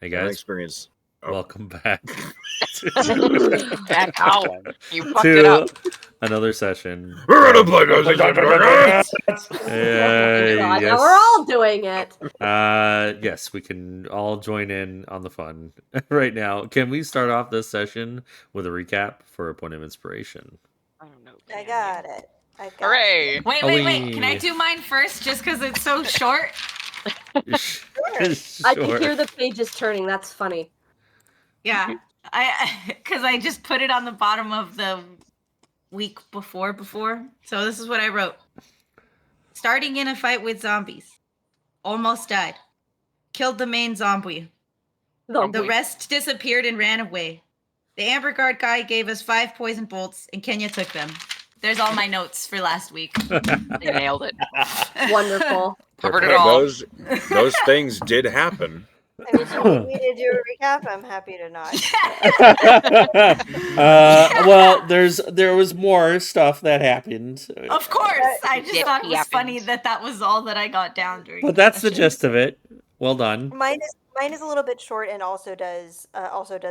Hey And I guys, experienced. Oh, welcome back Back how? You fucked it to up. another session. we're gonna play Dungeons and Dragons. Oh God, now we're Yes. all doing it. Yes, we can all join in on the fun right now. Can we start off this session with a recap for a point of inspiration? I don't know. I Can got you? it. I got Hooray! it. Wait. Can I do mine first just because it's so short? Sure. I can Sure. hear the pages turning. That's funny. Yeah. Because I just put it on the bottom of the week before. So this is what I wrote. Starting in a fight with zombies. Almost died. Killed the main zombie. The rest disappeared and ran away. The Amber Guard guy gave us 5 poison bolts, and Kenya took them. There's all my notes for last week. You nailed it. Wonderful. Covered it all. Those things did happen. I mean, if you need me to do a recap, I'm happy to not. Well, there was more stuff that happened. Of course. I just It thought it was happens. funny that was all that I got down during But that's the session. gist of it. Well done. Mine is a little bit short and also does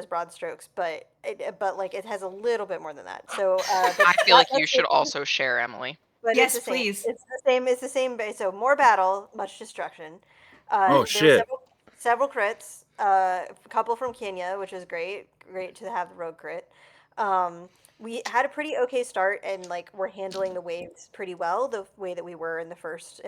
broad strokes, but it has a little bit more than that. So I feel like you should also share, Emily. But Yes, it's the same. please. It's the same. It's the same. So more battle, much destruction. Oh, There shit. were several crits. A couple from Kenya, which was great. Great to have the rogue crit. We had a pretty okay start, and like we're handling the waves pretty well, the way that we were in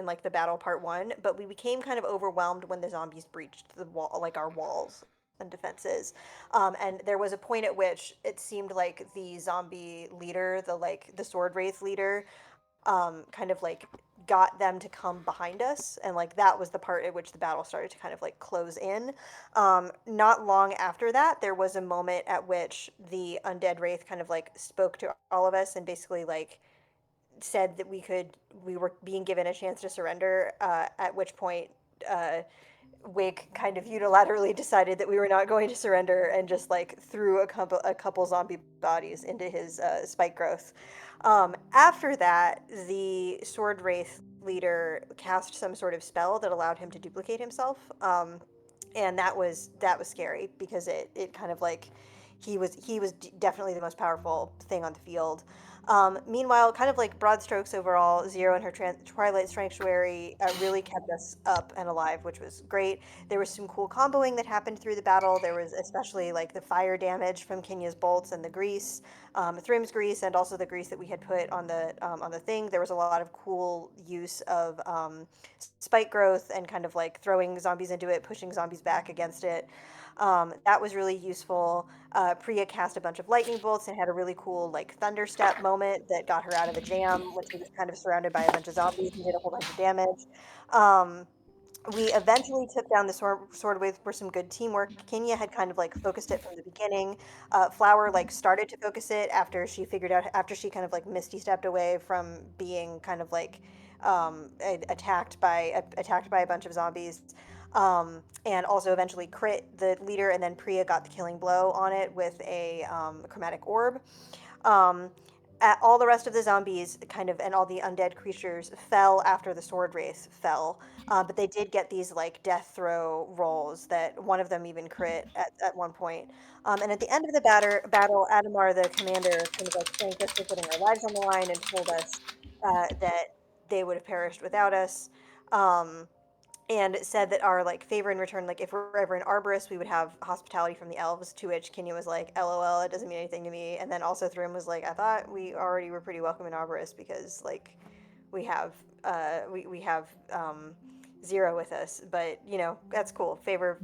like the battle part one. But we became kind of overwhelmed when the zombies breached the wall, like our walls and defenses. And there was a point at which it seemed like the zombie leader, the sword wraith leader, kind of like got them to come behind us, and like that was the part at which the battle started to kind of like close in. Not long after that, there was a moment at which the undead wraith kind of like spoke to all of us and basically like said that we were being given a chance to surrender. At which point, Wig kind of unilaterally decided that we were not going to surrender and just like threw a couple zombie bodies into his spike growth. After that, the sword wraith leader cast some sort of spell that allowed him to duplicate himself, and that was scary because it kind of like he was definitely the most powerful thing on the field. Meanwhile, kind of like broad strokes overall, Zero and her Twilight Sanctuary really kept us up and alive, which was great. There was some cool comboing that happened through the battle. There was especially like the fire damage from Kenya's bolts and the grease, Thrim's grease, and also the grease that we had put on the thing. There was a lot of cool use of spike growth and kind of like throwing zombies into it, pushing zombies back against it. That was really useful. Priya cast a bunch of lightning bolts and had a really cool like thunder step moment that got her out of a jam when she was kind of surrounded by a bunch of zombies and did a whole bunch of damage. Um, we eventually took down the sword wave for some good teamwork. Kenya had kind of like focused it from the beginning. Flower like started to focus it after she kind of like misty stepped away from being kind of like attacked by a bunch of zombies. And also eventually crit the leader, and then Priya got the killing blow on it with a chromatic orb. Um, all the rest of the zombies kind of and all the undead creatures fell after the sword wraith fell, but they did get these like death throw rolls that one of them even crit at one point. And at the end of the battle, Adamar, the commander, kind of like thanked us for putting our lives on the line and told us that they would have perished without us. Um, and it said that our like favor in return, like if we're ever in Arborist, we would have hospitality from the elves. To which Kenya was like, "LOL, it doesn't mean anything to me." And then also Thrym was like, "I thought we already were pretty welcome in Arborist because like we have we have Zero with us, but you know that's cool. Favor.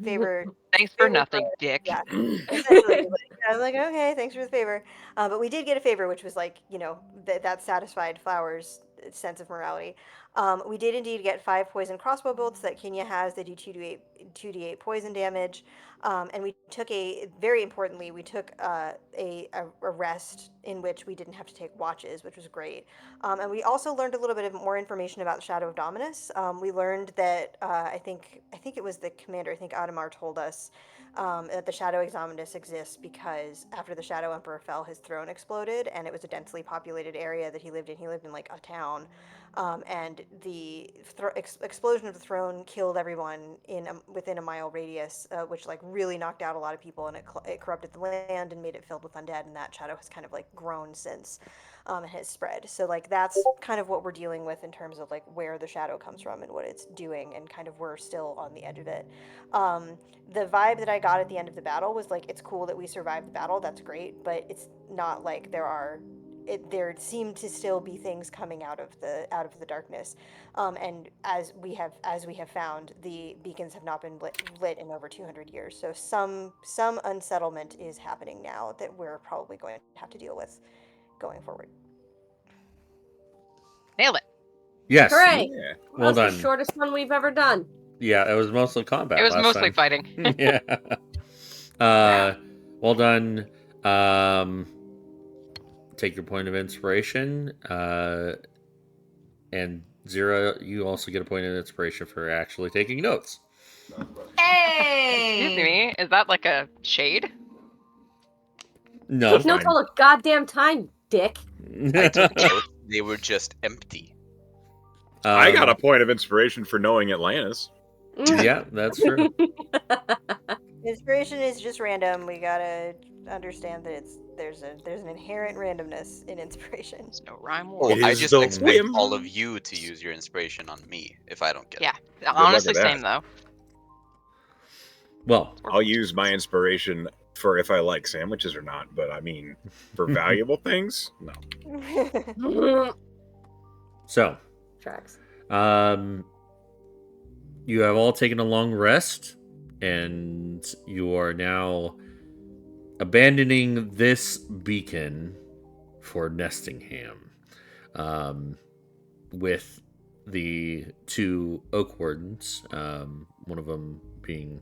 Thanks for Favor nothing, dick. Yeah, essentially. I was like, okay, thanks for the favor. But we did get a favor, which was like, that satisfied Flower's sense of morality. We did indeed get 5 poison crossbow bolts that Kenya has. They do 2d8 poison damage. And very importantly, we took a rest in which we didn't have to take watches, which was great. And we also learned a little bit of more information about the Shadow of Dominus. We learned that I think it was the commander. I think Adamar told us that the Shadow Exominus exists because after the Shadow Emperor fell, his throne exploded, and it was a densely populated area that he lived in. He lived in like a town. and the explosion of the throne killed everyone within a mile radius, which like really knocked out a lot of people, and it corrupted the land and made it filled with undead, and that shadow has kind of like grown since. And has spread. So like that's kind of what we're dealing with in terms of like where the shadow comes from and what it's doing, and kind of we're still on the edge of it. The vibe that I got at the end of the battle was like, it's cool that we survived the battle, that's great, but it's not like there seem to still be things coming out of the darkness, and as we have found, the beacons have not been lit in over 200 years. So some unsettlement is happening now that we're probably going to have to deal with going forward. Nailed it. Yes. Hooray! Yeah. Well That's the done. shortest one we've ever done. Yeah, it was mostly combat. It was last mostly time. fighting. Yeah. Well done. Take your point of inspiration. And Zira, you also get a point of inspiration for actually taking notes. Hey! Excuse me, is that like a shade? No. Take notes all the goddamn time, dick. I took notes. They were just empty. I got a point of inspiration for knowing Atlantis. Yeah, that's true. Inspiration is just random. We gotta understand that there's an inherent randomness in inspiration. There's no rhyme or Well, It I is just the expect whim. all of you to use your inspiration on me if I don't get Yeah. it. Honestly, luck with same though. Well, I'll use my inspiration for if I like sandwiches or not, but I mean, for valuable things, no. so Tracks. you have all taken a long rest, and you are now abandoning this beacon for Nestingham, with the two Oak Wardens, one of them being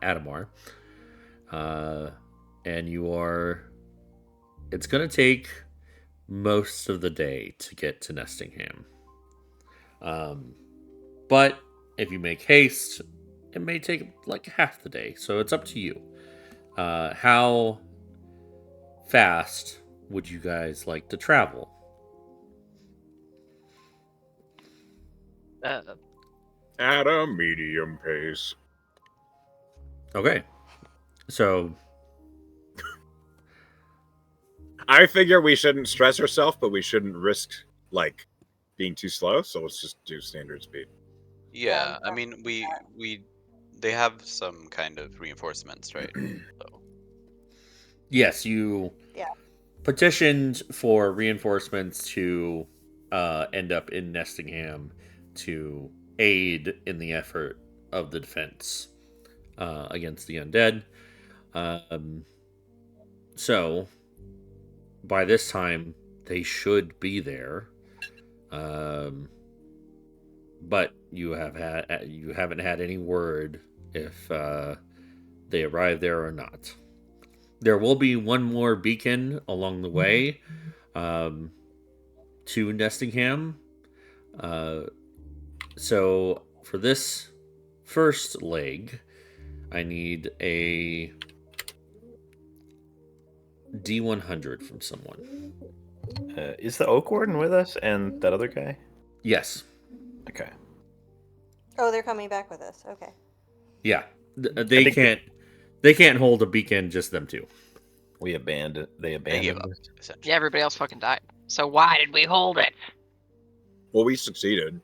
Adamar, and you are. It's going to take most of the day to get to Nestingham, but if you make haste, it may take like half the day. So it's up to you. How fast would you guys like to travel? At a medium pace. Okay. So I figure we shouldn't stress ourselves, but we shouldn't risk like being too slow. So let's just do standard speed. Yeah, I mean, they have some kind of reinforcements, right? So, yes, you Yeah. petitioned for reinforcements to end up in Nestingham to aid in the effort of the defense against the undead. So by this time, they should be there. But you haven't had any word if they arrive there or not. There will be one more beacon along the way to Nestingham. So for this first leg, I need a D100 from someone. Is the Oak Warden with us and that other guy? Yes. Okay. Oh, they're coming back with us. Okay. Yeah. They can't hold a beacon, just them two. They gave abandoned up, us. essentially. Yeah, everybody else fucking died. So why did we hold it? Well, we succeeded.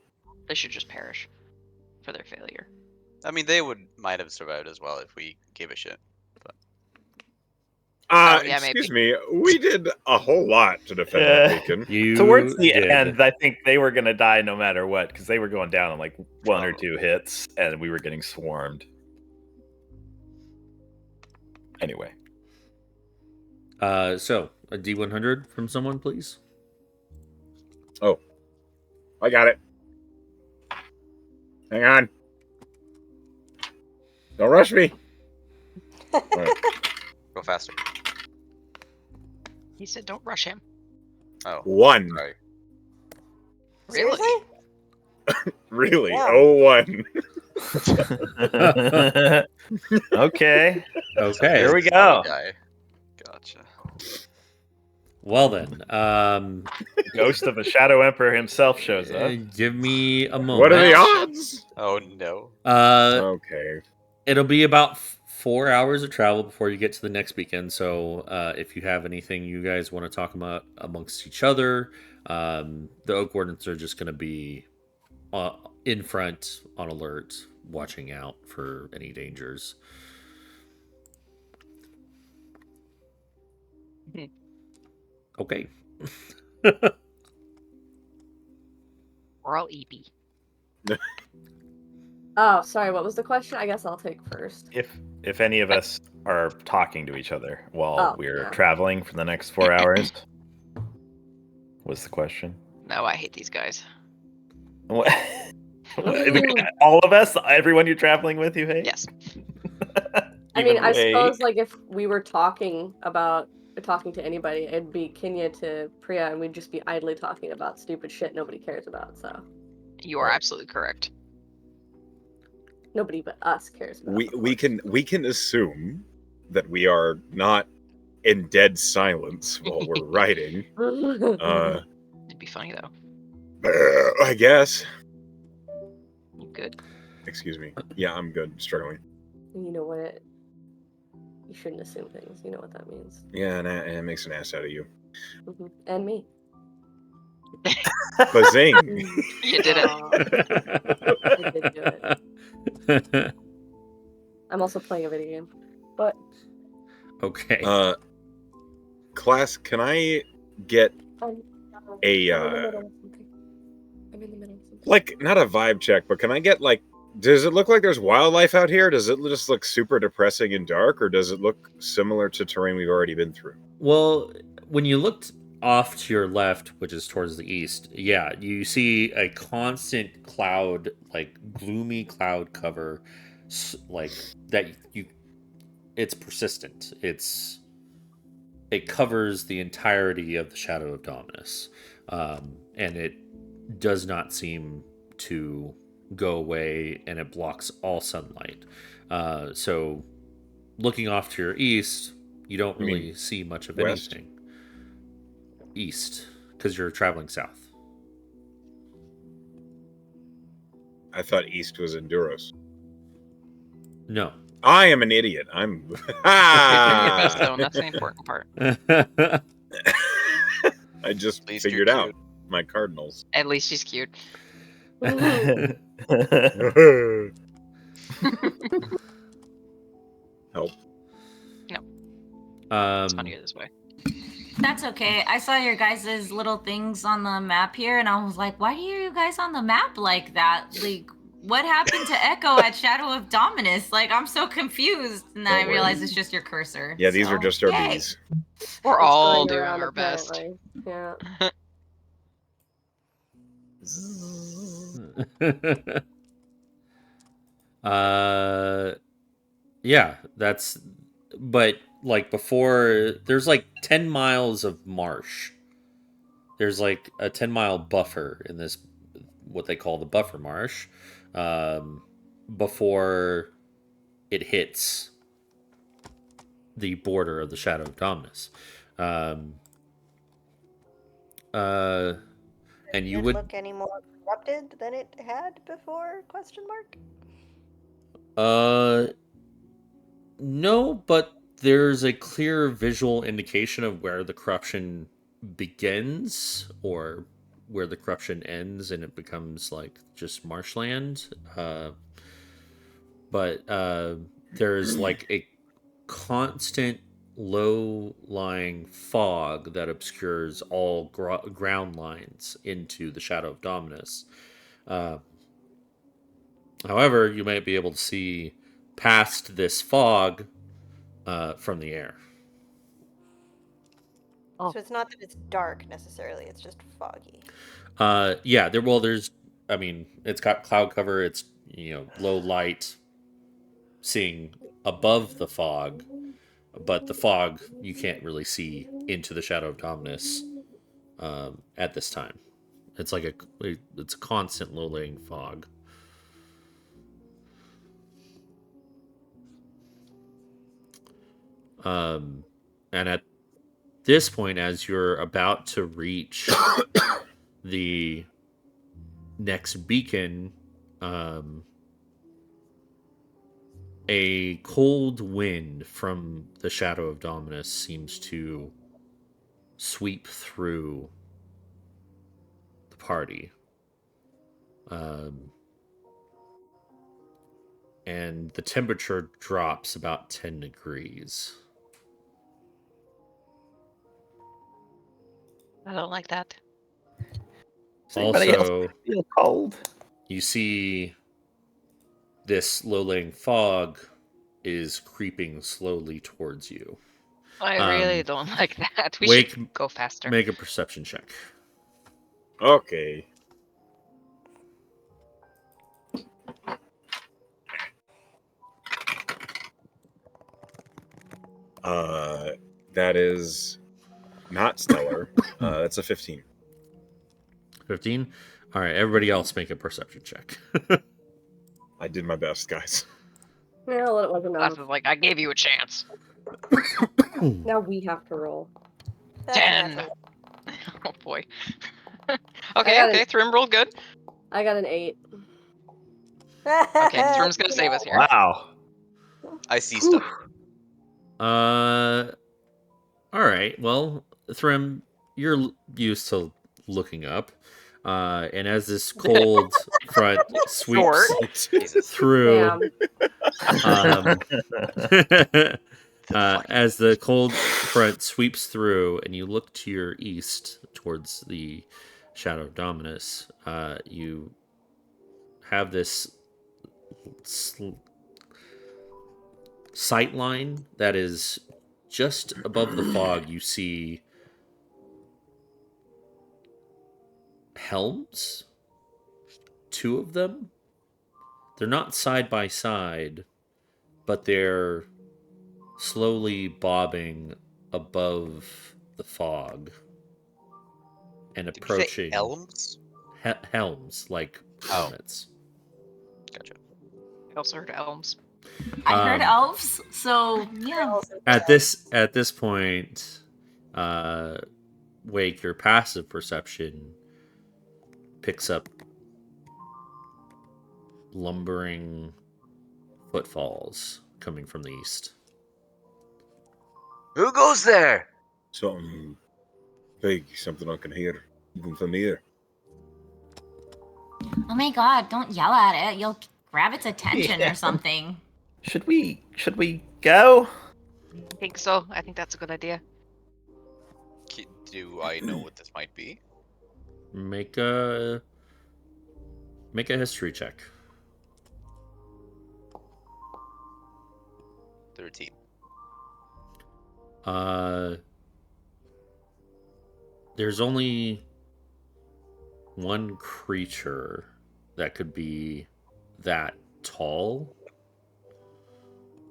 They should just perish for their failure. I mean, they might have survived as well if we gave a shit. Yeah, Excuse me. We did a whole lot to defend that beacon. You Towards the did. end, I think they were going to die no matter what because they were going down on like one or two hits and we were getting swarmed. Anyway. So a D100 from someone, please. Oh, I got it. Hang on. Don't rush me. All right. Go faster. He said, "Don't rush him." Oh, One. sorry. Really? Seriously? Really? Yeah. Oh, one. Okay. Okay. Here we Sorry, go. guy. Gotcha. Well then, Ghost of a Shadow Emperor himself shows up. give me a moment. What are the odds? Oh no. Okay. It'll be about 4 hours of travel before you get to the next beacon. So if you have anything you guys want to talk about amongst each other, the Oak Wardens are just going to be in front, on alert, watching out for any dangers. Okay. We're all EP. Oh, sorry. What was the question? I guess I'll take first. If any of us are talking to each other while Oh, we're yeah. traveling for the next 4 hours, was the question. No, I hate these guys. What? All of us, everyone you're traveling with, you hate? Yes. I mean, Even I Ray? suppose like if we were talking to anybody, it'd be Kenya to Priya, and we'd just be idly talking about stupid shit nobody cares about. So You are absolutely correct. nobody but us cares about. We can assume that we are not in dead silence while we're writing. It'd be funny though. I guess. You good? Excuse me. Yeah, I'm good. Struggling. You know what? You shouldn't assume things. You know what that means. Yeah, and it makes an ass out of you. And me. Bazing. You did it. I did do it. I'm also playing a video game. But Okay. Class, can I get I'm a I'm in the middle of something. I'm in the middle of something. like not a vibe check, but can I get like, does it look like there's wildlife out here? Does it just look super depressing and dark, or does it look similar to terrain we've already been through? Well, when you looked off to your left, which is towards the east, yeah, you see a constant cloud, like gloomy cloud cover, like that. It's persistent. It covers the entirety of the Shadow of Dominus, and it does not seem to go away, and it blocks all sunlight. So, looking off to your east, you don't You mean really see much of west? anything. East, because you're traveling south. I thought east was Enduros. No. I am an idiot. I'm. You're doing your best though, and that's the important part. I just At least figured you're out cute. my Cardinals. At least she's cute. Help. It's funnier this way. That's okay. I saw your guys' little things on the map here, and I was like, why are you guys on the map like that? Like, what happened to Echo at Shadow of Dominus? Like, I'm so confused. And then I Don't worry. realized it's just your cursor. Yeah, these are So, just our yay. bees. We're It's all going doing around, our best. apparently. Yeah. Yeah, that's. But like before, there's like 10 miles of marsh. There's like a 10-mile buffer in this, what they call the buffer marsh, before it hits the border of the Shadow of Dominus. Um, and you Did it would. look any more corrupted than it had before? Question mark. No, but there's a clear visual indication of where the corruption begins or where the corruption ends, and it becomes like just marshland. But there's like a constant low-lying fog that obscures all ground lines into the Shadow of Dominus. However, you might be able to see past this fog from the air. Oh. So it's not that it's dark necessarily; it's just foggy. Yeah, there's. I mean, it's got cloud cover. It's low light, seeing above the fog, but the fog you can't really see into the Shadow of Dominus at this time. It's like it's a constant low-lying fog. And this point, as you're about to reach the next beacon, a cold wind from the shadow of Dominus seems to sweep through the party. And the temperature drops about 10 degrees. I don't like that. Does anybody else Also, feel cold? you see this low-laying fog is creeping slowly towards you. I really don't like that. We Wake, should go faster. make a perception check. Okay. That is not stellar. That's a 15. 15? All right, everybody else make a perception check. I did my best, guys. Well, it wasn't enough. That's like I gave you a chance. Now we have to roll. That's a 10. natural. Oh boy. I Okay, got okay. Thrim rolled good. I got an 8. Okay, Thrim's gonna save us here. Wow. I see stuff. All right. Well, Thrym, you're used to looking up. And as this cold front sweeps Short. through, Damn. as the cold front sweeps through, and you look to your east towards the Shadow of Dominus, you have this sight line that is just above the fog. You see helms, 2 of them. They're not side by side, but they're slowly bobbing above the fog and Did you say approaching. elms? Helms, like Oh. helmets. Gotcha. I also heard elms. I heard Um, elves, so yeah. At this point, Wake, your passive perception picks up lumbering footfalls coming from the east. Who goes there? Something big, something I can hear, even from here. Oh my god, don't yell at it. You'll grab its attention Yeah. or something. Should we go? I think so. I think that's a good idea. Do I know what this might be? Make a history check. 13. There's only one creature that could be that tall,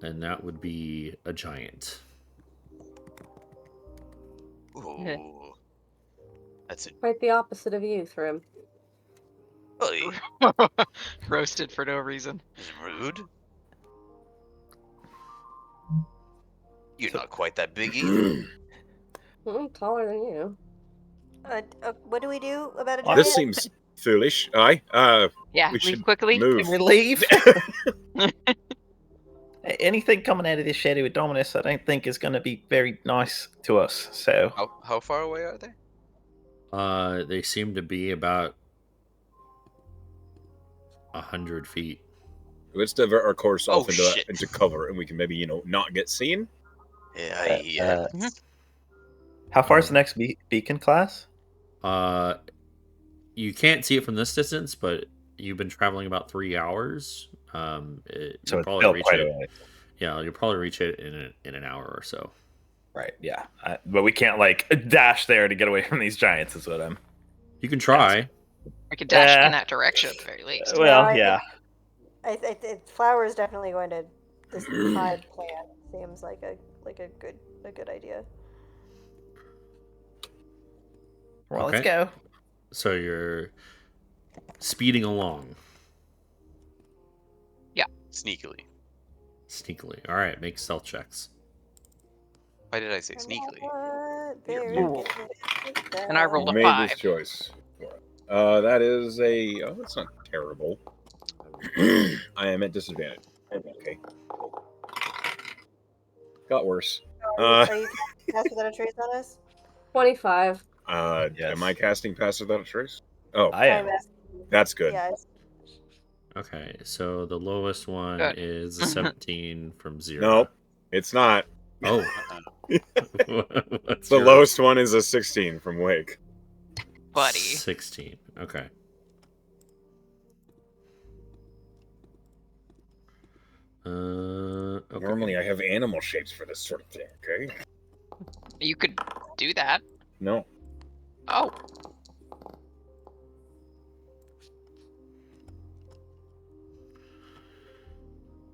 and that would be a giant. Ooh. That's a Quite the opposite of you, Thrym. bully. Roasted for no reason. Rude. You're not quite that big either. Taller than you. What do we do about a Well, giant? This seems foolish. Aye. Yeah, We leave should quickly. move. Can we leave? Anything coming out of this shadow of Dominus, I don't think is going to be very nice to us. So How far away are they? They seem to be about 100 feet. Let's divert our course Oh, off shit. into cover, and we can maybe, not get seen. Yeah. how far is the next beacon class? You can't see it from this distance, but you've been traveling about 3 hours. So You'll it's probably still reach quite it. away. Yeah, you'll probably reach it in an hour or so. Right, yeah. But we can't dash there to get away from these giants is what I'm... You can try. We could dash in that direction at the very least. Well, I yeah. Flower is definitely going to. This side plan seems like a good idea. Well, Okay. let's go. So you're speeding along Sneakily. sneakily. All right, make stealth checks. Why did I say sneakily? Very you- Ooh. good. And I rolled You a made this 5. choice. That is a. Oh, that's not terrible. I am at disadvantage. Okay. Got worse. Are you cast without a trace on us? 25. Yes. Am I casting Pass Without a Trace? Oh, I am. I'm asking- that's good. Yeah, it's- Okay, so the lowest one Good. is a 17 from 0. Nope, it's not. Oh. What's The your lowest one is a 16 from Wake. Buddy. 16. Okay. Okay. Normally, I have animal shapes for this sort of thing. Okay. You could do that. No. Oh.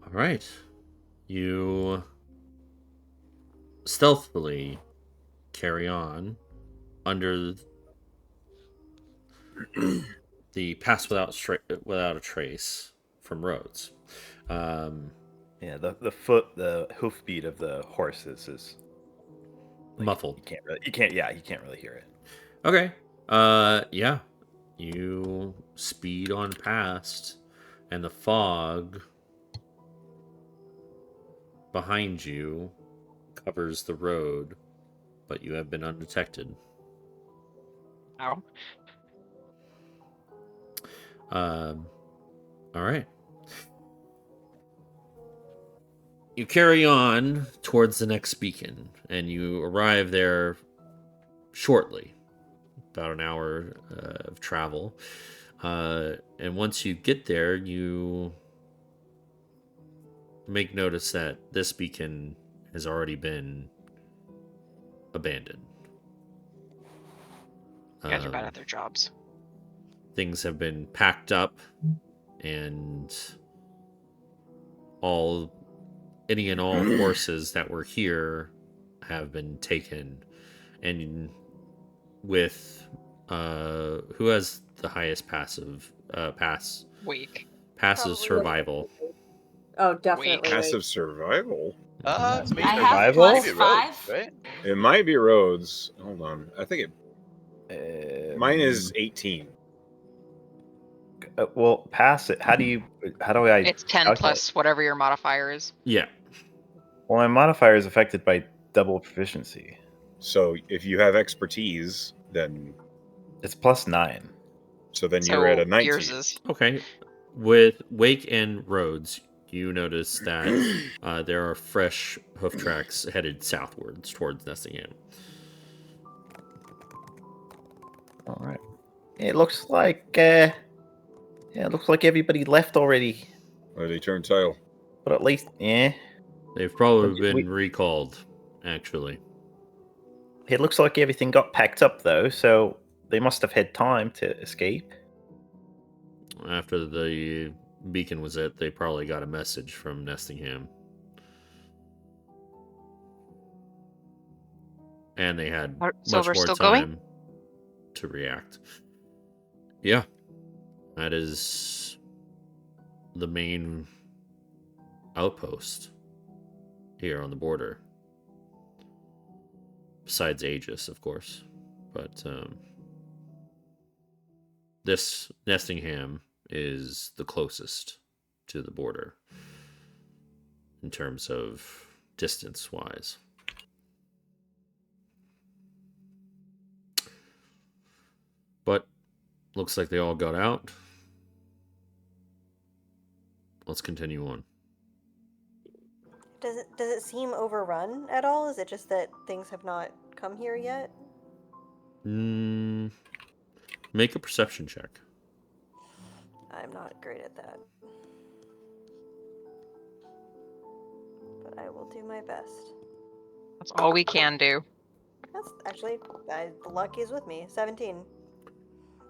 All right. You stealthily carry on under the pass without a trace from Rhodes. Yeah, the hoofbeat of the horses is like, Muffled. You can't really hear it. Okay. Yeah. You speed on past, and the fog behind you covers the road, but you have been undetected. Ow. All right. You carry on towards the next beacon, and you arrive there shortly, about an hour of travel. And once you get there, you make notice that this beacon has already been abandoned. You guys are bad at their jobs. Things have been packed up, and any and all horses that were here have been taken. And with who has the highest pass? Wake. Passive Probably survival. Oh, definitely. Passive survival. Maybe, I have Survival? plus maybe 5. Rhodes, right? It might be Rhodes. Hold on. I think mine is 18. Well, pass it. How do I? It's 10 calculate? plus whatever your modifier is. Yeah. Well, my modifier is affected by double proficiency. So if you have expertise, then It's plus 9. then So you're at a 19. yours is. Okay. With Wake and Rhodes, you notice that there are fresh hoof tracks headed southwards towards Nessingham. All right. It looks like everybody left already. Or they turn tail. But at least, yeah. They've probably But been we- recalled, actually. It looks like everything got packed up though, so they must have had time to escape. After the beacon was it, they probably got a message from Nestingham. And they had Are much Silver more still time going? to react. Yeah. That is the main outpost here on the border. Besides Aegis, of course. But this Nestingham is the closest to the border in terms of distance wise. But looks like they all got out. Let's continue on. Does it seem overrun at all? Is it just that things have not come here yet? Make a perception check. I'm not great at that. But I will do my best. That's all we can do. That's actually, the luck is with me. 17.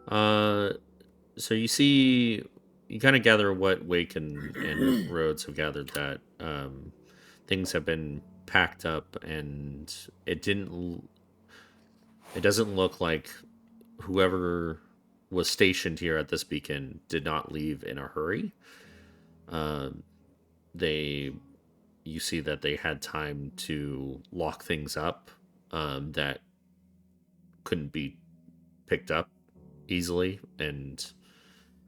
So you kind of gather what Wake and Rhodes have gathered, that things have been packed up, and it doesn't look like whoever was stationed here at this beacon did not leave in a hurry. You see that they had time to lock things up that couldn't be picked up easily and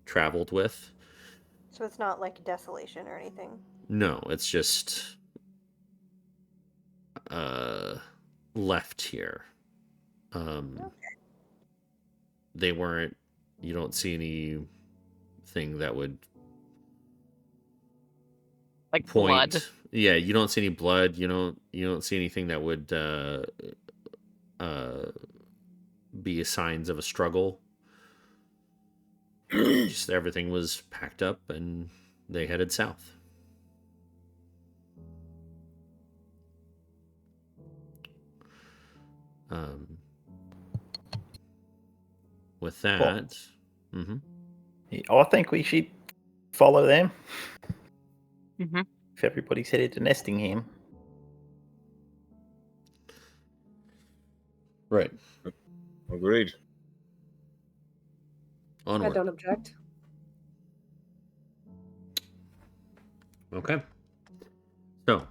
traveled with. So it's not like desolation or anything. No, it's just left here. They weren't. You don't see anything that would Like point. blood. Yeah, you don't see any blood. You don't see anything that would be signs of a struggle. Just everything was packed up and they headed south. With that, I think we should follow them. Mm-hmm. If everybody's headed to Nestingham. Right. Agreed. Onward. I don't object. Okay. So,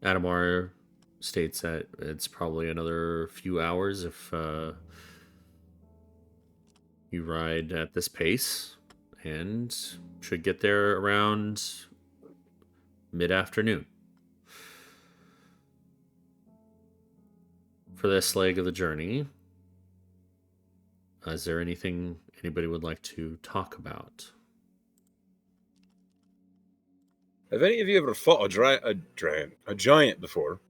Adamar states that it's probably another few hours if you ride at this pace, and should get there around mid-afternoon. For this leg of the journey, is there anything anybody would like to talk about? Have any of you ever fought a giant before?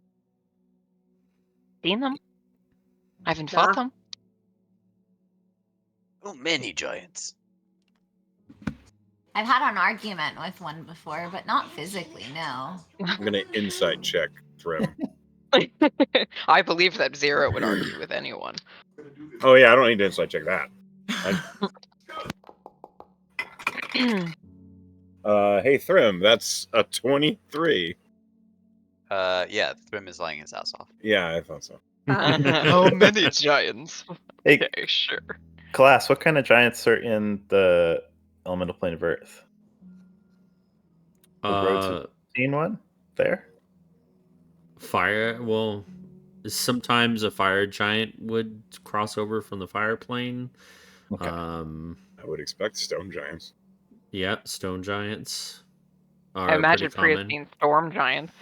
Seen them. I haven't fought them. Oh, many giants. I've had an argument with one before, but not physically, no. I'm gonna insight check Thrym. I believe that Zero would argue with anyone. Oh yeah, I don't need to insight check that. Hey Thrym, that's a 23. Yeah, Thrym is lying his ass off. Yeah, I thought so. How many giants? Hey, Okay, sure. Class, what kind of giants are in the elemental plane of Earth? Would Rhodes have seen one there? Fire. Well, sometimes a fire giant would cross over from the fire plane. Okay. I would expect stone giants. Yeah, stone giants are I imagine pretty common. Priya's seen storm giants.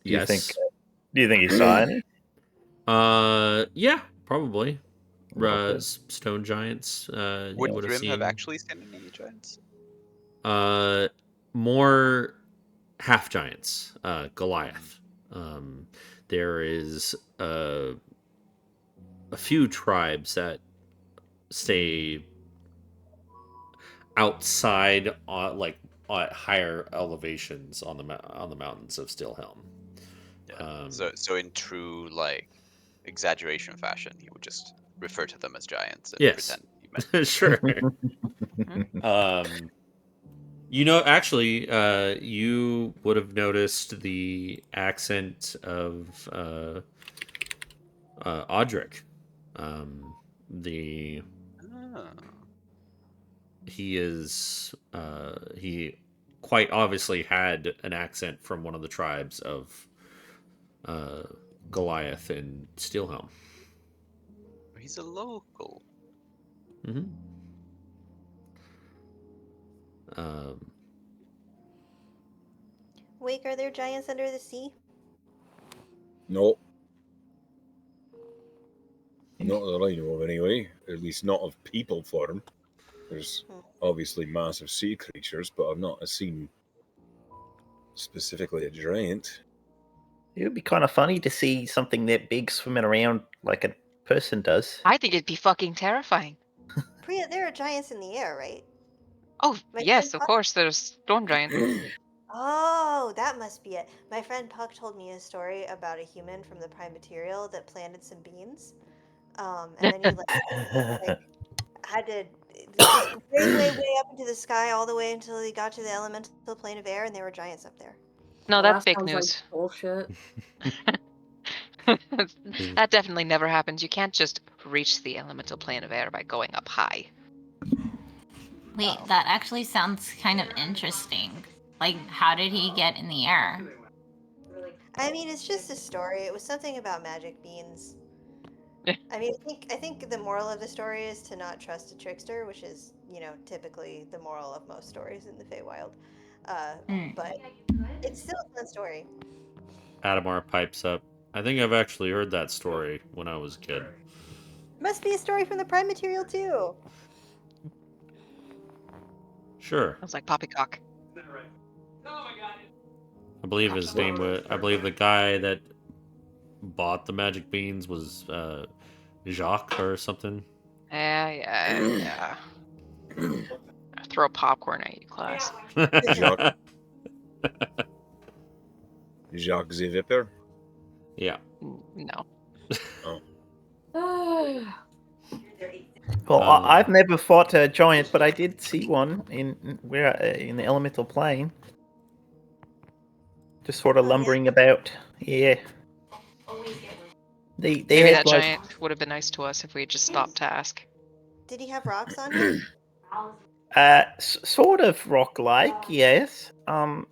Yes. Do you think he saw any? Yeah, probably. Okay. Stone giants. Would you would have Thrym seen. have actually seen any giants? More half giants. Goliath. There is a few tribes that stay outside, like at higher elevations on the mountains of Stillhelm. Yeah. So in true like exaggeration fashion, he would just refer to them as giants and Yes. pretend he meant Sure. Actually, you would have noticed the accent of Audric. He quite obviously had an accent from one of the tribes of Goliath and Steelhelm. He's a local. Mm-hmm. Wake, are there giants under the sea? No. Not that I know of, anyway. At least not of people form. There's obviously massive sea creatures, but I've not seen specifically a giant. It would be kind of funny to see something that big swimming around like a person does. I think it'd be fucking terrifying. Priya, there are giants in the air, right? Oh, My yes, friend of course, there's storm giants. Oh, that must be it. My friend Puck told me a story about a human from the prime material that planted some beans. And then he like had to way up into the sky all the way until he got to the elemental plane of air, and there were giants up there. No, Well, that's that fake sounds news. like bullshit. That definitely never happens. You can't just reach the elemental plane of air by going up high. Wait, that actually sounds kind of interesting. Like, how did he get in the air? I mean, it's just a story. It was something about magic beans. I mean, I think the moral of the story is to not trust a trickster, which is, typically the moral of most stories in the Feywild. But it's still a fun story. Adamar pipes up. I think I've actually heard that story when I was a kid. Must be a story from the Prime material too. Sure. Sounds like poppycock. I believe his name was. I believe the guy that bought the magic beans was Jacques or something. Yeah. Throw popcorn at you, class. Jacques. Jacques the Viper? Yeah. No. Oh. Well, I've never fought a giant, but I did see one in the elemental plane, just sort of lumbering about. Yeah. They Maybe had that giant would have been nice to us if we had just stopped to ask. Did he have rocks on him? sort of rock-like, yes. Probably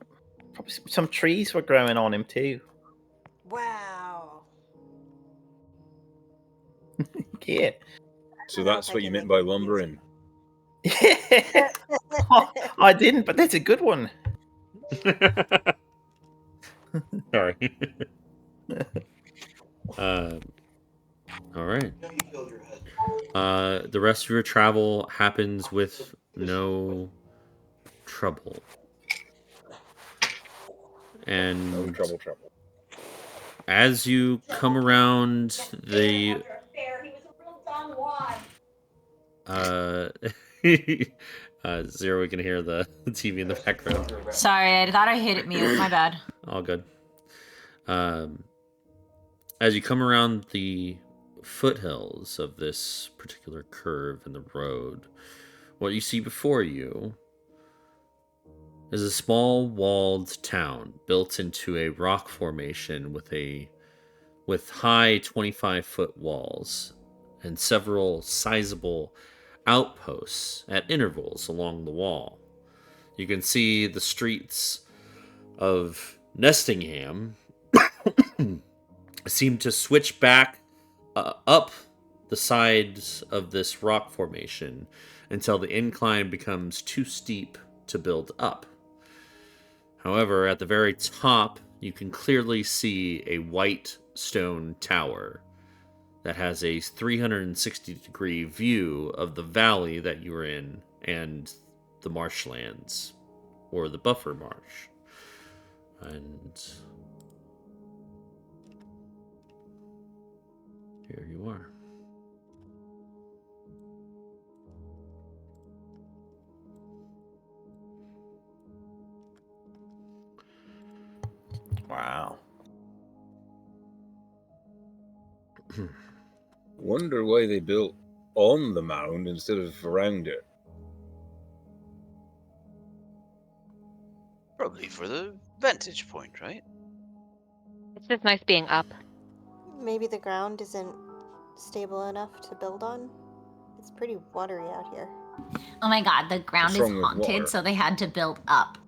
some trees were growing on him too. Wow. Yeah. So that's what you meant by lumbering. Yeah. Oh, I didn't, but that's a good one. Sorry. All right. The rest of your travel happens with no trouble. And No trouble. as you come around the Zero, we can hear the TV in the background. Sorry, I thought I hit it mute. My bad. All good. As you come around the foothills of this particular curve in the road, what you see before you is a small walled town built into a rock formation with high 25-foot walls and several sizable outposts at intervals along the wall. You can see the streets of Nestingham seem to switch back up the sides of this rock formation until the incline becomes too steep to build up. However, at the very top, you can clearly see a white stone tower that has a 360-degree view of the valley that you're in and the marshlands, or the buffer marsh. And here you are. Wow. Wonder why they built on the mound instead of around it. Probably for the vantage point, right? It's just nice being up. Maybe the ground isn't stable enough to build on. It's pretty watery out here. Oh my god, the ground What's is wrong with water? haunted, so they had to build up.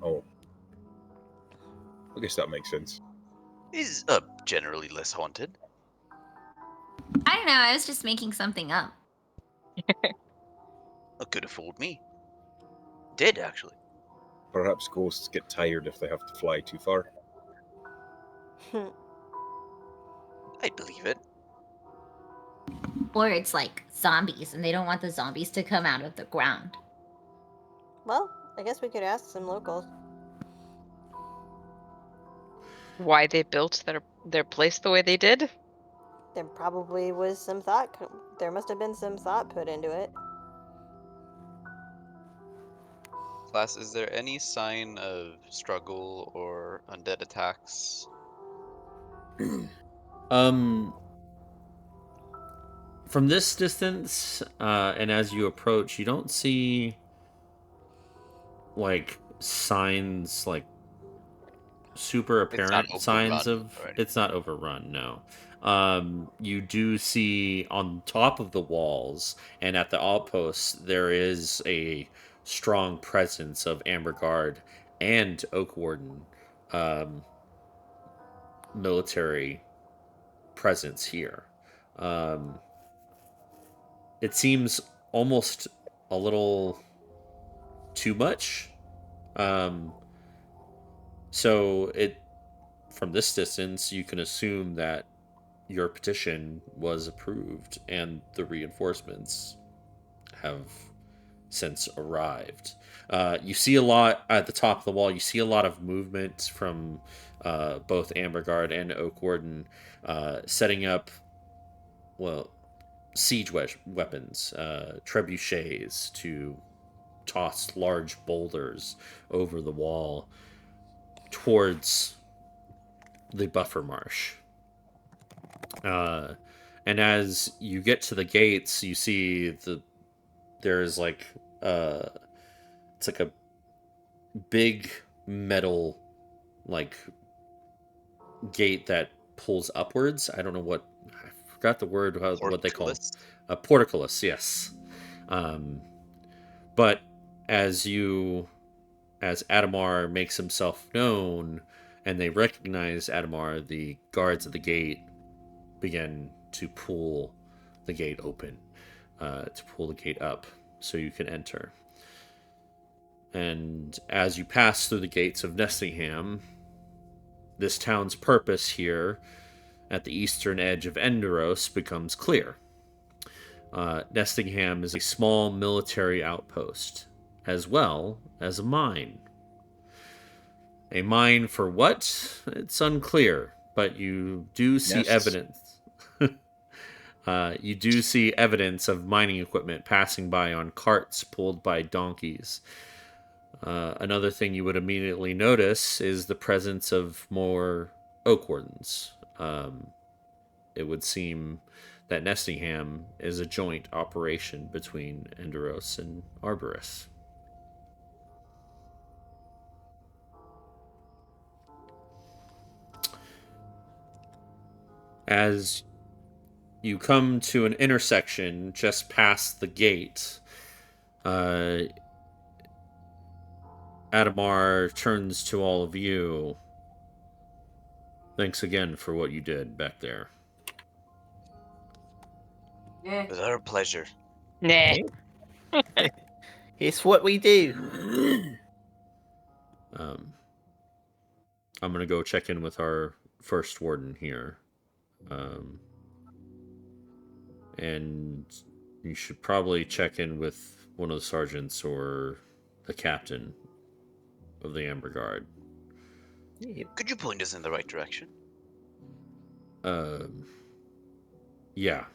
Oh. I guess that makes sense. Is generally less haunted. I don't know, I was just making something up. It could have fooled me. Did actually. Perhaps ghosts get tired if they have to fly too far. I believe it. Or it's like zombies, and they don't want the zombies to come out of the ground. Well, I guess we could ask some locals. Why they built their place the way they did? There probably was some thought. There must have been some thought put into it. Class, is there any sign of struggle or undead attacks? From this distance, and as you approach, you don't see like signs, like super apparent signs of it's not overrun. No. You do see on top of the walls and at the outposts there is a strong presence of Amber Guard and Oak Warden military presence here. It seems almost a little too much. So from this distance, you can assume that your petition was approved and the reinforcements have since arrived. You see a lot at the top of the wall. You see a lot of movement from both Amberguard and Oak Warden, setting up, siege weapons, trebuchets to toss large boulders over the wall towards the buffer marsh. And as you get to the gates, you see there's like it's like a big metal like gate that pulls upwards. I don't know what, I forgot the word, what they call it. A portcullis, yes. But as Adamar makes himself known and they recognize Adamar, the guards at the gate begin to pull the gate open, to pull the gate up so you can enter. And as you pass through the gates of Nestingham, this town's purpose here at the eastern edge of Enderos becomes clear. Nestingham is a small military outpost, as well as a mine. A mine for what? It's unclear, but you do see evidence. You do see evidence of mining equipment passing by on carts pulled by donkeys. Another thing you would immediately notice is the presence of more Oak Wardens. It would seem that Nestingham is a joint operation between Enderos and Arborus. As you come to an intersection just past the gate, Adamar turns to all of you. Thanks again for what you did back there. It was our pleasure. Nah. It's what we do. I'm gonna go check in with our first warden here. And you should probably check in with one of the sergeants or the captain of the Amber Guard. Could you point us in the right direction? Yeah.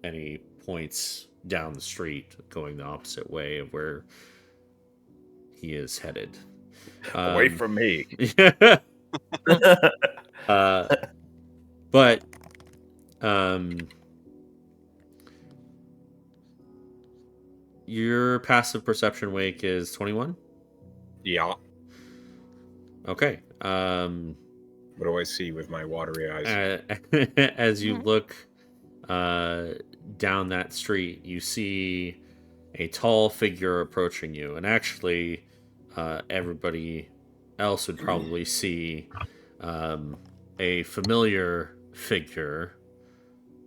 And he points down the street, going the opposite way of where he is headed. Away from me. But your passive perception wake is 21? Yeah. Okay. What do I see with my watery eyes? As you look down that street, you see a tall figure approaching you. And actually, everybody else would probably see a familiar figure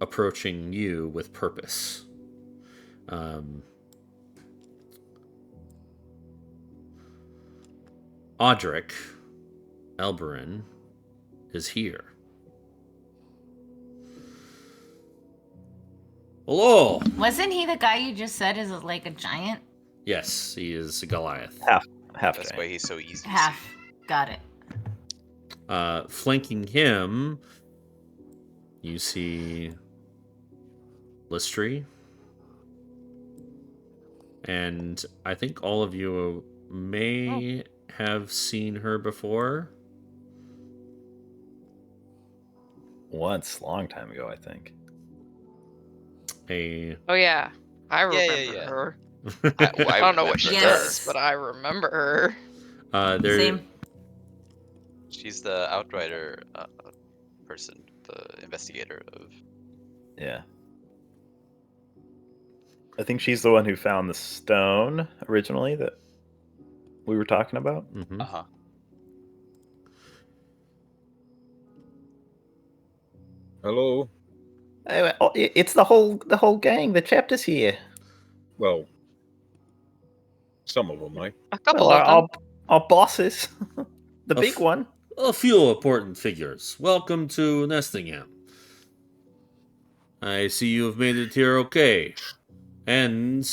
approaching you with purpose. Audric Elberin is here. Hello. Wasn't he the guy you just said is like a giant? Yes, he is a Goliath. Half That's giant. why he's so easy. to Half. see. Got it. Flanking him, you see Listry. And I think all of you may have seen her before. Once, long time ago, I think. Oh yeah, I remember her. I don't know what she does, but I remember her. Same. She's the outrider person, the investigator of. Yeah. I think she's the one who found the stone originally that we were talking about. Mm-hmm. Hello. It's the whole gang. The chapter's here. Well, some of them, might. A couple Well, of them. our bosses, the big one. A few important figures. Welcome to Nestingham. I see you have made it here okay. And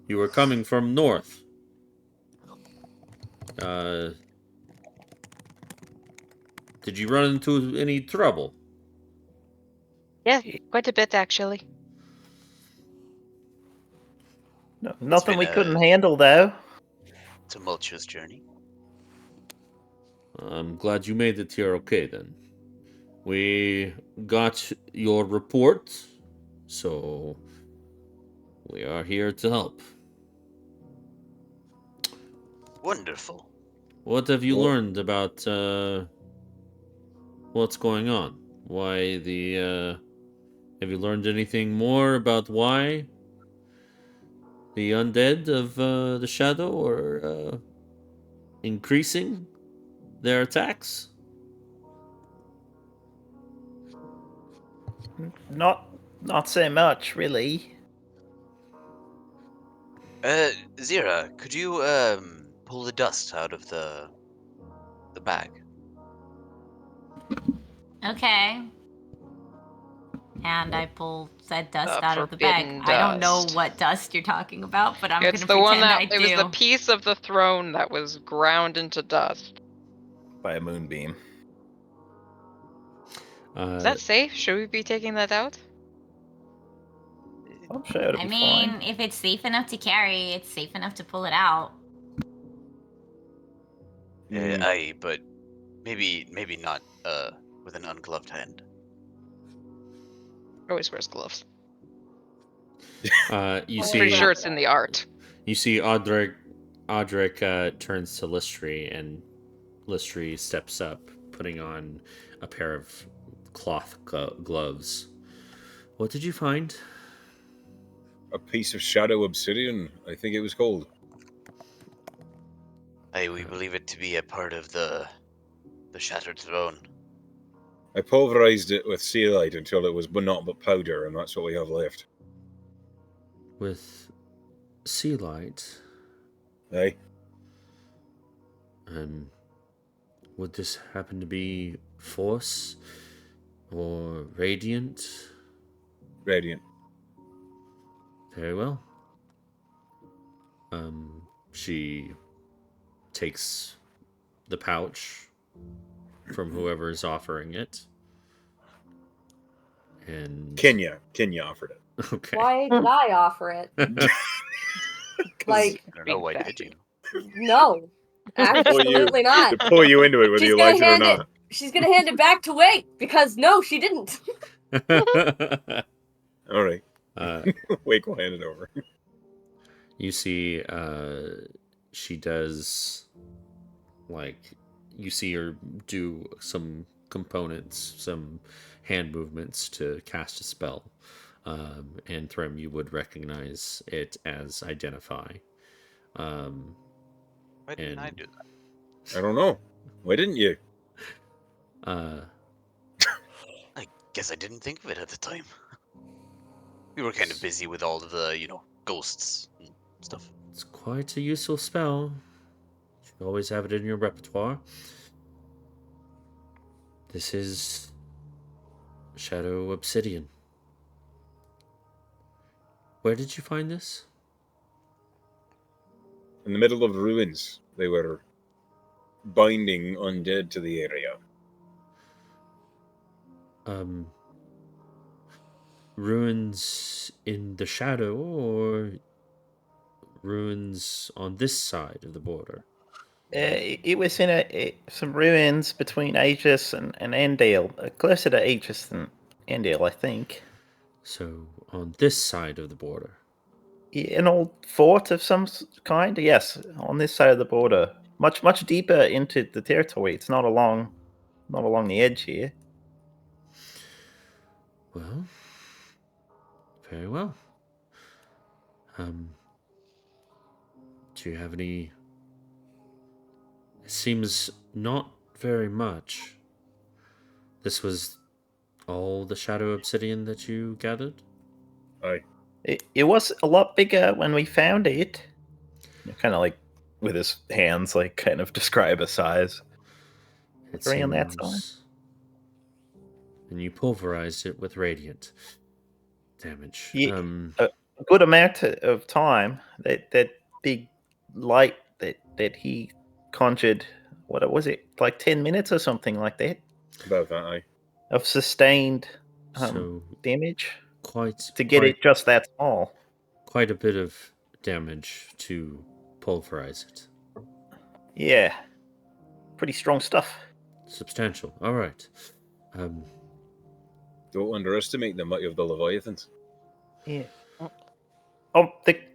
you were coming from north. Did you run into any trouble? Yeah, quite a bit actually. No, nothing we couldn't handle, though. Tumultuous journey. I'm glad you made it here okay then. We got your report, so we are here to help. Wonderful. What have you learned about what's going on? Why the have you learned anything more about why the undead of the shadow are increasing their attacks? Not so much, really. Zira, could you pull the dust out of the bag? Okay. And I pull said dust out of the forbidden bag. I don't know dust. what dust you're talking about, but I'm It's gonna the one pretend that I it was do. the piece of the throne that was ground into dust. By a moonbeam. Is that safe? Should we be taking that out? I'm sure it'll I be mean, fine. if it's safe enough to carry, it's safe enough to pull it out. Aye, but maybe not with an ungloved hand. Always wears gloves. You I'm see, pretty sure it's in the art. You see, Audric turns to Listri, and Listri steps up, putting on a pair of cloth gloves. What did you find? A piece of shadow obsidian, I think it was called. We believe it to be a part of the shattered throne. I pulverized it with sealite until it was not but powder, and that's what we have left. With sealite? Aye. Would this happen to be force or radiant? Radiant. Very well. She takes the pouch from whoever is offering it. And Kenya offered it. Okay. Why did I offer it? Like, I don't know, why did you? no, absolutely not. To pull you into it, whether you like it or not. She's gonna hand it back to Wake because no, she didn't. All right. Wake will hand it over. You see, she does, like, you see her do some components, some hand movements to cast a spell. And Thrym, you would recognize it as Identify. Why didn't I do that? I don't know. Why didn't you? I guess I didn't think of it at the time. We were kind of busy with all of the, ghosts and stuff. It's quite a useful spell. You should always have it in your repertoire. This is Shadow Obsidian. Where did you find this? In the middle of ruins. They were binding undead to the area. Ruins in the shadow or ruins on this side of the border? It was in some ruins between Aegis and Endale, closer to Aegis than Endale, I think. So on this side of the border? An old fort of some kind? Yes, on this side of the border. Much deeper into the territory. It's not along the edge here. Well, very well. Do you have any... It seems not very much. This was All the shadow obsidian that you gathered? Aye. It was a lot bigger when we found it. Kind of like with his hands, like kind of describe a size. It Three on that side. seems... And you pulverized it with radiant damage. Yeah, a good amount of time. That big light that he conjured. What was it? Like 10 minutes or something like that. About that, aye. Of sustained So damage. Quite To get it just that small. Quite a bit of damage to pulverize it. Yeah. Pretty strong stuff. Substantial. All right. Don't underestimate the might of the Leviathans. Yeah.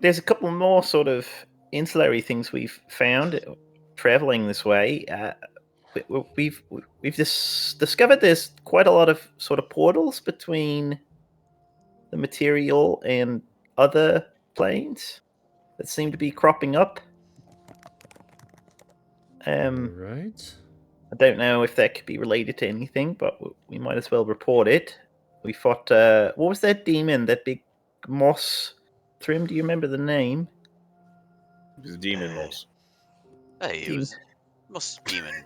There's a couple more sort of ancillary things we've found traveling this way. We've discovered there's quite a lot of sort of portals between the material and other planes that seem to be cropping up. Right. I don't know if that could be related to anything, but we might as well report it. We fought. What was that demon? That big moss Trim? Do you remember the name? It was Demon Moss. Hey, it was Moss Demon.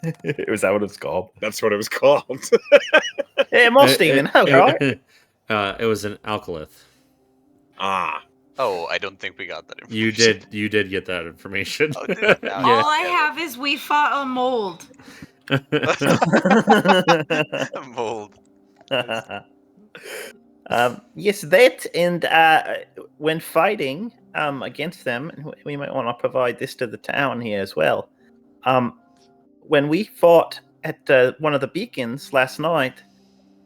It was that what it's called? That's what it was called. Yeah, Moss Demon. It was an alkalith. Ah. Oh, I don't think we got that information. You did get that information. Oh, yeah. All I have is we fought a mold. Mold. Yes, that and when fighting against them, we might want to provide this to the town here as well. When we fought at one of the beacons last night,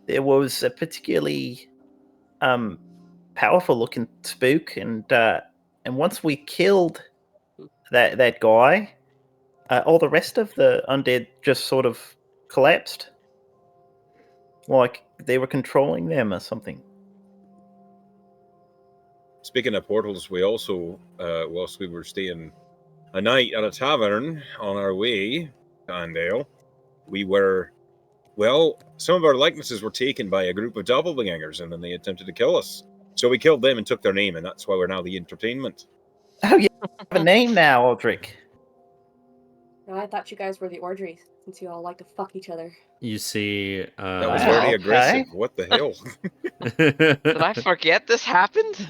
there was a particularly powerful-looking spook, and once we killed that guy, all the rest of the undead just sort of collapsed, like they were controlling them or something. Speaking of portals, we also, whilst we were staying a night at a tavern on our way to Andale, we were, some of our likenesses were taken by a group of doppelgangers, and then they attempted to kill us. So we killed them and took their name, and that's why we're now the entertainment. Oh, yeah, you have a name now, Aldrich. No, I thought you guys were the Ordries, since you all like to fuck each other. You see... that was very aggressive. What the hell? Did I forget this happened?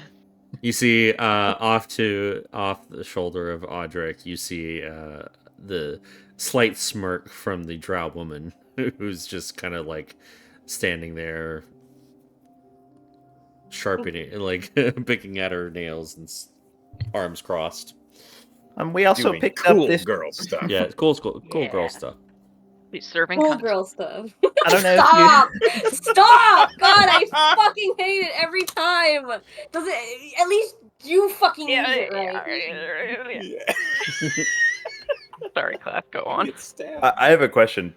You see, off the shoulder of Audric, you see the slight smirk from the drow woman, who's just kind of like standing there, sharpening, like picking at her nails and arms crossed. And we also picked cool up this girl stuff. Yeah, cool girl stuff. He's serving cool cunt. girl stuff. I don't know. Stop! God, I fucking hate it every time. Does it? At least you fucking use it right. Sorry, class. Go on. I have a question.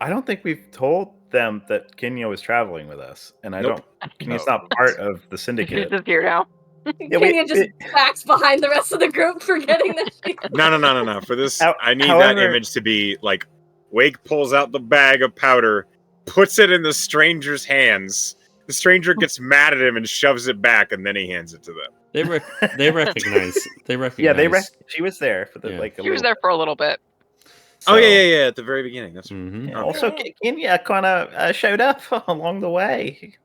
I don't think we've told them that Kenya was traveling with us, and Kenya's not part of the syndicate. He's just here now. Kenya just backs behind the rest of the group, forgetting that she... No. For this, I need that image to be like, Wake pulls out the bag of powder, puts it in the stranger's hands. The stranger gets mad at him and shoves it back, and then he hands it to them. They recognize. Yeah, she was there for the She was there for a little bit. So, oh yeah. At the very beginning. That's mm-hmm. Yeah, also, Kenya kind of showed up along the way.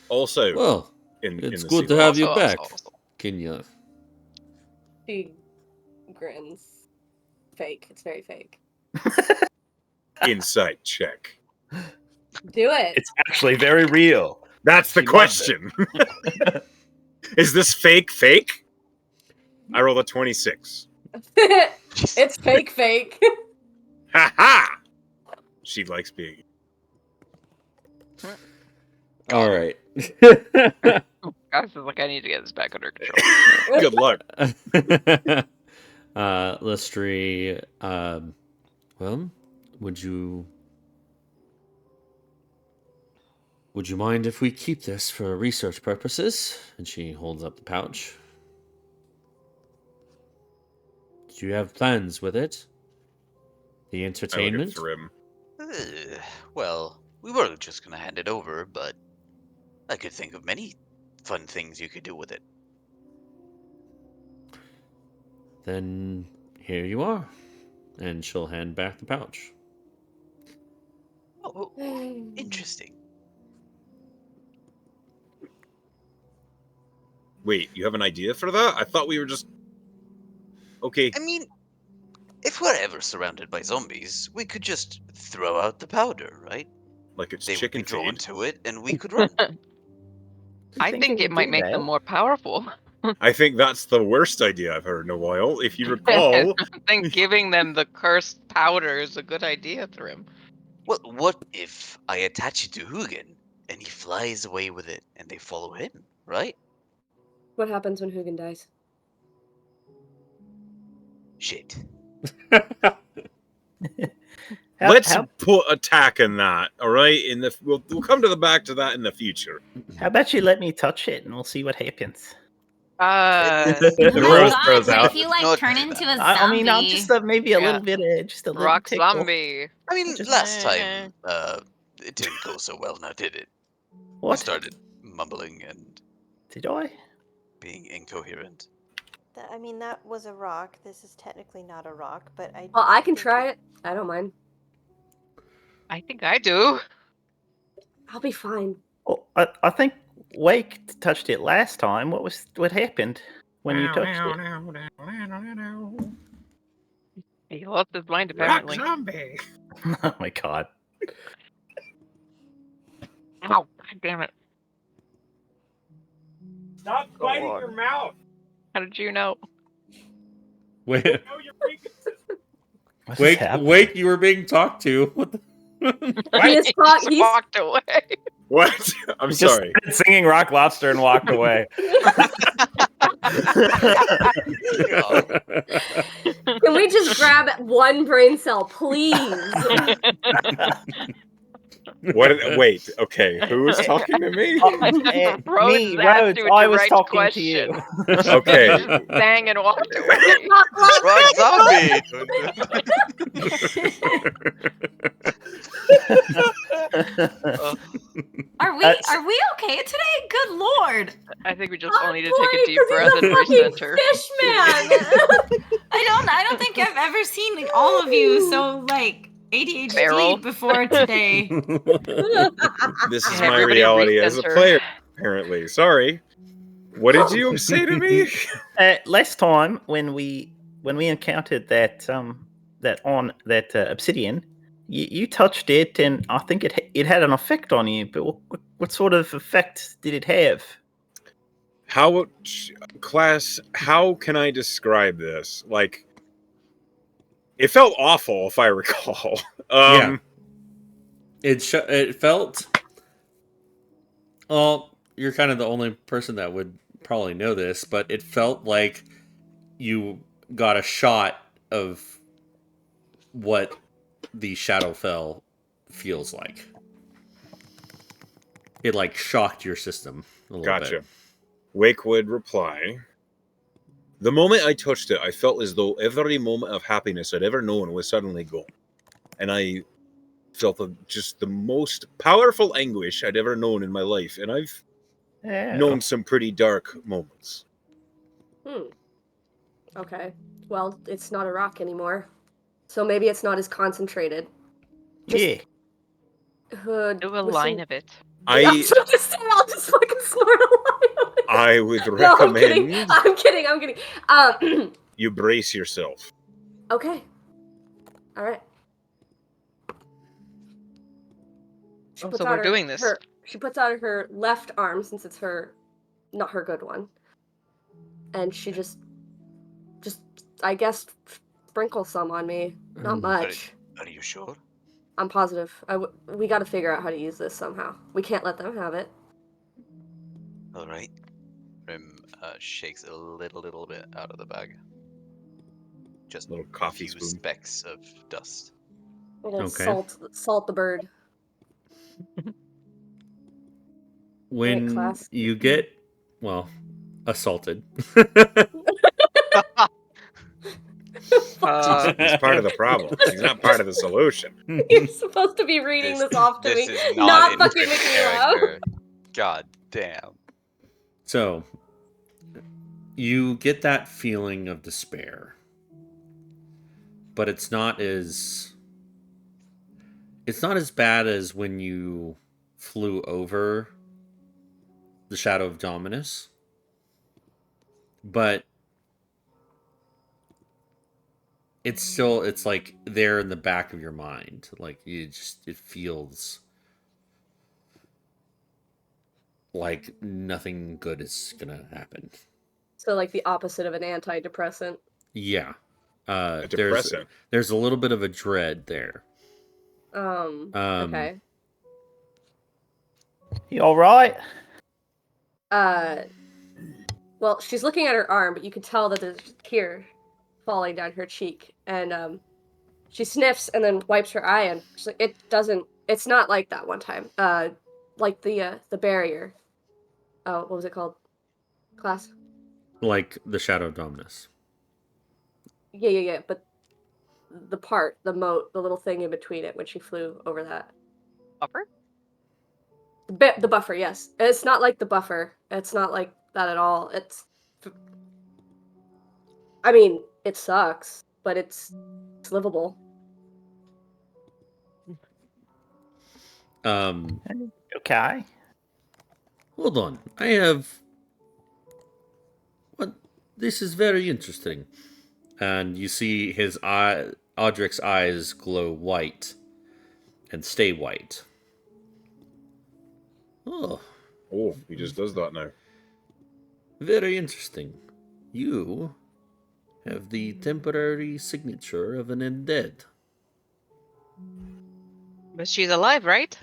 Also, well, it's good to have you back, Kenya. She grins. Fake. It's very fake. Insight check. Do it. It's actually very real. That's the question. Is this fake? I rolled a 26. It's fake. Ha ha! She likes being. All right. Guys, is like, I need to get this back under control. Good luck. Lestri, well, would you mind if we keep this for research purposes? And she holds up the pouch. Do you have plans with it? The entertainment? Well, we were just gonna hand it over, but I could think of many fun things you could do with it. Then here you are. And she'll hand back the pouch. Oh, interesting. Wait, you have an idea for that? I thought we were just... Okay. I mean, if we're ever surrounded by zombies, we could just throw out the powder, right? Like it's they chicken would be drawn feed. to it, and we could run. I think it might make them more powerful. I think that's the worst idea I've heard in a while. If you recall... I think giving them the cursed powder is a good idea, Thrim. Well, what if I attach it to Hugin, and he flies away with it, and they follow him, right? What happens when Hugin dies? Shit. Let's put attack in that, all right? We'll come to that in the future. How about you let me touch it and we'll see what happens? The rose grows out. If you turn into a zombie, I mean, I'll just maybe a little bit, just a little rock tickle. zombie. I mean, last time it didn't go so well, now did it? What? I started mumbling and. Did I? Being incoherent. I mean, that was a rock. This is technically not a rock, but Well, I can try it. I don't mind. I think I do. I'll be fine. Oh, I think Wake touched it last time. What happened when you touched it? He lost his mind apparently. Rock zombie. Oh my god. Ow! God damn it! Stop biting your mouth. How did you know? Wait, Wake, you were being talked to. What the? He walked away. What? I'm He sorry. Just started singing Rock Lobster and walked away. Can we just grab one brain cell, please? Wait. Okay, who was talking to me? Rose Rhodes, I was talking question. to you. Okay. Just sang and walked away. Rock zombie. Are we okay today? Good lord! I think we just all need to take a deep breath and recenter. Fish man. I don't think I've ever seen all of you so ADHD Feral. before today. This is Yeah, my everybody reality as a recenter. player, apparently. Sorry. What did you say to me? Last time when we encountered that obsidian, you touched it and I think it had an effect on you. But what sort of effect did it have? How can I describe this? Like, it felt awful, if I recall. Yeah. It felt. Well, you're kind of the only person that would probably know this, but it felt like you got a shot of what the Shadowfell feels like. It shocked your system a little Gotcha. bit. Wake would reply. The moment I touched it, I felt as though every moment of happiness I'd ever known was suddenly gone. And I felt just the most powerful anguish I'd ever known in my life. And I've known some pretty dark moments. Okay. Well, it's not a rock anymore. So maybe it's not as concentrated. Yeah. Do a line of it. I'll just fucking snort a line of it. I would No, I'm recommend kidding. I'm kidding. you brace yourself. Okay. All right. So we're doing this. She puts out her left arm, since it's not her good one, and she just I guess sprinkle some on me. Not much. Are you sure? I'm positive. We got to figure out how to use this somehow. We can't let them have it. All right. Rim shakes a little bit out of the bag. Just a little coffee few spoon. Specks of dust. A little Okay. salt the bird. When class. you get, He's part of the problem. He's not part of the solution. You're supposed to be reading this off to me, This is not in fucking making me laugh. character. God damn. So, you get that feeling of despair, but it's not as bad as when you flew over the Shadow of Dominus, but it's like there in the back of your mind. Like it feels like nothing good is gonna happen. So like the opposite of an antidepressant. Yeah. A depressant. There's a little bit of a dread there. Okay. You all right? Well, she's looking at her arm, but you can tell that there's a tear falling down her cheek, and she sniffs and then wipes her eye, and she's like, it's not like that one time. Like the barrier. Oh, what was it called? Class? Like the Shadow of Dominus. Yeah, but the moat, the little thing in between it when she flew over that. Upper? The buffer, yes. It's not like the buffer. It's not like that at all. I mean, it sucks, but it's livable. Okay. Hold on. I have what this is very interesting. And you see his Audric's eyes glow white and stay white. Oh, He just does that now. very interesting. You have the temporary signature of an undead. But she's alive, right?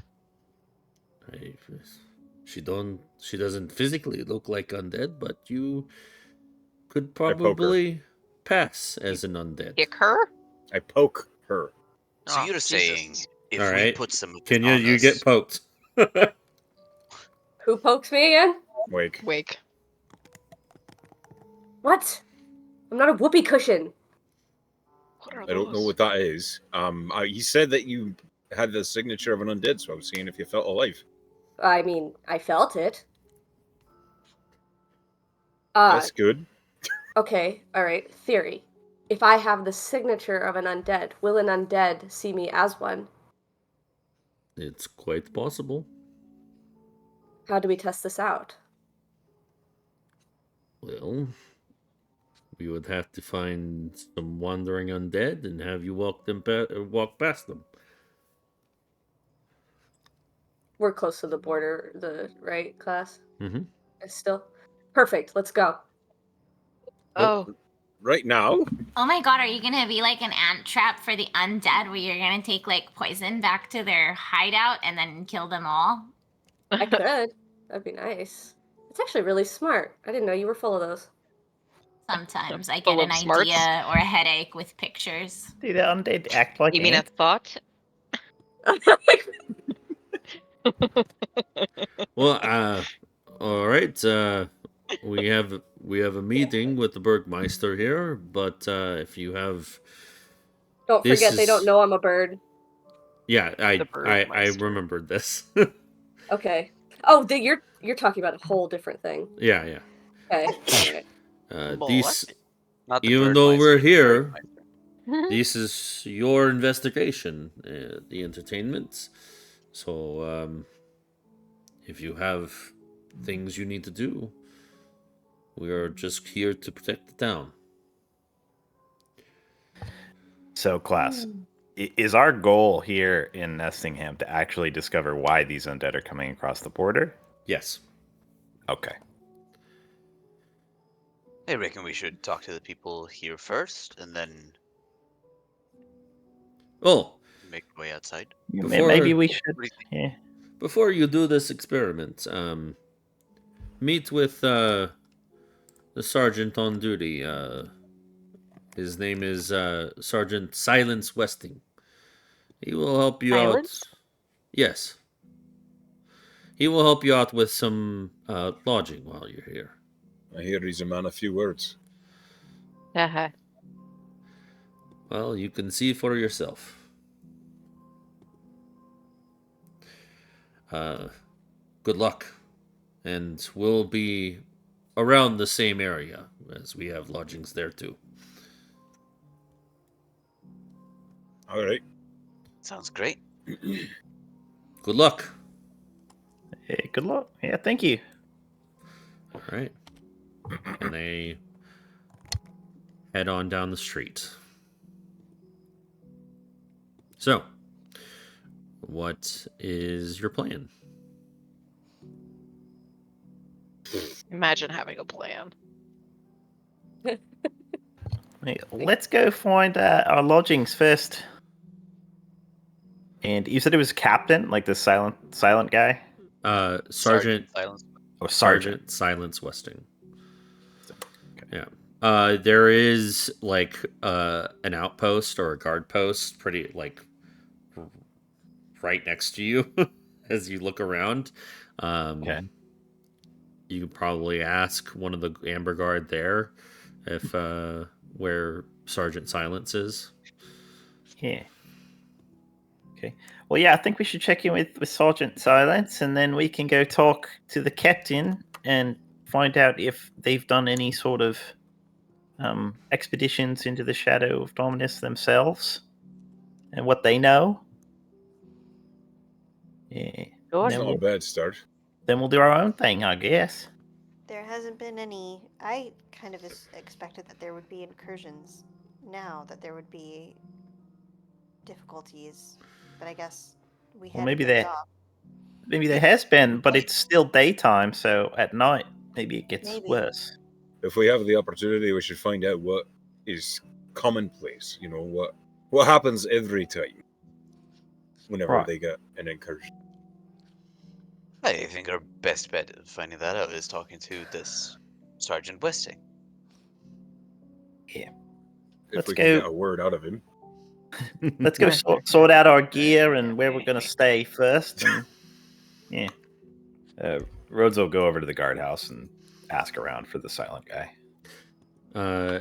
She doesn't physically look like undead, but you could probably pass as an undead. Kick her? I poke her. So Oh, you're Jesus. saying if All we right. put some of this Kenya, on you us, get poked. Who pokes me again? Wake. What? I'm not a whoopee cushion. What are I don't know what that is. He said that you had the signature of an undead, so I was seeing if you felt alive. I mean, I felt it. That's good. Okay, alright. Theory. If I have the signature of an undead, will an undead see me as one? It's quite possible. How do we test this out? Well, we would have to find some wandering undead and have you walk past them. We're close to the border, right, class? Mm-hmm. Still? Perfect, let's go. Oh. Right now? Oh my god, are you gonna be like an ant trap for the undead where you're gonna take like poison back to their hideout and then kill them all? I could. That'd be nice. It's actually really smart. I didn't know you were full of those. Sometimes I Full get an of smarts? idea or a headache with pictures. Do the undead act like You mean a ants? thought? Well, all right. We have a meeting with the Burgmeister here, but if you have, Don't forget, they don't know I'm a bird. Yeah, I Burgmeister. remembered this. Okay. Oh, you're talking about a whole different thing. Yeah. Okay. Alright. These, not the even though we're Birdmeister, the here, Birdmeister. this is your investigation, the entertainment. So, if you have things you need to do, we are just here to protect the town. So, class, is our goal here in Nestingham to actually discover why these undead are coming across the border? Yes. Okay. I reckon we should talk to the people here first, and then make our way outside. Maybe we should. Yeah. Before you do this experiment, meet with the sergeant on duty. His name is Sergeant Silence Westing. He will help you Silence? out. Yes. He will help you out with some lodging while you're here. I hear he's a man of few words. Well, you can see for yourself. Good luck. And we'll be around the same area, as we have lodgings there too. All right. Sounds great. Good luck. Yeah, good luck. Yeah, thank you. All right. And they head on down the street. So, what is your plan? Imagine having a plan. Let's go find our lodgings first. And you said it was captain, like the silent guy? Sergeant Silence. Or sergeant. Silence Westing. Okay. Yeah. There is like an outpost or a guard post pretty like right next to you as you look around. Okay. You could probably ask one of the Amber Guard there if where Sergeant Silence is. Yeah. Okay. Well, yeah, I think we should check in with Sergeant Silence, and then we can go talk to the captain and find out if they've done any sort of expeditions into the Shadow of Dominus themselves and what they know. Yeah. It's not a bad start. Then we'll do our own thing, I guess. There hasn't been any. I kind of expected that there would be incursions now, that there would be difficulties, but I guess we had maybe days off. Maybe there has been, but it's still daytime, so at night maybe it gets worse. If we have the opportunity, we should find out what is commonplace. You know, what happens every time whenever they get an incursion. I think our best bet of finding that out is talking to this Sergeant Westing. Yeah. If we can get a word out of him. Let's go sort out our gear and where we're going to stay first. And, yeah. Rhodes will go over to the guardhouse and ask around for the silent guy.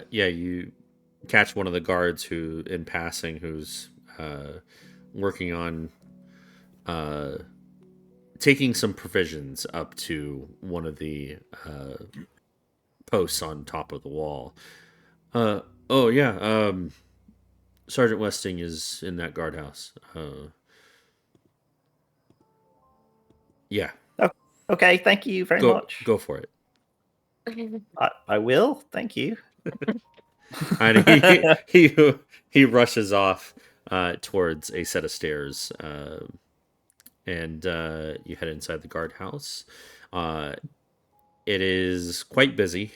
Yeah, you catch one of the guards who, in passing, who's working on taking some provisions up to one of the posts on top of the wall. Oh yeah, Sergeant Westing is in that guardhouse. Yeah. Oh, okay, thank you very much. Go for it. I will. Thank you. And he rushes off towards a set of stairs, and you head inside the guardhouse. It is quite busy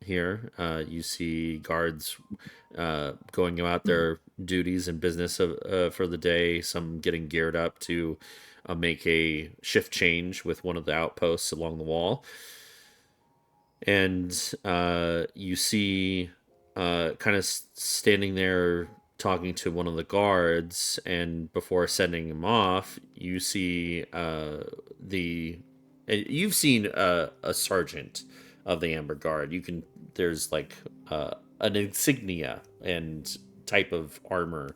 here. You see guards going about their duties and business for the day. Some getting geared up to make a shift change with one of the outposts along the wall. And you see kind of standing there talking to one of the guards, and before sending him off, you see you've seen a sergeant of the Amber Guard. There's like an insignia and type of armor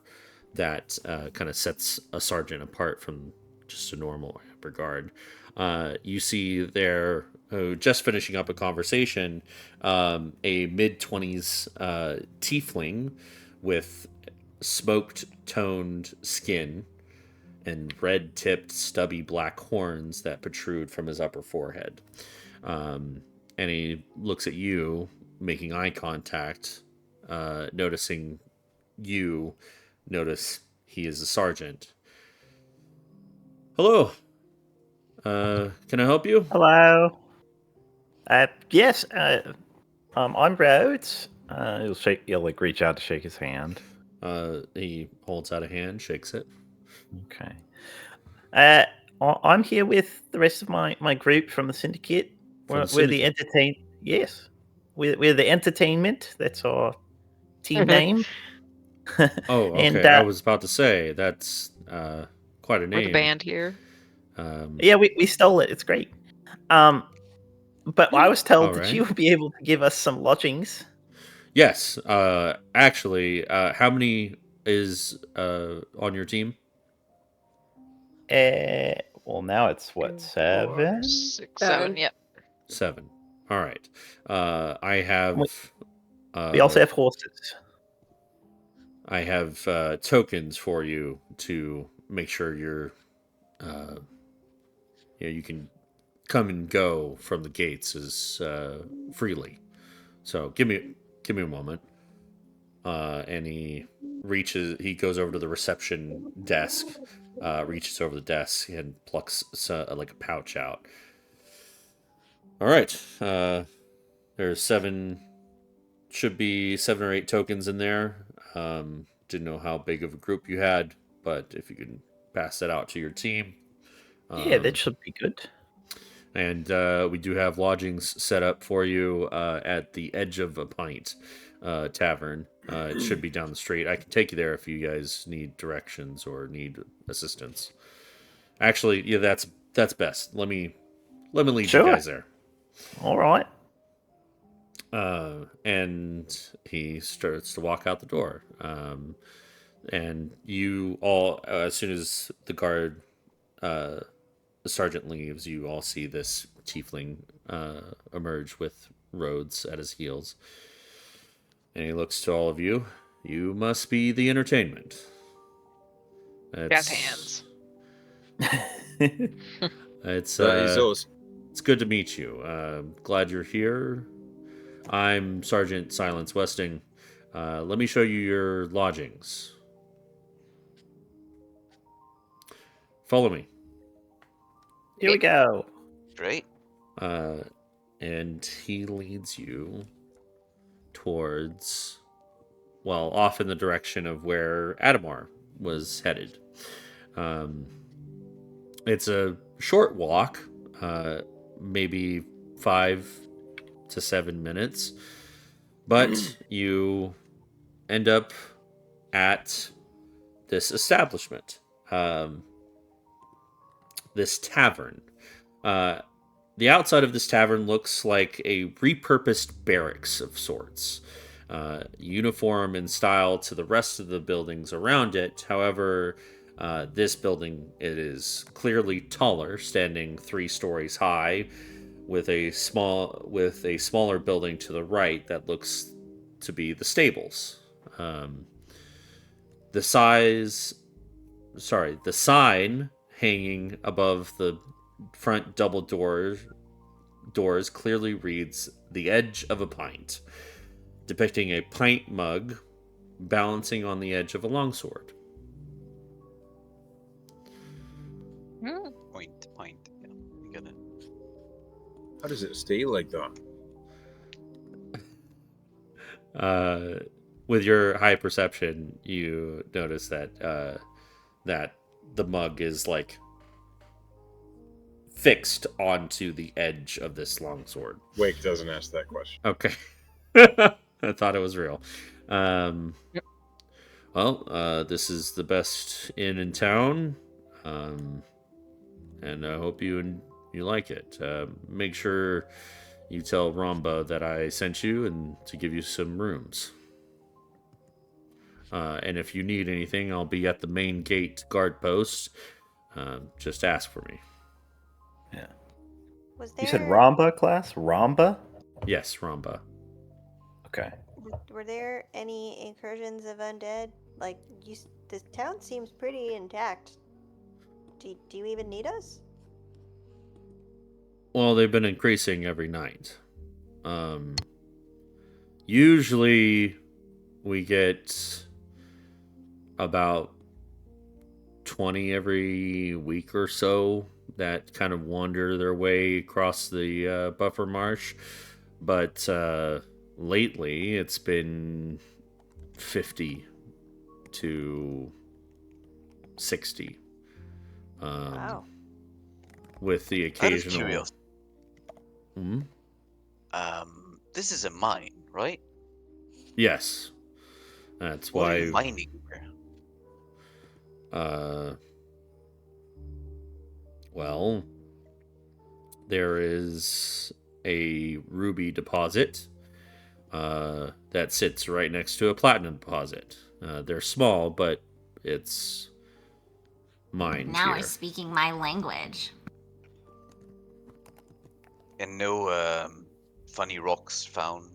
that kind of sets a sergeant apart from just a normal Amber Guard. You see there, just finishing up a conversation, a mid-20s tiefling with smoked toned skin and red-tipped stubby black horns that protrude from his upper forehead. And he looks at you, making eye contact, noticing you. Notice he is a sergeant. Hello. Can I help you? Hello. Yes. I'm Rhodes. He'll like reach out to shake his hand. He holds out a hand, shakes it. Okay. I'm here with the rest of my group from the syndicate. We're the Yes, we're the entertainment. That's our team name. Oh, okay. And, I was about to say that's quite a name. We're the band here. Yeah, we stole it. It's great. But I was told that you would be able to give us some lodgings. Yes. Actually, how many is on your team? Well, now it's what, 4, 7? 6, 7. Yep. 7. All right. I have. We also have horses. I have tokens for you to make sure you can come and go from the gates as freely. So give me a moment. And he goes over to the reception desk, reaches over the desk and plucks like a pouch out. All right. There's should be 7 or 8 tokens in there. Didn't know how big of a group you had, but if you can pass that out to your team. Yeah, that should be good. And we do have lodgings set up for you at the Edge of a Pint Tavern. It should be down the street. I can take you there if you guys need directions or need assistance. Actually, yeah, that's best. Let me lead you guys there. All right. And he starts to walk out the door. And you all, as soon as the sergeant leaves, you all see this tiefling emerge with Rhodes at his heels. And he looks to all of you. You must be the entertainment. Jazz hands. It's us. It's good to meet you. Glad you're here. I'm Sergeant Silence Westing. Let me show you your lodgings. Follow me. Here we go. Great. And he leads you towards, well, off in the direction of where Adamar was headed. It's a short walk, maybe 5 to 7 minutes, but you end up at this establishment, this tavern. The outside of this tavern looks like a repurposed barracks of sorts, uniform in style to the rest of the buildings around it. However, this building, it is clearly taller, standing 3 stories high, with a smaller building to the right that looks to be the stables. The sign hanging above the front double doors clearly reads "The Edge of a Pint," depicting a pint mug balancing on the edge of a longsword. Point. Yeah, I get it. How does it stay like that? With your high perception, you notice that that the mug is like fixed onto the edge of this longsword. Wake doesn't ask that question. Okay. I thought it was real. Yep. Well, this is the best inn in town, and I hope you like it. Make sure you tell Ramba that I sent you and to give you some rooms. And if you need anything, I'll be at the main gate guard post. Just ask for me. Yeah. Was there... You said Ramba class? Ramba? Yes, Ramba. Okay. Were there any incursions of undead? Like, the town seems pretty intact. Do you even need us? Well, they've been increasing every night. Usually we get about 20 every week or so that kind of wander their way across the buffer marsh. But lately it's been 50 to 60. Wow. With the Out of occasional... curiosity, Hmm? This is a mine, right? Yes. That's What are why... you mining there? Well, there is a ruby deposit. that sits right next to a platinum deposit. They're small, but it's mined Now here. we're speaking my language. And no funny rocks found.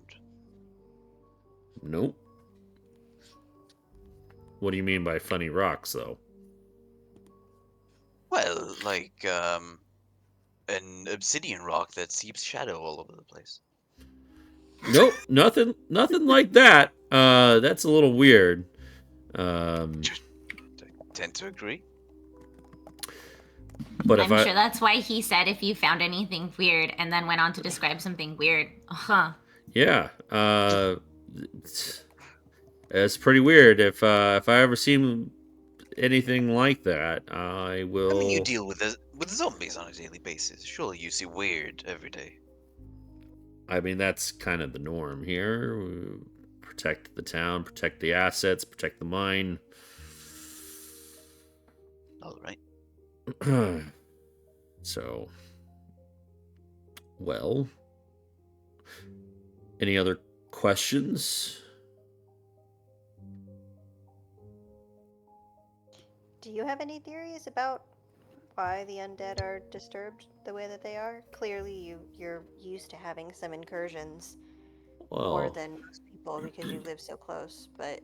Nope. What do you mean by funny rocks, though? Well, like an obsidian rock that seeps shadow all over the place. Nope, nothing like that. That's a little weird. I tend to agree. But I'm sure that's why he said if you found anything weird, and then went on to describe something weird. Huh. Yeah. It's pretty weird. If I ever see anything like that, I will. I mean, you deal with zombies on a daily basis. Surely you see weird every day. I mean, that's kind of the norm here. We protect the town, protect the assets, protect the mine. All right. So, well, any other questions? Do you have any theories about why the undead are disturbed the way that they are? Clearly, you're used to having some incursions more than most people because you live so close. But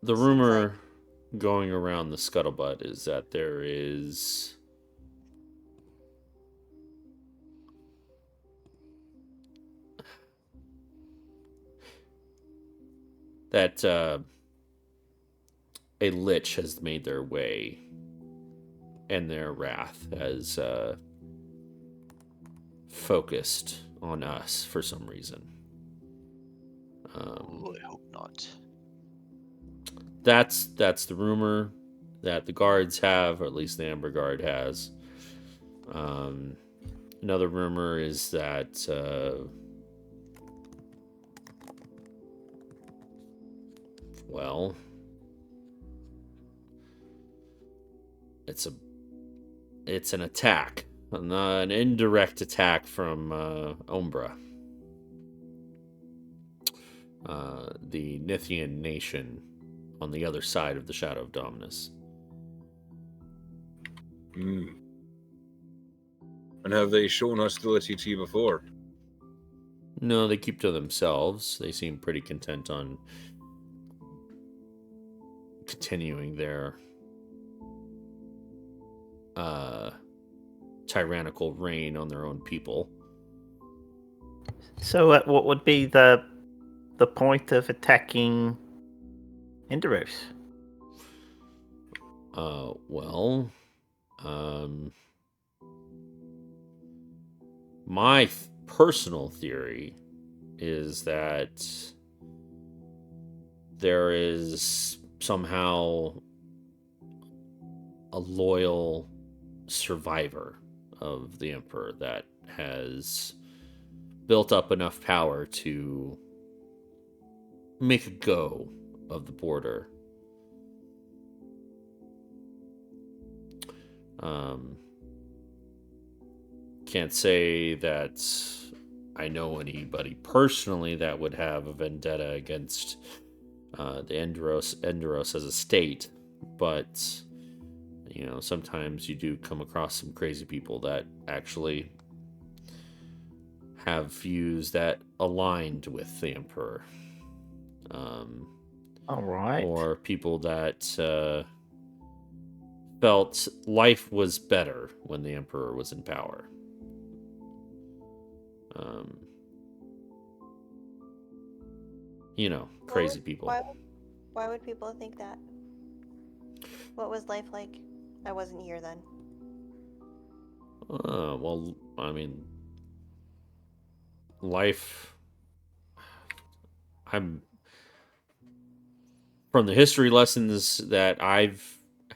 the rumor going around the scuttlebutt is that there is that a lich has made their way, and their wrath has focused on us for some reason. I hope not. That's the rumor that the guards have, or at least the Amber Guard has. Another rumor is that well, it's an attack, an indirect attack from Umbra, the Nithian nation on the other side of the Shadow of Dominus. And have they shown hostility to you before? No, they keep to themselves. They seem pretty content on continuing their tyrannical reign on their own people. So, what would be the point of attacking Indaros? Well, my personal theory is that there is somehow a loyal survivor of the Emperor that has built up enough power to make a go of the border. Can't say that I know anybody personally that would have a vendetta against the Enderos as a state, but you know, sometimes you do come across some crazy people that actually have views that aligned with the Emperor. All right. Or people that felt life was better when the Emperor was in power. You know, crazy people. Why would people think that? What was life like? I wasn't here then. Well, I mean, life. I'm from the history lessons that I've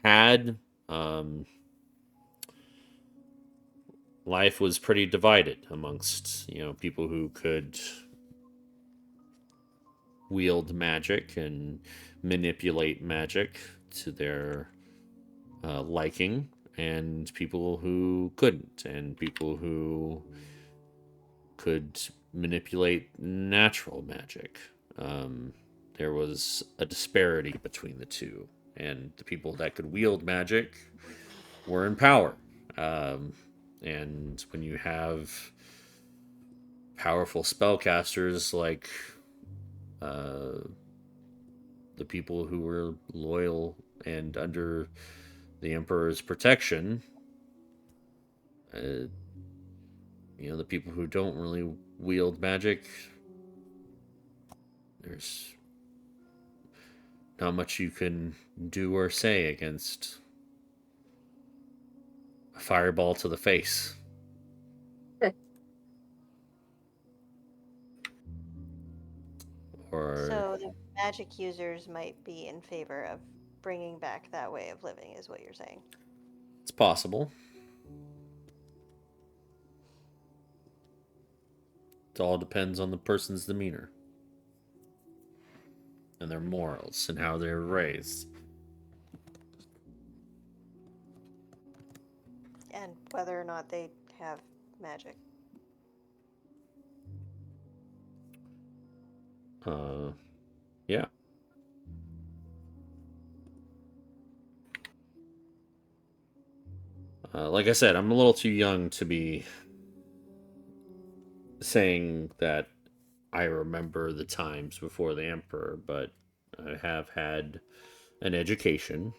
had. Life was pretty divided amongst, you know, people who could wield magic and manipulate magic to their liking, and people who couldn't, and people who could manipulate natural magic. there was a disparity between the two, and the people that could wield magic were in power. And when you have powerful spellcasters like the people who were loyal and under the Emperor's protection, the people who don't really wield magic, there's not much you can do or say against a fireball to the face. So the magic users might be in favor of bringing back that way of living, is what you're saying. It's possible. It all depends on the person's demeanor and their morals and how they're raised. And whether or not they have magic. Yeah. Like I said, I'm a little too young to be saying that I remember the times before the Emperor, but I have had an education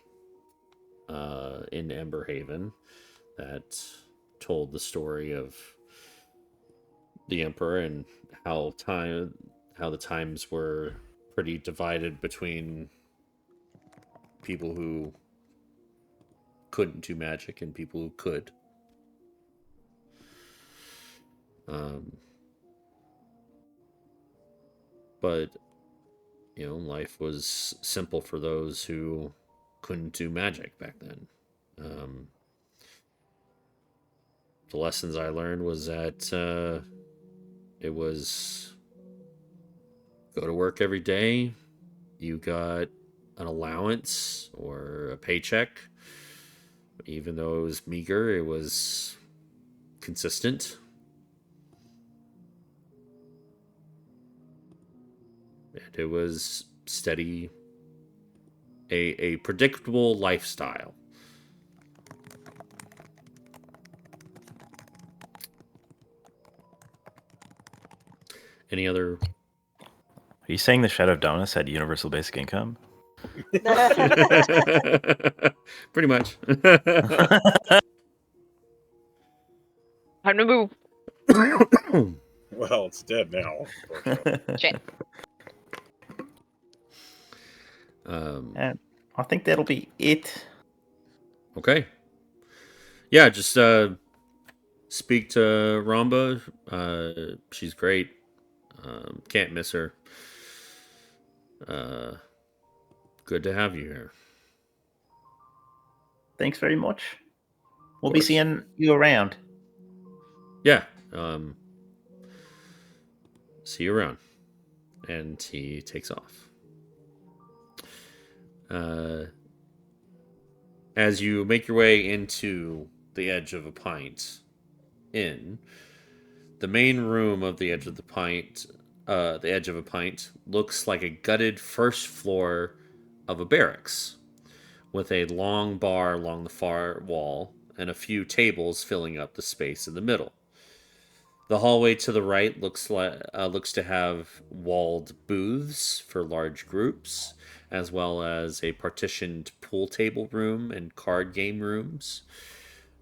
in Emberhaven that told the story of the Emperor and how the times were pretty divided between people who couldn't do magic and people who could. But life was simple for those who couldn't do magic back then. The lessons I learned was that it was go to work every day. You got an allowance or a paycheck. Even though it was meager, it was consistent. And it was steady, a predictable lifestyle. Any other? Are you saying the Shadow Dominus had universal basic income? Pretty much. Time to move. Well, it's dead now. Shit. And I think that'll be it. Okay. Yeah, just speak to Ramba. She's great. Can't miss her. Good to have you here. Thanks very much. We'll be seeing you around. Yeah. See you around. And he takes off. As you make your way into the Edge of a Pint Inn, the main room of the Edge of a Pint looks like a gutted first floor of a barracks, with a long bar along the far wall and a few tables filling up the space in the middle. The hallway to the right looks to have walled booths for large groups, as well as a partitioned pool table room and card game rooms.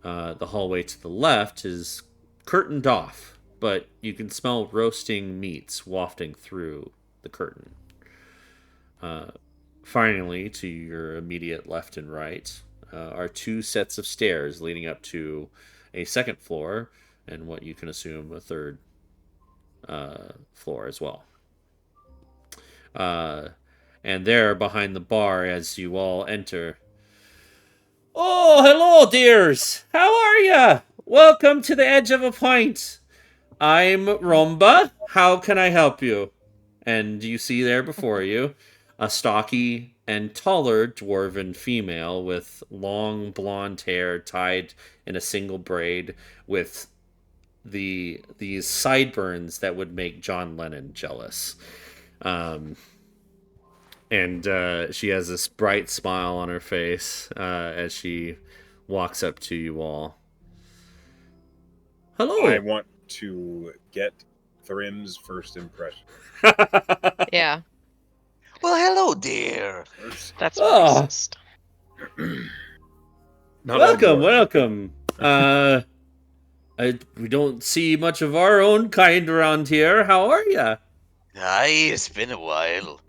The hallway to the left is curtained off, but you can smell roasting meats wafting through the curtain. Finally, to your immediate left and right are two sets of stairs leading up to a second floor and what you can assume a third floor as well. And there, behind the bar, as you all enter, "Oh, hello, dears! How are ya? Welcome to the Edge of a Pint. I'm Romba. How can I help you?" And you see there before you a stocky and taller dwarven female with long blonde hair tied in a single braid with these sideburns that would make John Lennon jealous. And she has this bright smile on her face as she walks up to you all. Hello. I want to get Thrim's first impression. Yeah. Well, hello, dear. That's Oh. racist. Welcome. We don't see much of our own kind around here. How are ya? Aye, it's been a while.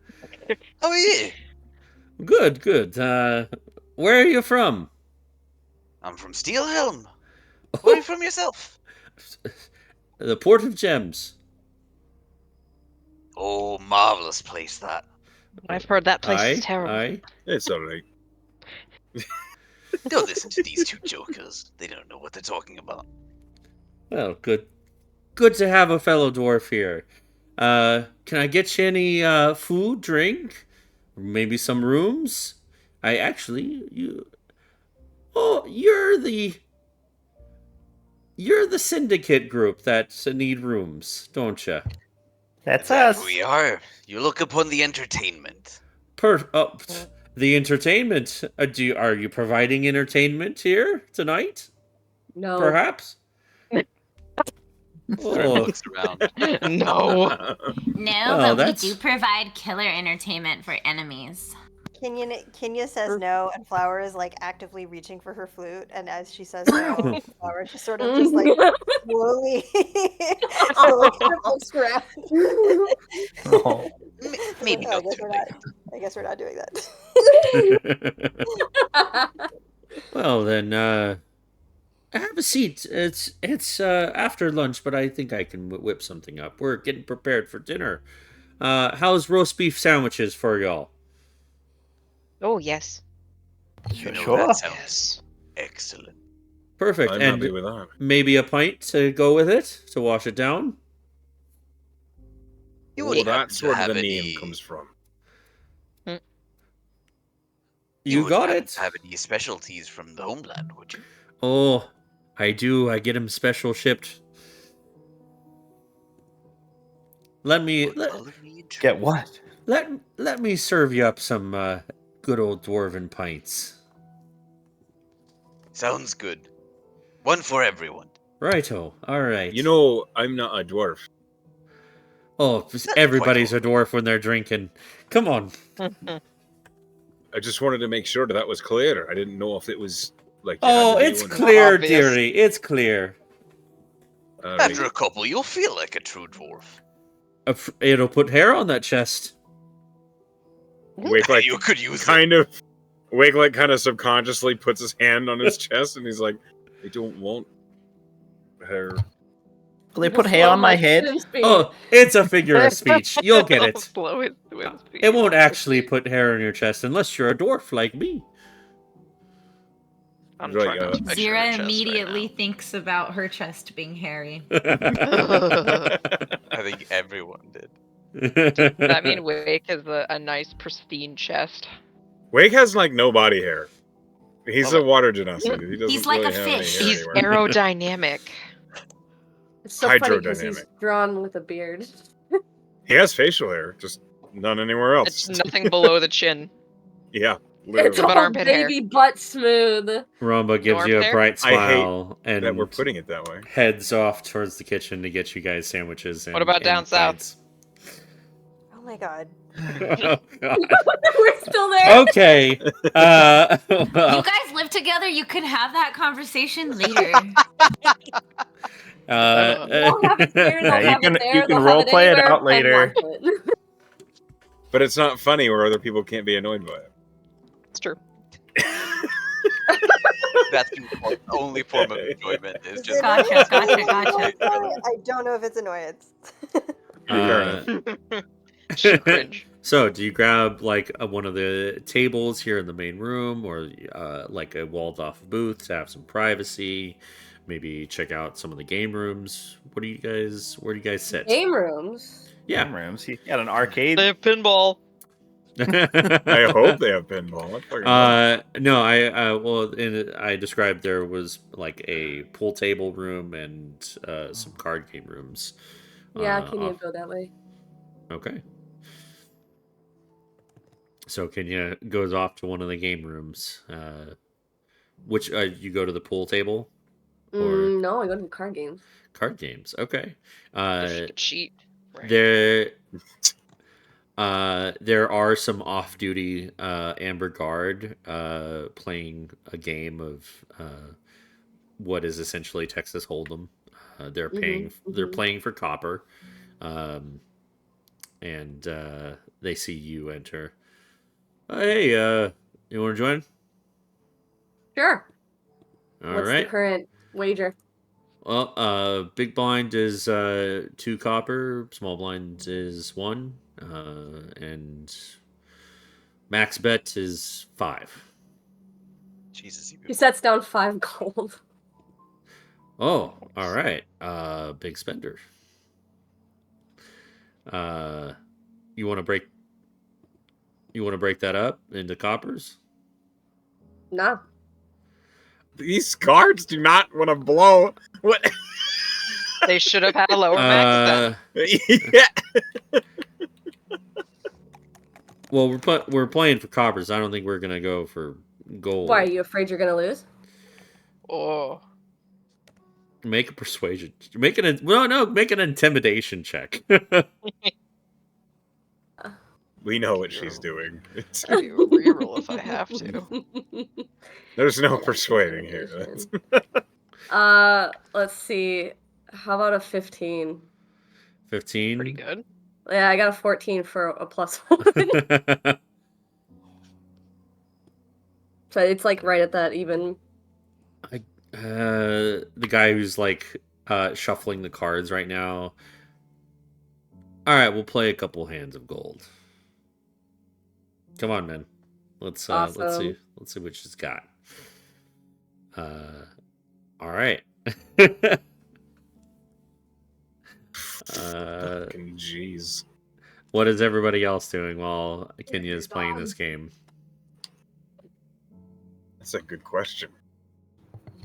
How are you? Good. Where are you from? I'm from Steelhelm. Where are you from yourself? The Port of Gems. Oh, marvelous place that. I've heard that place is terrible. Aye. It's alright. Don't listen to these two jokers. They don't know what they're talking about. Well, good to have a fellow dwarf here. Can I get you any food, drink, maybe some rooms? You're the syndicate group that need rooms, don't you? That's That us. we are. You look upon the entertainment. The entertainment. Are you providing entertainment here tonight? No. Perhaps. Thrym looks around. No. No, but we do provide killer entertainment for enemies. Kenya says no, and Flower is like actively reaching for her flute, and as she says no, Flower just sort of just like slowly looks around. Oh. Maybe not too I guess we're not doing that. Well then, have a seat. It's after lunch, but I think I can whip something up. We're getting prepared for dinner. How's roast beef sandwiches for y'all? Oh, yes. You know, Sure. that sounds excellent. Perfect. I'm and happy with that. Maybe a pint to go with it to wash it down. Well, that's where the name comes from. You got it. Have any specialties from the homeland, would you? Oh, I do. I get them special shipped. Get what? Let me serve you up some good old dwarven pints. Sounds good. One for everyone. Righto. All right. You know, I'm not a dwarf. Oh, everybody's a dwarf when they're drinking. Come on. I just wanted to make sure that was clear. I didn't know if it was like. Oh, it's clear, dearie. It's clear. After a couple, you'll feel like a true dwarf. It'll put hair on that chest. Wake like you could use kind of. Wake like kind of subconsciously puts his hand on his chest and he's like, "I don't want hair." Will they put hair on my head? Oh, it's a figure of speech. You'll get it. Slow his swim speed. It won't actually put hair on your chest unless you're a dwarf like me. I'm right, trying to picture Zira her chest immediately thinks about her chest being hairy. I think everyone did. Does that mean Wake has a nice pristine chest? Wake has like no body hair. He's a water genocide. He doesn't He's like really a have any fish. hair He's anywhere. aerodynamic. It's so funny because he's Hydrodynamic. drawn with a beard. He has facial hair, just none anywhere else. It's nothing below the chin. Yeah, It's literally. But all armpit hair. baby butt smooth. Ramba gives you a hair? bright I hate smile and that we're putting it that way. heads off towards the kitchen to get you guys sandwiches. And, What about down south? Oh my god. Oh, God. We're still there. Okay. You Well, guys live together. You can have that conversation later. They'll have it here, they'll Yeah, have it there, you can they'll role have play it anywhere out and later. want it. But it's not funny where other people can't be annoyed by it. It's true. That's the only form of enjoyment. Is just Gotcha. I don't know if it's annoyance. Just cringe. So, do you grab like one of the tables here in the main room, or like a walled-off booth to have some privacy? Maybe check out some of the game rooms. Where do you guys sit? Game rooms? Yeah. Game rooms. You got an arcade. They have pinball. I hope they have pinball. No, I described there was like a pool table room and some card game rooms. Yeah, can you go that way? Okay. So Kenya goes off to one of the game rooms. Which you go to the pool table, or No, I go to the card games. Card games. Okay. If you could cheat, right? There are some off-duty Amber Guard playing a game of what is essentially Texas Hold'em. They're playing for copper, and they see you enter. Hey, you want to join? Sure. All What's right. the current wager? Well, big blind is 2 copper, small blind is 1, and max bet is 5. Jesus, He sets down 5 gold. Oh, all right. Big spender. You want to break that up into coppers? Nah. These cards do not want to blow. What? They should have had a lower max then. Yeah. Well, we're playing for coppers. I don't think we're gonna go for gold. Why, are you afraid you're gonna lose? Oh. Make a persuasion. Make an intimidation check. We know what she's doing. I'll do a reroll if I have to. There's no persuading here. Let's see. How about a 15? 15. Pretty good. Yeah, I got a 14 for a +1. So it's like right at that even. The guy who's like shuffling the cards right now. All right, we'll play a couple hands of gold. Come on, man. Let's Awesome. let's see what she's got. All right. Fucking jeez. What is everybody else doing while Kenya is playing this game? That's a good question.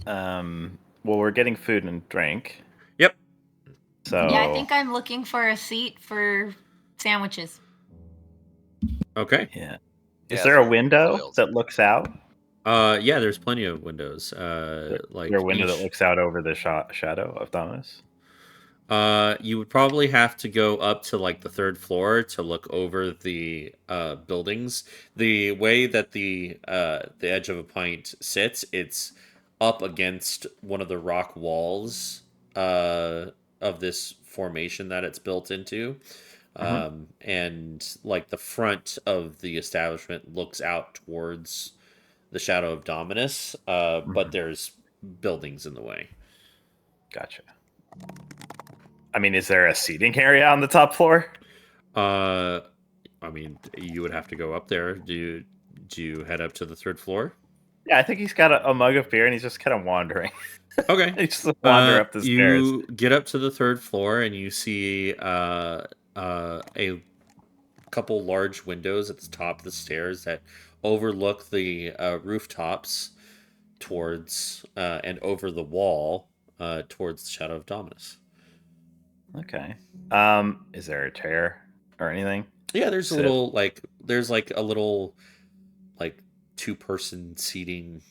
Well, we're getting food and drink. Yep. So Yeah, I think I'm looking for a seat for sandwiches. Okay. Yeah. Yeah, Is there a for window royals. that looks out? Yeah, there's plenty of windows. Like Is there a window each- that looks out over the shadow of Dominus? You would probably have to go up to like the 3rd floor to look over the buildings. The way that the edge of a pint sits, it's up against one of the rock walls of this formation that it's built into. And like the front of the establishment looks out towards the shadow of Dominus, but there's buildings in the way. Gotcha. I mean, is there a seating area on the top floor? I mean, you would have to go up there. Do you head up to the 3rd floor? Yeah, I think he's got a mug of beer and he's just kind of wandering. Okay. He's just wander up the stairs. You get up to the 3rd floor and you see a couple large windows at the top of the stairs that overlook the rooftops towards and over the wall towards the shadow of Dominus. Okay. Is there a chair or anything? Yeah, there's a little like a little like 2-person seating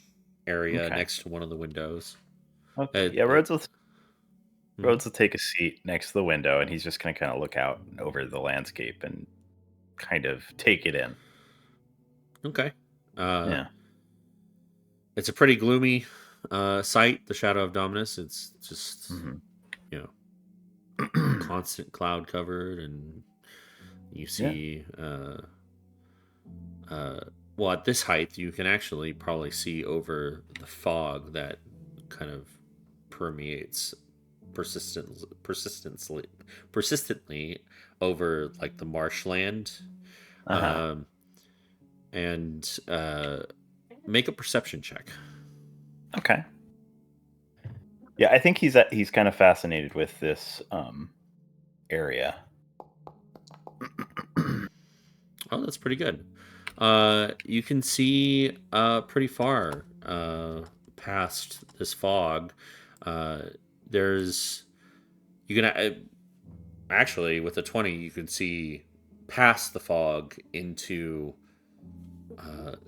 area next to one of the windows. Okay. Yeah, Rhodes will take a seat next to the window, and he's just gonna kind of look out over the landscape and kind of take it in. Okay. Yeah. It's a pretty gloomy sight, the Shadow of Dominus. It's just constant cloud covered, and you see well, at this height you can actually probably see over the fog that kind of permeates persistently over like the marshland. And make a perception check. Okay. Yeah, I think he's kind of fascinated with this area. Oh, that's pretty good. You can see pretty far past this fog. Actually with a 20 you can see past the fog into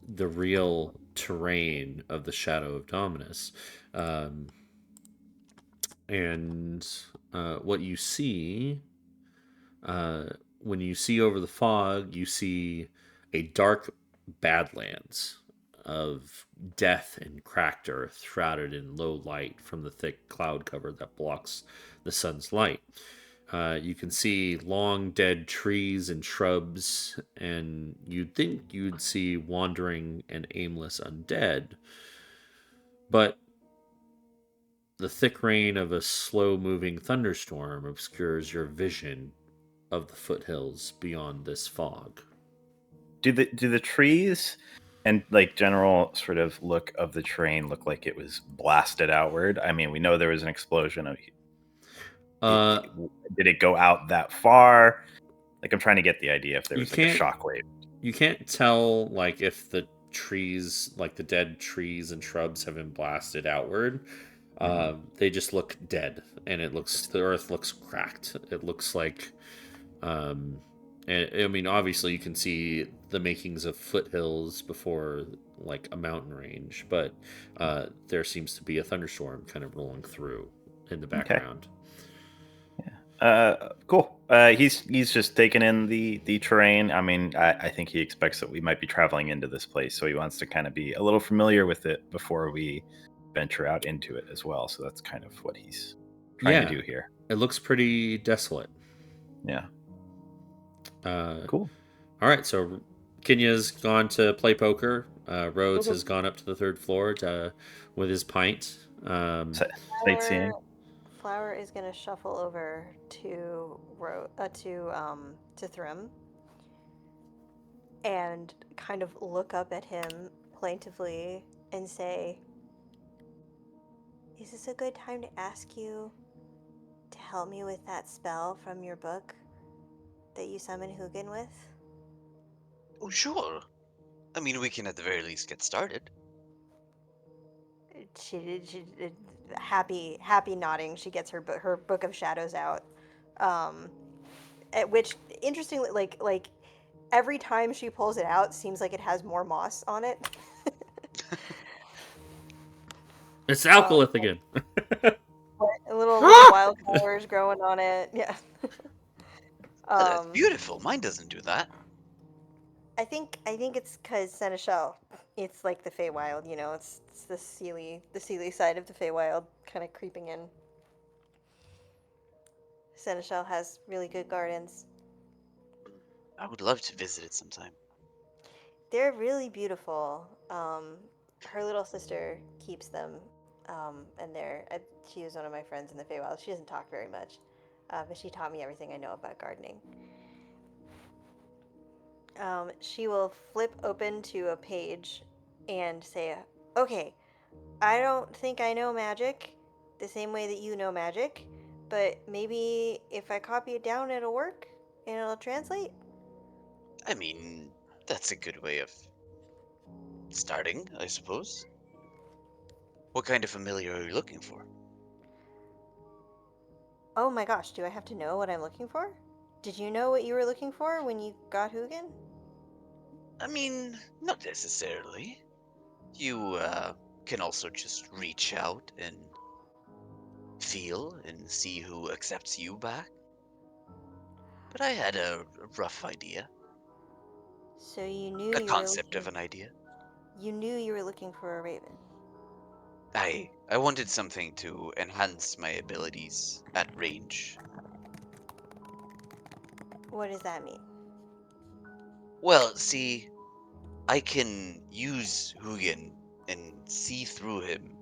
the real terrain of the Shadow of Dominus. Um, and what you see, uh, when you see over the fog, you see a dark badlands of death and cracked earth shrouded in low light from the thick cloud cover that blocks the sun's light. You can see long dead trees and shrubs, and you'd think you'd see wandering and aimless undead, but the thick rain of a slow moving thunderstorm obscures your vision of the foothills beyond this fog. Do the trees and like general sort of look of the terrain look like it was blasted outward? I mean, we know there was an explosion. Did it go out that far? Like, I'm trying to get the idea if there was like a shockwave. You can't tell like if the trees, like the dead trees and shrubs, have been blasted outward. They just look dead, and the earth looks cracked. It looks like, and I mean, obviously you can see the makings of foothills before like a mountain range, but there seems to be a thunderstorm kind of rolling through in the background. Cool. He's just taking in the terrain. I mean, I think he expects that we might be traveling into this place, so he wants to kind of be a little familiar with it before we venture out into it as well. So that's kind of what he's trying to do here. It looks pretty desolate. Yeah. Cool. All right, so Kenya's gone to play poker. Rhodes has gone up to the third floor with his pint. Sightseeing. Flower is gonna shuffle over to Thrym and kind of look up at him plaintively and say, "Is this a good time to ask you to help me with that spell from your book that you summon Hugin with?" Oh, sure. I mean, we can at the very least get started. She happy nodding. She gets her book of shadows out, at which interestingly, like every time she pulls it out, seems like it has more moss on it. It's alkylith again. little wildflowers growing on it. Yeah. That's beautiful. Mine doesn't do that. I think it's because Seneschal, it's like the Feywild, you know, it's the Seelie side of the Feywild kind of creeping in. Seneschal has really good gardens. I would love to visit it sometime. They're really beautiful. Her little sister keeps them, and she is one of my friends in the Feywild. She doesn't talk very much, but she taught me everything I know about gardening. She will flip open to a page and say, "Okay, I don't think I know magic the same way that you know magic, but maybe if I copy it down, it'll work and it'll translate." I mean, that's a good way of starting, I suppose. What kind of familiar are you looking for? Oh my gosh, do I have to know what I'm looking for? Did you know what you were looking for when you got Hugin? I mean, not necessarily. You can also just reach out and feel and see who accepts you back. But I had a rough idea. So you knew A concept of an idea. You knew you were looking for a raven. I wanted something to enhance my abilities at range. What does that mean? Well, see, I can use Hugin and see through him.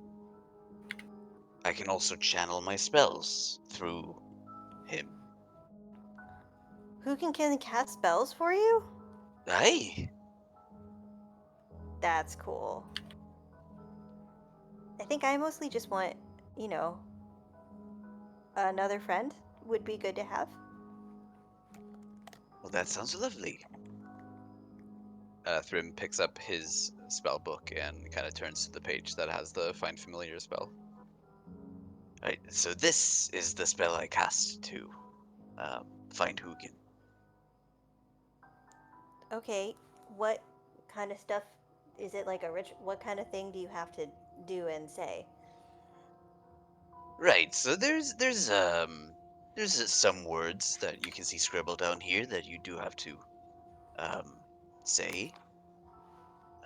I can also channel my spells through him. Hugin can cast spells for you? Aye. That's cool. I think I mostly just want, you know, another friend would be good to have. Well, that sounds lovely. Thrym picks up his spell book and kind of turns to the page that has the Find Familiar spell. Right, so this is the spell I cast to find Hugin. Okay, what kind of stuff? Is it like a rich? What kind of thing do you have to do and say? Right. So there's some words that you can see scribbled down here that you do have to um say.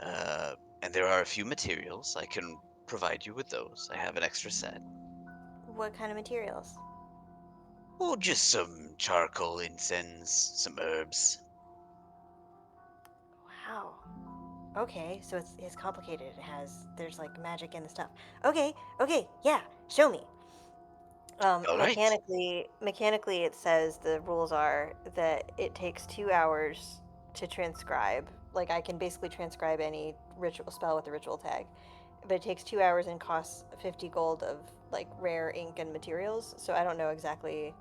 And there are a few materials. I can provide you with those. I have an extra set. What kind of materials? Oh, just some charcoal, incense, some herbs. Wow. Okay, so it's complicated. There's like magic in the stuff. Okay, yeah, show me. All right. Mechanically, it says the rules are that it takes 2 hours to transcribe. Like I can basically transcribe any ritual spell with a ritual tag, but it takes 2 hours and costs 50 gold of like rare ink and materials. So I don't know exactly.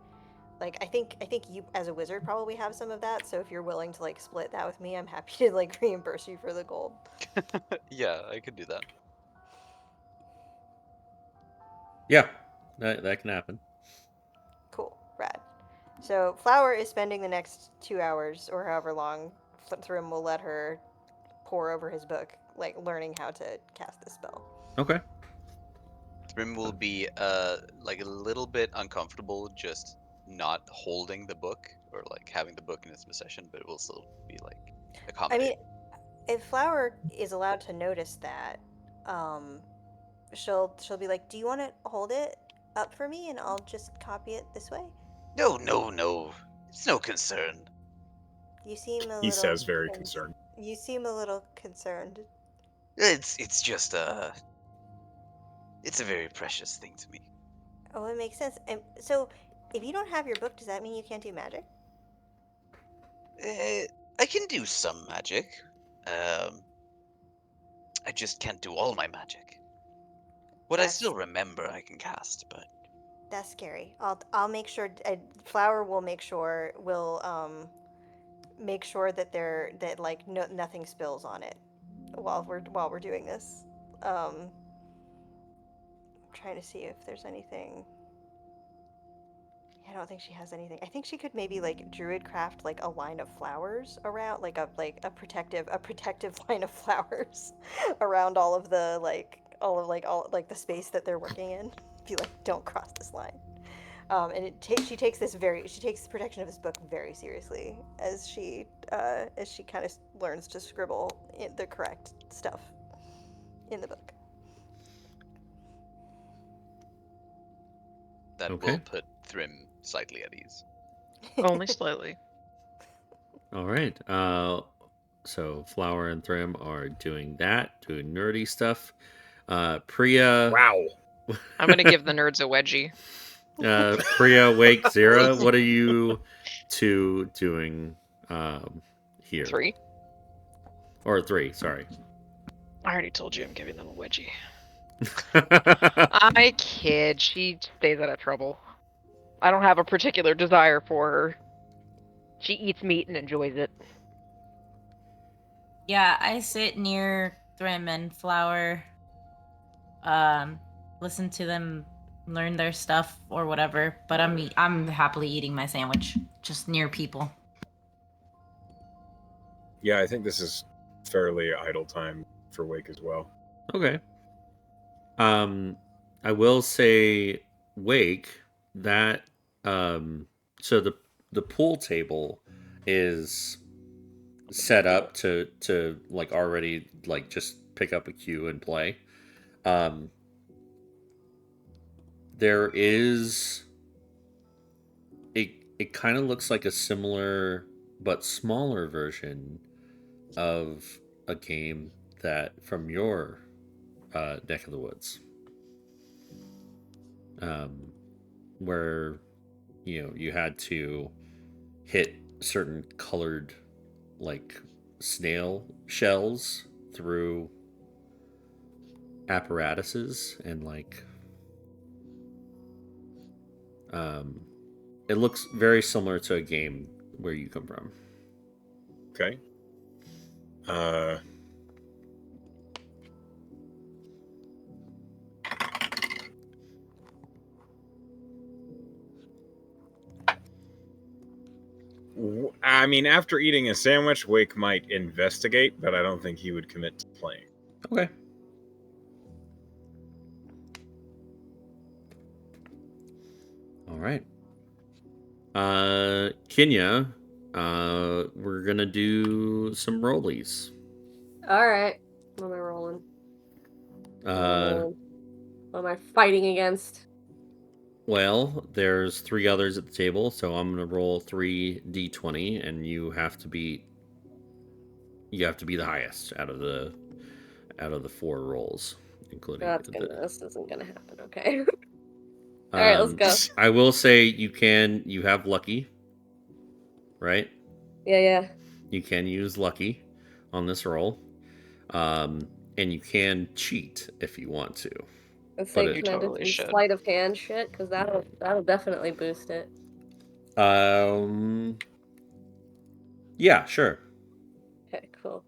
Like I think you as a wizard probably have some of that. So if you're willing to like split that with me, I'm happy to like reimburse you for the gold. Yeah, I could do that. Yeah, that can happen. Cool, rad. So Flower is spending the next 2 hours or however long Thrym will let her pour over his book, like learning how to cast this spell. Okay. Thrym will be like a little bit uncomfortable just not holding the book or like having the book in its possession, but it will still be like I accommodating. mean, if Flower is allowed to notice that, um, she'll be like, "Do you want to hold it up for me, and I'll just copy it this way?" No, no, no. It's no concern. You seem a He little. says, very concerned. You seem a little concerned. It's just it's a very precious thing to me. Oh, it makes sense. And so, if you don't have your book, does that mean you can't do magic? I can do some magic. Um, I just can't do all my magic. What I That's still remember, I can cast, but that's scary. I'll make sure. Flower will make sure that like nothing spills on it while we're doing this. I'm trying to see if there's anything. I don't think she has anything. I think she could maybe like druid craft like a line of flowers around, like a protective line of flowers around all like the space that they're working in. Be like, don't cross this line. And she takes the protection of this book very seriously as she kind of learns to scribble the correct stuff in the book. that will Okay. put Thrym slightly at ease. Only slightly. All right. So Flower and Thrym are doing nerdy stuff. Priya. Wow. I'm gonna give the nerds a wedgie. Priya, Wake, Zira. What are you two doing here? 3. Or 3, sorry. I already told you I'm giving them a wedgie. I kid. She stays out of trouble. I don't have a particular desire for her. She eats meat and enjoys it. Yeah, I sit near Thrym and Flower, listen to them learn their stuff or whatever, but I'm happily eating my sandwich just near people. Yeah, I think this is fairly idle time for Wake as well. Okay. I will say, Wake, that so the pool table is set up to like already like just pick up a cue and play. There is it kind of looks like a similar but smaller version of a game that from your neck of the woods, where you had to hit certain colored like snail shells through apparatuses and like it looks very similar to a game where you come from. Okay. I mean, after eating a sandwich, Wake might investigate, but I don't think he would commit to playing. Okay. All right. Kenya, we're gonna do some rollies. All right. What am I rolling? Uh, What am I fighting against? well, there's 3 others at the table, so I'm gonna roll 3d20, and you have to be the highest out of the 4 rolls, including This isn't gonna happen. Okay. All right, let's go. I will say you have lucky, right? Yeah. You can use lucky on this roll, and you can cheat if you want to. Let's But say, it- can I do totally some should. sleight of hand shit? Because that'll definitely boost it. Yeah, sure. Okay, cool.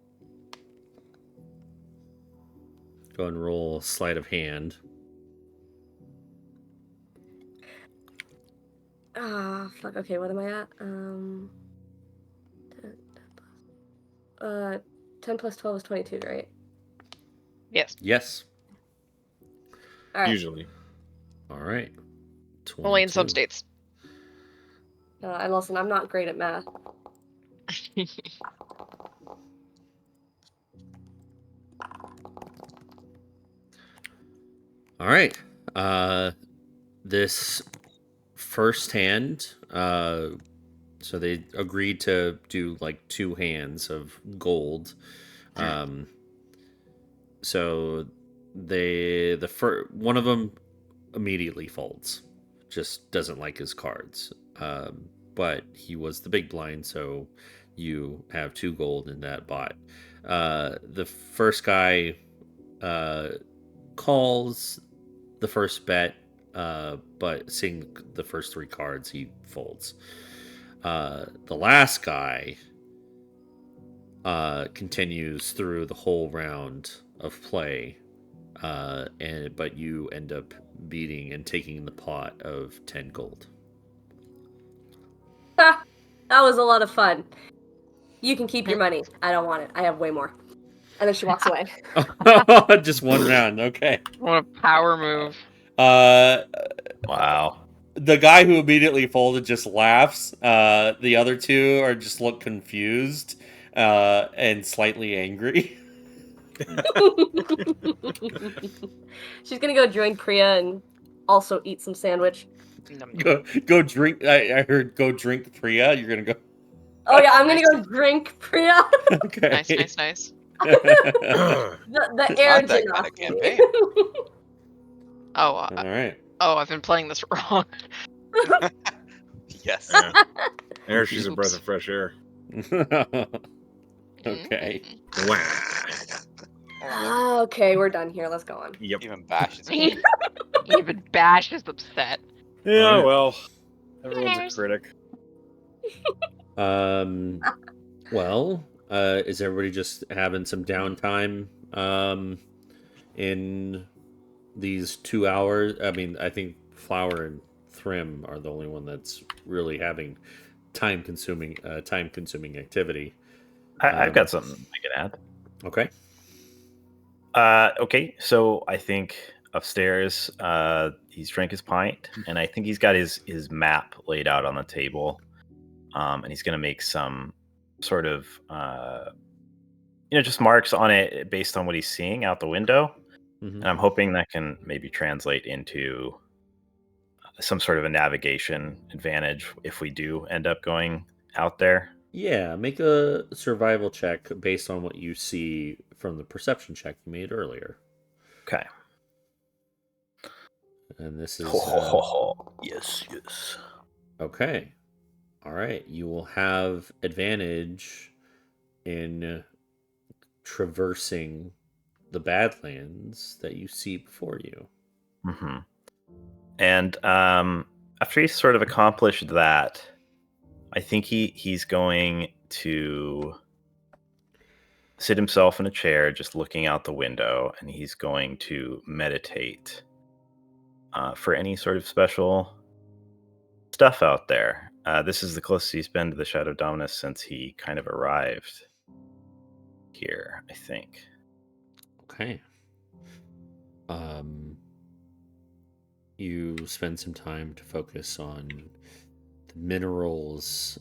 Go and roll sleight of hand. Ah, fuck. Okay, what am I at? 10 plus 12 is 22, right? Yes. Yes. All right. Usually. All right. 22. Only in some states. And listen, I'm not great at math. All right. This first hand, so they agreed to do like 2 hands of gold. So one of them immediately folds, just doesn't like his cards. But he was the big blind, so you have 2 gold in that bot. The first guy calls the first bet, but seeing the first 3 cards, he folds. The last guy continues through the whole round of play, but you end up beating and taking the pot of 10 gold. Ha! That was a lot of fun. You can keep your money. I don't want it. I have way more. And then she walks away. Just 1 round, okay. What a power move. Wow. The guy who immediately folded just laughs. The other 2 are just look confused and slightly angry. She's gonna go join Priya and also eat some sandwich. Go drink. I heard go drink Priya. You're gonna go. Oh yeah, I'm gonna go drink Priya. Okay. Nice. the air Not that kind of campaign. All right. Oh, I've been playing this wrong. Yes. Yeah. There, she's a breath of fresh air. Okay. Wow. Okay, we're done here. Let's go on. Yep. Even Bash is Even Bash is upset. Yeah, Alright. well, everyone's a critic. Well, is everybody just having some downtime in these 2 hours? I mean, I think Flower and Thrym are the only one that's really having time-consuming activity. I've got something I can add. Okay. Okay, so I think upstairs, he's drank his pint, and I think he's got his map laid out on the table, and he's going to make some sort of, just marks on it based on what he's seeing out the window, and I'm hoping that can maybe translate into some sort of a navigation advantage if we do end up going out there. Yeah, make a survival check based on what you see from the perception check you made earlier. Okay. And this is... Yes. Okay. All right. You will have advantage in traversing the Badlands that you see before you. Mm-hmm. And after he's sort of accomplished that, I think he's going to sit himself in a chair, just looking out the window, and he's going to meditate for any sort of special stuff out there. This is the closest he's been to the Shadow Dominus since he kind of arrived here, I think. Okay. You spend some time to focus on the minerals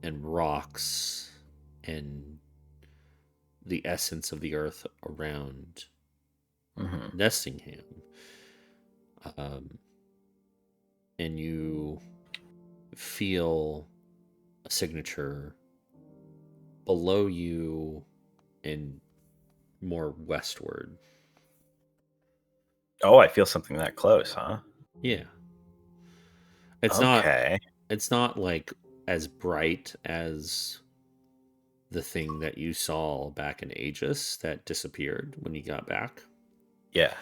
and rocks and the essence of the earth around Nestingham. And you feel a signature below you and more westward. Oh, I feel something that close, huh? Yeah. It's okay. It's not like as bright as the thing that you saw back in Aegis that disappeared when you got back. Yeah.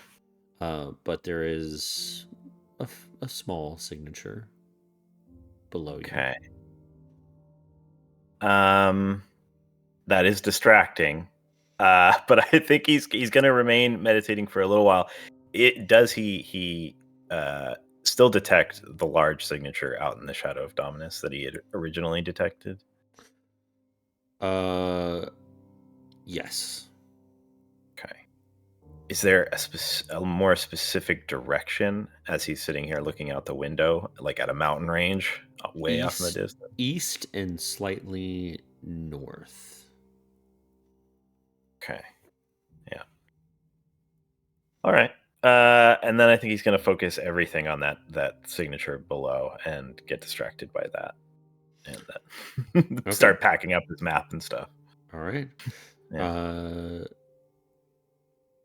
But there is a small signature below you. Okay. That is distracting. But I think he's going to remain meditating for a little while. He still detect the large signature out in the Shadow of Dominus that he had originally detected? Yes. Okay. Is there a more specific direction as he's sitting here looking out the window, like at a mountain range, way off in the distance? East and slightly north. Okay. Yeah. All right. And then I think he's going to focus everything on that signature below and get distracted by that, and then start packing up his map and stuff. All right. Yeah.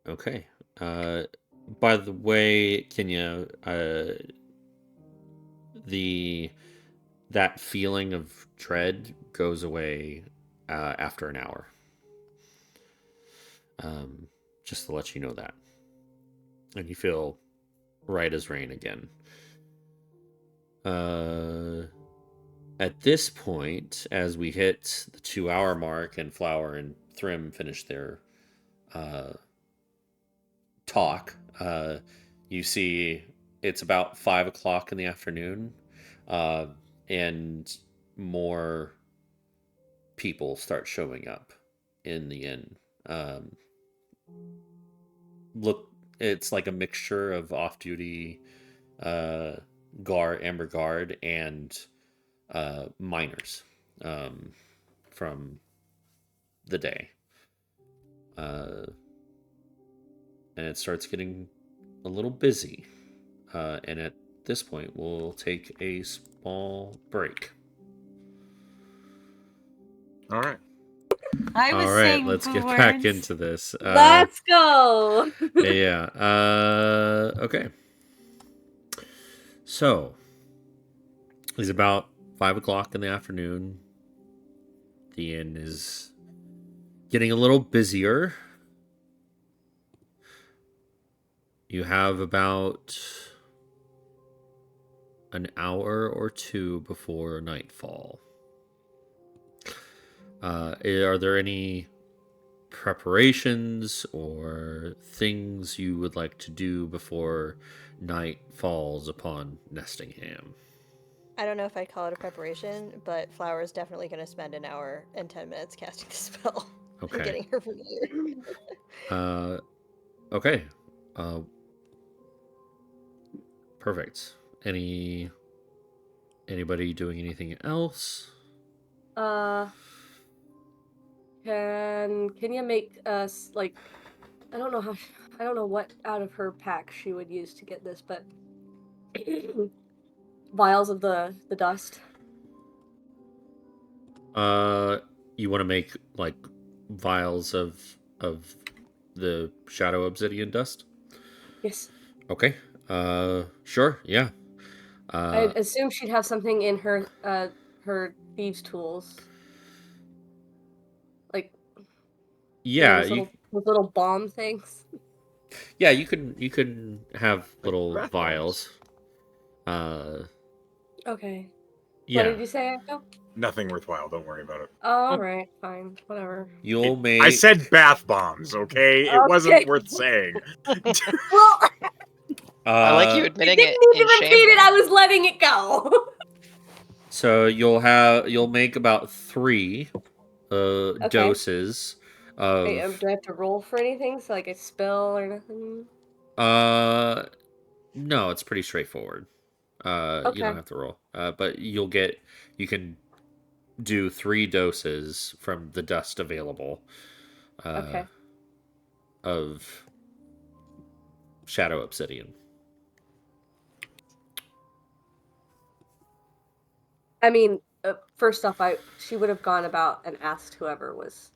Okay. By the way, Kenya, that feeling of dread goes away after an hour. Just to let you know that. And you feel right as rain again. At this point, as we hit the 2-hour mark and Flower and Thrym finish their talk, you see it's about 5 o'clock in the afternoon, and more people start showing up in the inn. Look, it's like a mixture of off-duty Amber Guard and miners from the day. And it starts getting a little busy. And at this point, we'll take a small break. All right. I was All right, saying let's get words. back into this. Let's go. Yeah. Okay. So, it's about 5 o'clock in the afternoon. The inn is getting a little busier. You have about an hour or two before nightfall. Are there any preparations or things you would like to do before night falls upon Nestingham? I don't know if I'd call it a preparation, but Flower is definitely going to spend an hour and 10 minutes casting the spell. Okay. And getting her familiar. Okay. Perfect. Anybody doing anything else? Can you make us like I don't know what out of her pack she would use to get this, but vials of the dust. You want to make like vials of the shadow obsidian dust? Yes. Okay. Sure. Yeah. I assume she'd have something in her thieves' tools. Like yeah, those little bomb things. Yeah, you can have little vials. Okay. Yeah. What did you say, Echo? Nothing worthwhile. Don't worry about it. All right, fine, whatever. You'll make. I said bath bombs. Okay, it wasn't worth saying. Well, I like you admitting I it didn't need in to shame. repeat it. I was letting it go. So you'll make about 3 doses Wait, of do I have to roll for anything? So like a spill or nothing? uh no, it's pretty straightforward. You don't Okay. have to roll. But you can do 3 doses from the dust available uh, Okay. of shadow obsidian. I mean, first off, she would have gone about and asked whoever was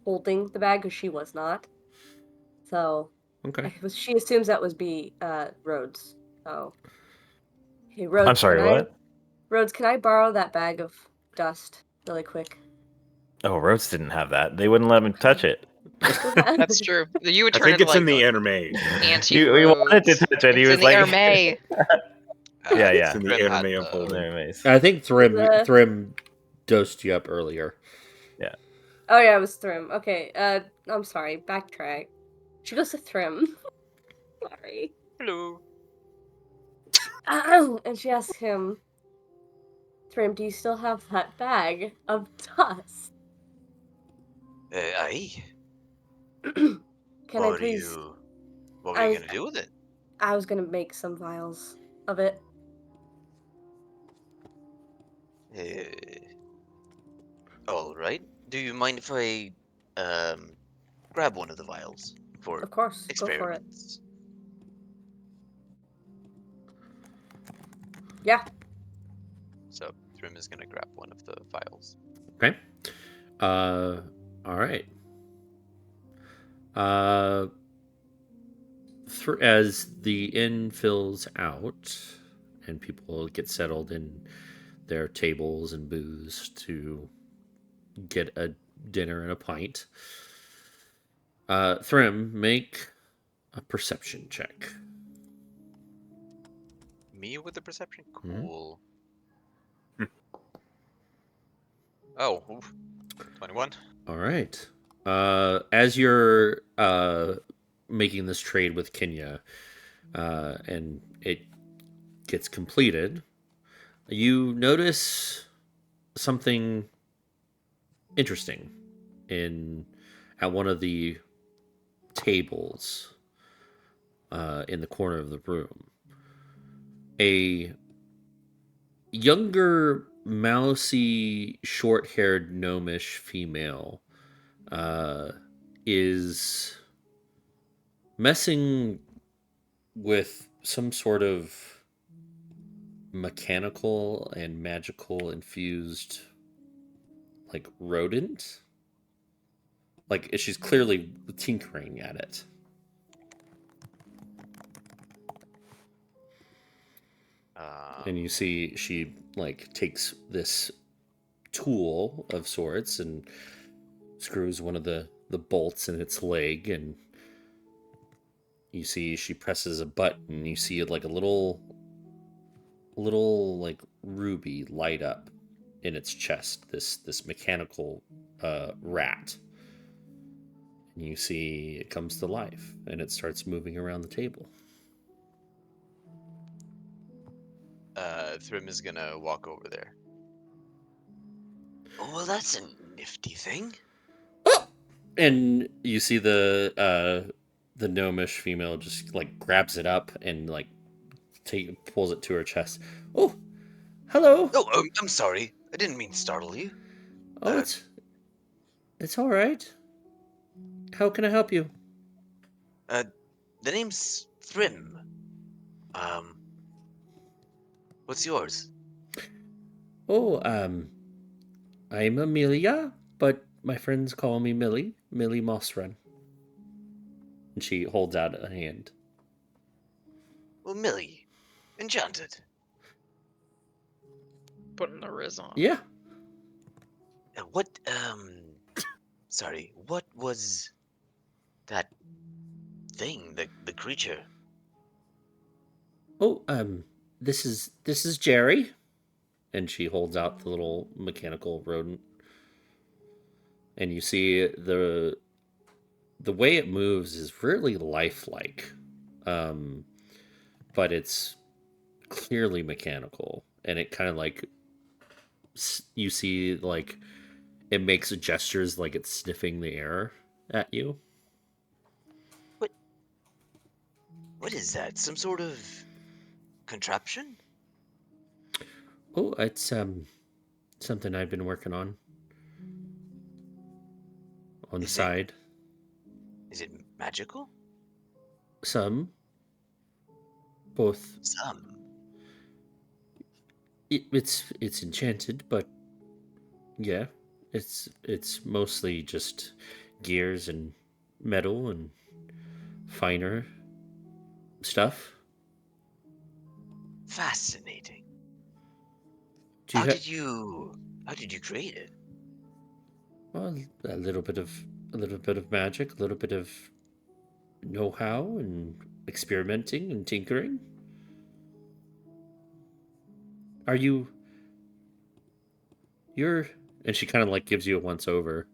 holding the bag because she was not. So Okay. she assumes that was Rhodes. So hey, I'm Rhodes, sorry, what? Can I borrow that bag of dust really quick? Oh, Rhodes didn't have that. They wouldn't let him touch it. That's true. You would I turn think into it's in like the anime. We wanted to anti-roads. touch it. He It's was in the like, Erme. Yeah, It's in the Thrym had anime the- unfolding. anyways. I think The- Thrym dosed you up earlier. Oh yeah, it was Thrym. Okay, I'm sorry. Backtrack. She goes to Thrym. Sorry. Hello. And she asks him, Thrym, do you still have that bag of dust? Aye. Can I please? What were I you was gonna do with it? I was gonna make some vials of it. All right. Do you mind if I grab one of the vials for Of course, go for it. experiments? Yeah. So Thrym is gonna grab one of the vials. Okay. All right. Uh, as the inn fills out and people get settled in their tables and booths to get a dinner and a pint, Thrym, make a perception check. Me with the perception? Mhm. Cool. Oh, oof. 21. All right. As you're making this trade with Kenya, and it gets completed, you notice something interesting in at one of the tables in the corner of the room. A younger, mousy, short-haired, gnomish female is messing with some sort of mechanical and magical infused like rodent. Like she's clearly tinkering at it. And you see she like takes this tool of sorts and screws one of the bolts in its leg, and you see she presses a button. You see like a little like ruby light up in its chest. This mechanical rat. And you see it comes to life and it starts moving around the table. Thrym is gonna walk over there. Oh, well, that's a nifty thing. And you see the gnomish female just like grabs it up and like pulls it to her chest. Oh, hello. Oh, I'm sorry. I didn't mean to startle you. Oh, it's all right. How can I help you? The name's Thrym. What's yours? Oh, I'm Amelia, but my friends call me Millie Mossrun. And she holds out a hand. Well, Millie. Enchanted. Putting the riz on. Yeah. What, sorry, what was that thing, the creature? Oh, this is Jerry. And she holds out the little mechanical rodent. And you see the way it moves is really lifelike. But it's clearly mechanical, and it kind of like you see like it makes gestures like it's sniffing the air at you. What is that? Some sort of contraption? Oh, it's something I've been working on the Is it side. is it magical? Some, both. Some. It's enchanted, but yeah, it's mostly just gears and metal and finer stuff. Fascinating. Do you How have did you how did you create it? well a little bit of magic, a little bit of know-how and experimenting and tinkering? Are you're and she kind of like gives you a once over.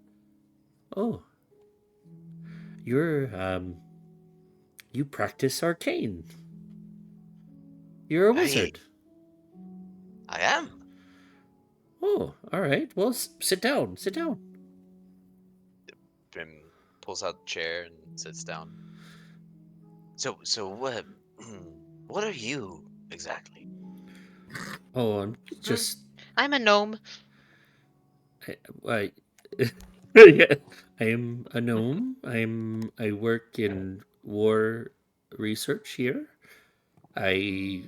Oh, you're you practice arcane. You're a I wizard. I am. Oh, all right. Well, sit down. Sit down. Brim pulls out a chair and sits down. So what what are you exactly? Oh, I'm just I'm a gnome. I yeah, I am a gnome. I work in war research here. I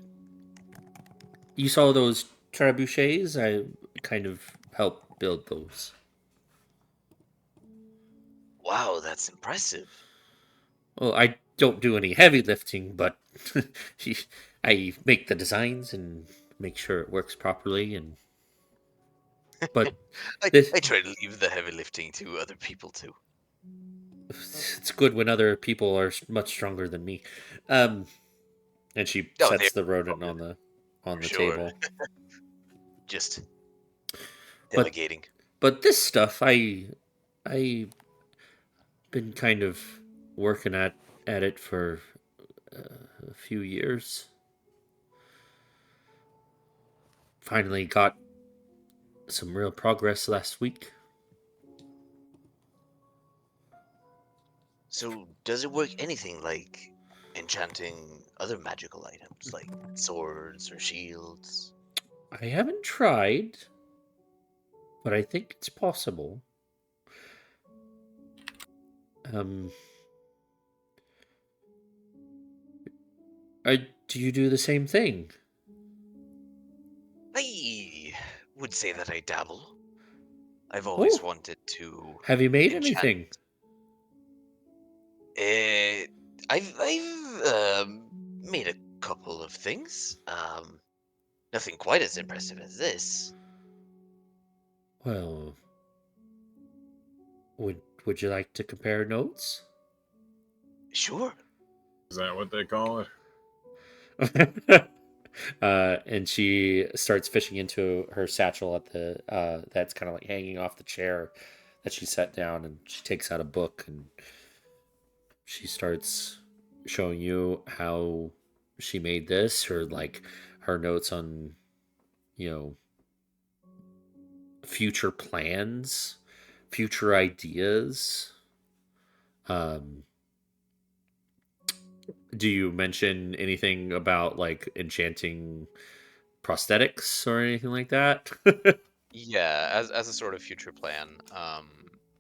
You saw those trebuchets? I kind of helped build those. Wow, that's impressive. Well, I don't do any heavy lifting, but I make the designs and make sure it works properly. And but this I try to leave the heavy lifting to other people too. it's good when other people are much stronger than me. Um, and she Oh, they're sets the rodent stronger, on for the sure. table. Just But delegating. this stuff, I been kind of working at it for a few years. Finally got some real progress last week. So does it work anything like enchanting other magical items like swords or shields? I haven't tried, but I think it's possible. Um, do you do the same thing? I would say that I dabble. I've always Oh, wanted to have you made enchant. anything? Uh, I've made a couple of things. Nothing quite as impressive as this. Well, would you like to compare notes? Sure. Is that what they call it? And she starts fishing into her satchel at the that's kind of like hanging off the chair that she set down, and she takes out a book and she starts showing you how she made this, or like her notes on, you know, future plans, future ideas. Um, do you mention anything about like enchanting prosthetics or anything like that? Yeah, as a sort of future plan,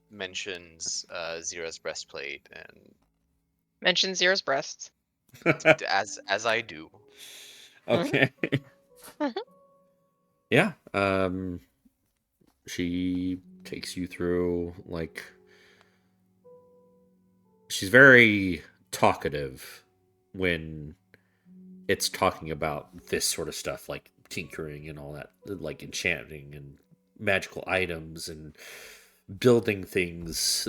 mentions Zira's breastplate and Mention Zira's breasts. as I do. Okay. Yeah. She takes you through like she's very talkative when it's talking about this sort of stuff, like tinkering and all that, like enchanting and magical items and building things.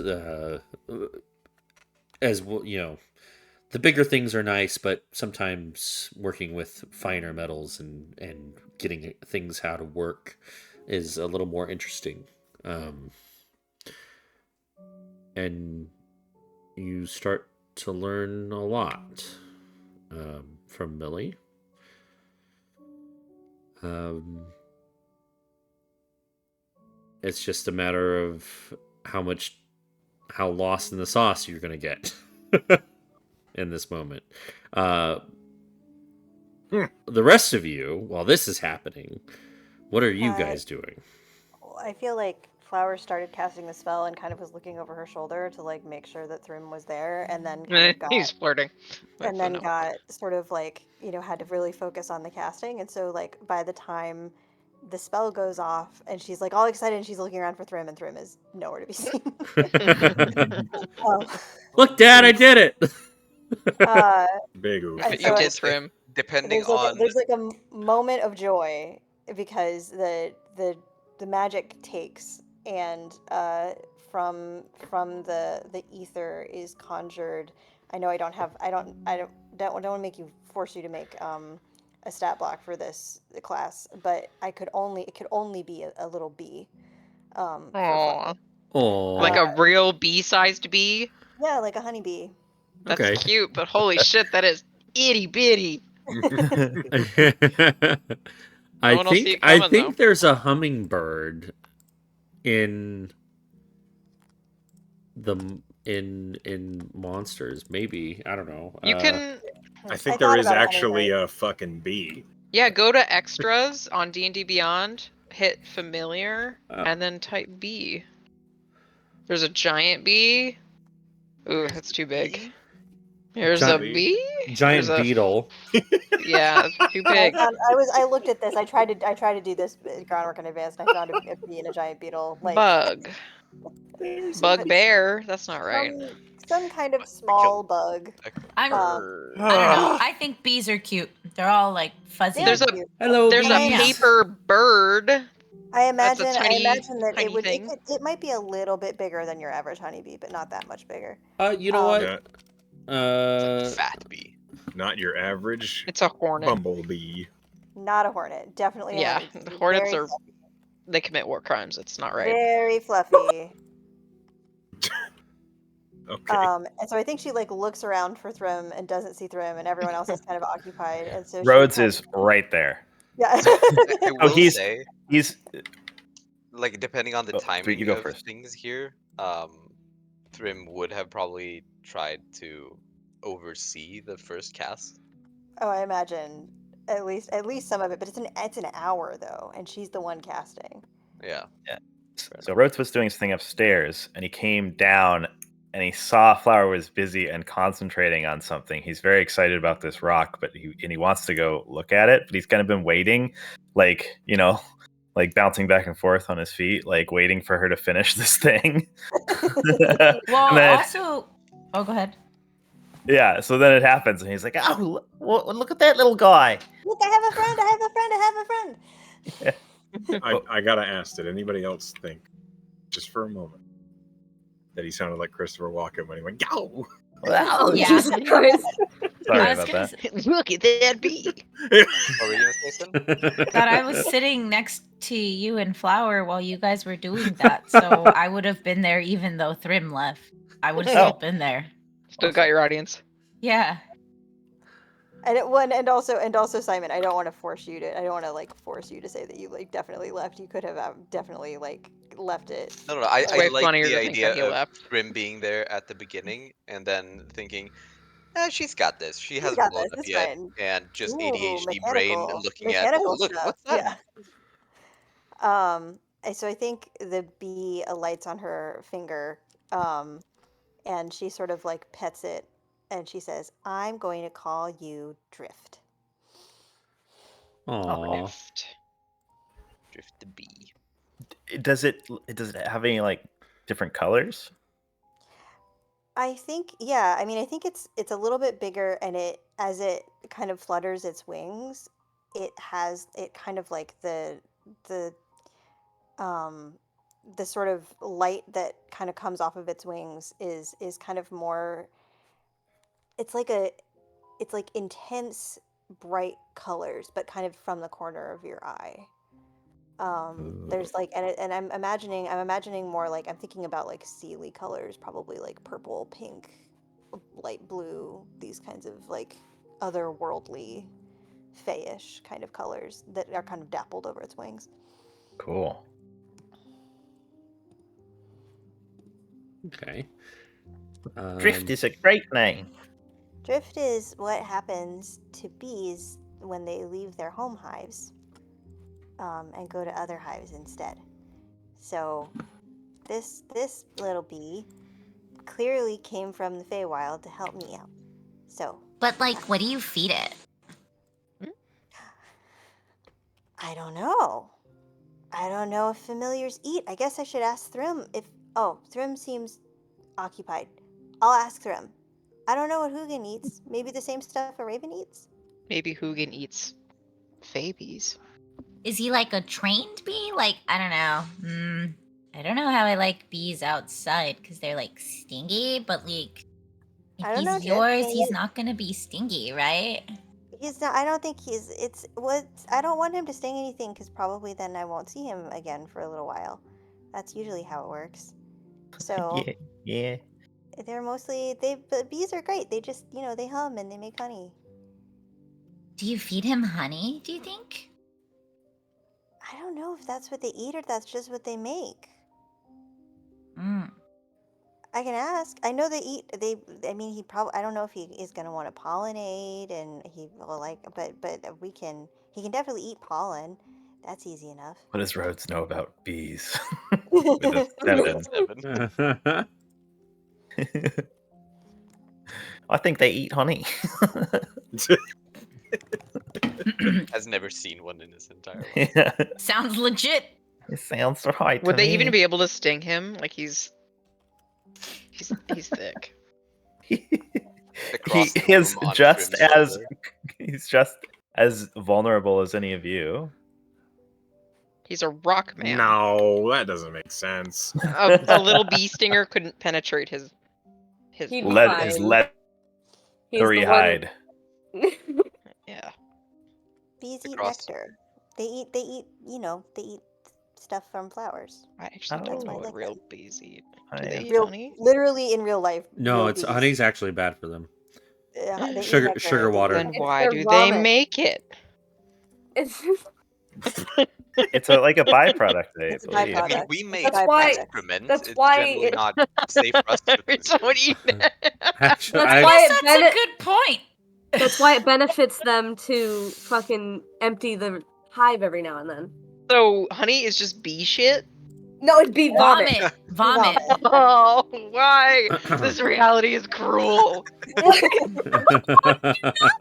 As well, you know, the bigger things are nice, but sometimes working with finer metals and getting things how to work is a little more interesting. Um, and you start to learn a lot from Millie. Um, It's just a matter of how lost in the sauce you're gonna get in this moment. The rest of you, while this is happening, what are you guys doing? I feel like Flower started casting the spell and kind of was looking over her shoulder to like make sure that Thrym was there, and then kind of got He's flirting. and then got sort of like, you know, had to really focus on the casting. And so like by the time the spell goes off and she's like all excited and she's looking around for Thrym and Thrym is nowhere to be seen. um, Look, Dad, I did it. Big oof. and You so did Thrym. Depending there's like on there's like a moment of joy because the magic takes, and from the ether is conjured. I know I don't want to make you force you to make a stat block for this class, but it could only be a little bee for Aw. Oh, Like a real bee-sized bee? yeah, like a honeybee. That's okay. cute, but holy shit, that is itty bitty. I one will see think it coming, though. there's a hummingbird in in monsters. Maybe, I don't know. You can, I think I there thought is about a actually hummingbird. a fucking bee. yeah, go to extras on D&D Beyond, hit familiar, Oh. and then type bee. There's a giant bee. Ooh, that's too big. There's a Giant- bee? giant There's a beetle. Yeah, it's too big. I looked at this. I tried to do this groundwork in advance, and I found a bee and a giant beetle. Like Bug. Bugbear? That's not right. some kind of small bug. I don't bird. know. I think bees are cute. They're all like fuzzy. They're There's a cute. Hello, There's a bees. paper bird. I That's imagine a tiny, that tiny thing. it might be a little bit bigger than your average honeybee, but not that much bigger. You know what? Not, Fat bee. not your average It's a hornet. bumblebee. Not a hornet. Definitely a Yeah, honeybee. the hornets Very are. They commit war crimes. It's not right. very fluffy. Okay. And so I think she like looks around for Thrym and doesn't see Thrym, and everyone else is kind of occupied. And so Rhodes she is right there. yeah. I Oh, will say, he's like, depending on the Oh, timing you go of first. things here, Thrym would have probably tried to oversee the first cast. Oh, I imagine at least some of it, but it's an hour though, and she's the one casting. Yeah. So Rhodes was doing something upstairs, and he came down, and he saw Flower was busy and concentrating on something. He's very excited about this rock, but he wants to go look at it. But he's kind of been waiting, like like bouncing back and forth on his feet, like waiting for her to finish this thing. Well, And then also, oh, go ahead. yeah, so then it happens, and he's like, "Oh, look at that little guy!" Look, I have a friend. I have a friend. I have a friend. I gotta ask, did anybody else think, just for a moment, that he sounded like Christopher Walken when he went, "Yow"? Oh, Yeah. Jesus Christ. Sorry I was about gonna that. Look at that bee. What were you gonna say, Sin? that I was sitting next to you and Flower while you guys were doing that, so I would have been there even though Thrym left. I would have still been there. Still got your audience. Yeah. And also Simon, I don't want to force you to. I don't want to like force you to say that you like definitely left. You could have definitely like left it. No, I It's way like funnier the to think that he idea of left. Thrym being there at the beginning and then thinking, she's got this. She She's hasn't got blown this. up It's yet. fine. And just Ooh, ADHD brain looking at, mechanical look, stuff. what's that? Yeah. And so I think the bee alights on her finger, and she sort of like pets it, and she says, "I'm going to call you Drift." Aw. Drift the bee. Does it have any like different colors? I think, yeah. I mean, I think it's a little bit bigger, and as it kind of flutters its wings, it kind of like the um the sort of light that kind of comes off of its wings is kind of more. It's like intense bright colors, but kind of from the corner of your eye. There's like, and I'm imagining more like, I'm thinking about like Sealy colors, probably like purple, pink, light blue, these kinds of like otherworldly, fayish kind of colors that are kind of dappled over its wings. Cool. Okay. Drift is a great name. Drift is what happens to bees when they leave their home hives and go to other hives instead. So this little bee clearly came from the Feywild to help me out. So But like, what do you feed it? I don't know. I don't know if familiars eat. I guess I should ask Thrym if. Oh, Thrym seems occupied. I'll ask Thrym. I don't know what Hugin eats. Maybe the same stuff a raven eats? Maybe Hugin eats babies. Is he like a trained bee? Like, I don't know. I don't know how I like bees outside because they're like stingy, but like, if I don't he's know, Drift. yours, he's not gonna be stingy, right? He's not. I don't think he's. It's what. I don't want him to sting anything because probably then I won't see him again for a little while. That's usually how it works. So Yeah. they're mostly But bees are great. They just they hum and they make honey. Do you feed him honey, do you think? I don't know if that's what they eat or that's just what they make. Mm. I can ask. I know they eat. I mean, he probably. I don't know if he is gonna want to pollinate, and he will like. But we can. He can definitely eat pollen. That's easy enough. What does Rhodes know about bees? With a 7. I think they eat honey. Has never seen one in his entire life. Yeah. Sounds legit. It sounds right. Would to they me. even be able to sting him? Like he's thick. He Across the is room on just Thrym's as shoulder. he's just as vulnerable as any of you. He's a rock man. No, that doesn't make sense. A little bee stinger couldn't penetrate his He'd be rock. His fine. He's leathery the one- hide. Yeah. Bees eat Across- nectar. They eat. They eat stuff from flowers. I actually Oh. don't know I what like real that. bees eat. I Do they am- eat Real, honey? literally in real life. No, real it's bees. honey's actually bad for them. They eat Sugar- nectar. sugar They water. eat Then It's why their do they vomit. make it? It's It's like a byproduct. It's a believe. I mean, byproduct. we It's make a That's why- excrement. that's it's why generally it- not safe for us to We don't eat it. Actually, That's I why guess it that's bene- a good point. That's why it benefits them to fucking empty the hive every now and then. So honey is just bee shit? No, it'd be vomit. Vomit. Oh, why? This reality is cruel.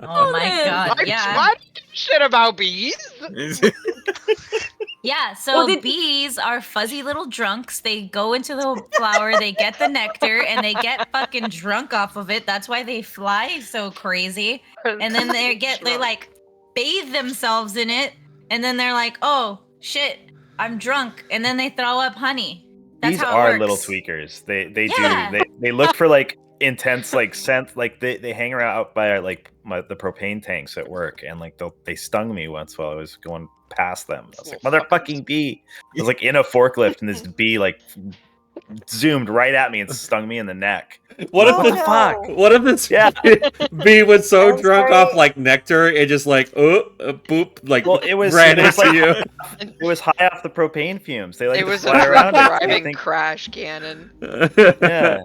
Oh my god, yeah. Why do you give a shit about bees? Yeah, so Well, did- bees are fuzzy little drunks. They go into the flower, they get the nectar, and they get fucking drunk off of it. That's why they fly so crazy. And then they like bathe themselves in it, and then they're like, oh shit, I'm drunk, and then they throw up honey. That's These how it are works. little tweakers. They Yeah. do. They look for like intense like scent. Like they hang around out by like the propane tanks at work, and like they stung me once while I was going past them. I was like, Little motherfucking bee. I was like in a forklift, and this bee like zoomed right at me and stung me in the neck. What if Oh, this? no. Fuck. What if this Yeah. bee was so I'm drunk sorry. off like nectar, it just like boop, like Well, it was ran it was into like you. it was high off the propane fumes. They like It to was a fly around. it. I driving think- crash cannon. Yeah.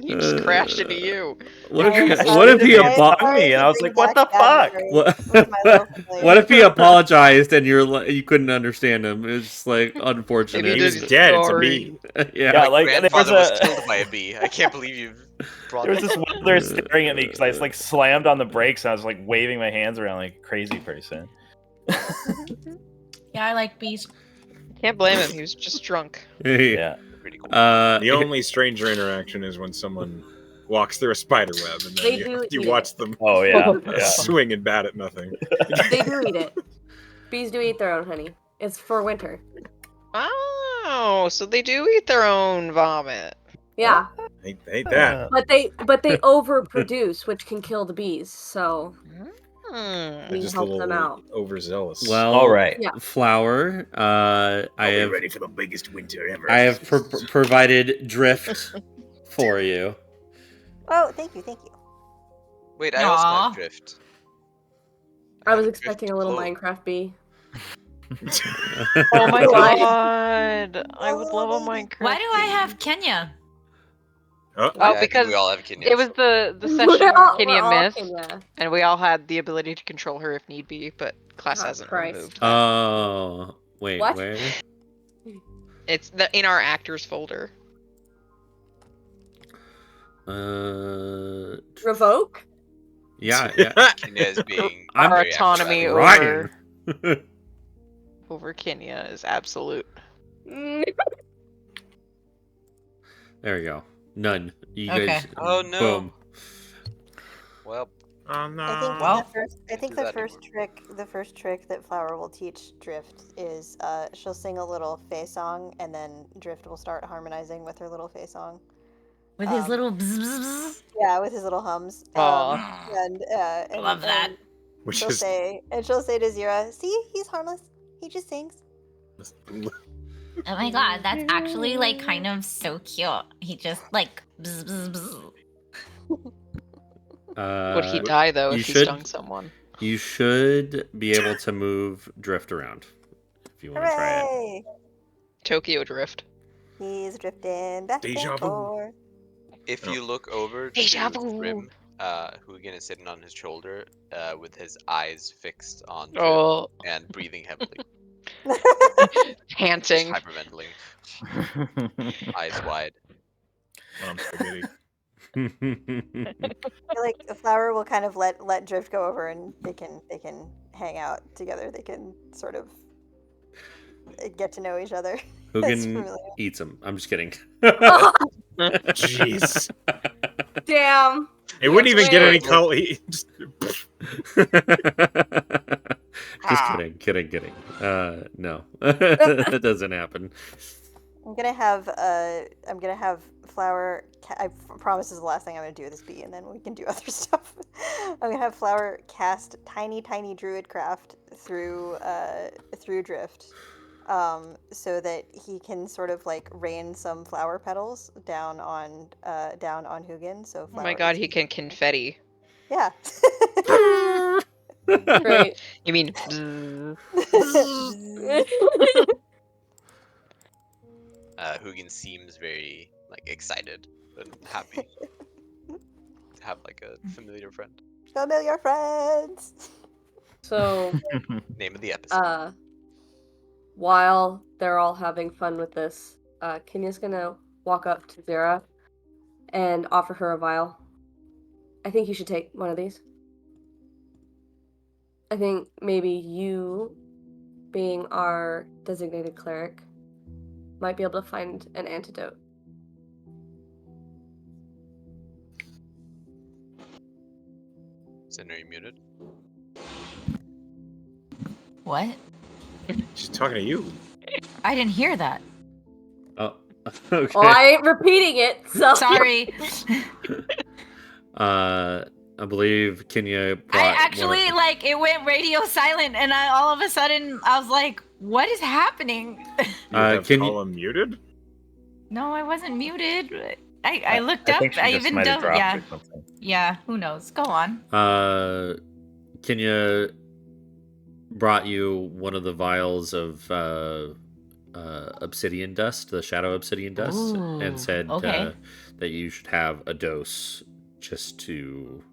He just crashed into you. What if I am he? sorry. What if he? I am apo- sorry me, and to I was bring like, what back the bad fuck? memories What? with my little familiar. What if he apologized and you couldn't understand him? It's like unfortunate. Maybe He was did- dead. It's a sorry. bee. Yeah. Yeah, like there was Grandfather was a killed by a bee. I can't believe you brought there was that. this welder staring at me because I just like slammed on the brakes and I was like waving my hands around like a crazy person. Yeah, I like bees. Can't blame him. He was just drunk. Yeah. Pretty cool. The only stranger interaction is when someone walks through a spider web and They then do you eat watch them Oh yeah. Yeah. swing and bat at nothing. They do eat it. Bees do eat their own honey. It's for winter. Oh, so they do eat their own vomit. Yeah, Hate that. but they overproduce, which can kill the bees. So Hmm. They're we just a help little them out. overzealous. Well, All right. Yeah. Flower. I have for the biggest winter ever. I have provided drift for you. Oh, thank you. Wait, I also Aw. have drift. I was Drift expecting a little cloak. Minecraft bee. Oh my Why? god. I would love a Minecraft. Why do I bee. have Kenya? Oh, Oh, I think because we all have Kenyas. it was the We're session all Kenya missed, Kenya. and we all had the ability to control her if need be, but class Oh, hasn't Christ. removed that. Oh, wait, What? where? It's in our actors folder. Revoke? Yeah. Kenya is being I'm Our very autonomy acrobatic. Ryan. over Kenya is absolute. Mm. There we go. None. You Okay. guys. Oh no. Boom. Well, Oh no. I think Well, the first trick that Flower will teach Drift is she'll sing a little Fae song, and then Drift will start harmonizing with her little Fae song. with his little bzz, bzz, bzz. Yeah, with his little hums. Aw. And Love that. Which she'll is say to Zira, "See, he's harmless. He just sings." Oh my god, that's actually like kind of so cute. He just like bzz, bzz, bzz. Would he die though you if he should- stung someone? You should be able to move Drift around if you want to try it. Hooray! Tokyo Drift. He's drifting back Deja and vu. forth. if Oh. you look over Deja to vu. Trim, who again is sitting on his shoulder, with his eyes fixed on Trim Oh, and breathing heavily, panting. hyperventilating, eyes wide. spaghetti. I feel like the Flower will kind of let Drift go over, and they can hang out together. They can sort of get to know each other. It's Hugin familiar. eats him. I'm just kidding. Jeez. Damn. It wouldn't even get any Wait. color. He just Just kidding. No, that doesn't happen. I'm gonna have Flower. I promise this is the last thing I'm gonna do with this bee, and then we can do other stuff. I'm gonna have Flower cast tiny druid craft through Drift, so that he can sort of like rain some flower petals down on Hugin. So Oh my Flower god, is- he can confetti. Yeah. Great. You mean bzzz. Hugin seems very like excited and happy to have like a familiar friend. Familiar friends. So, Name of the episode. while they're all having fun with this, Kenya's gonna walk up to Zira and offer her a vial. I think you should take one of these. I think maybe you, being our designated cleric, might be able to find an antidote. Sinner, you muted. What? she's talking to you. I didn't hear that. Oh, okay. Well, I ain't repeating it, so Sorry. I believe Kenya. I actually like it went radio silent, and all of a sudden I was like, "What is happening?" You have can you- Colin muted? No, I wasn't muted. I looked up. think she I just even might have don't. dropped Yeah, or something. yeah. Who knows? Go on. Kenya brought you one of the vials of obsidian dust, the shadow obsidian dust, Ooh, and said okay. that you should have a dose just to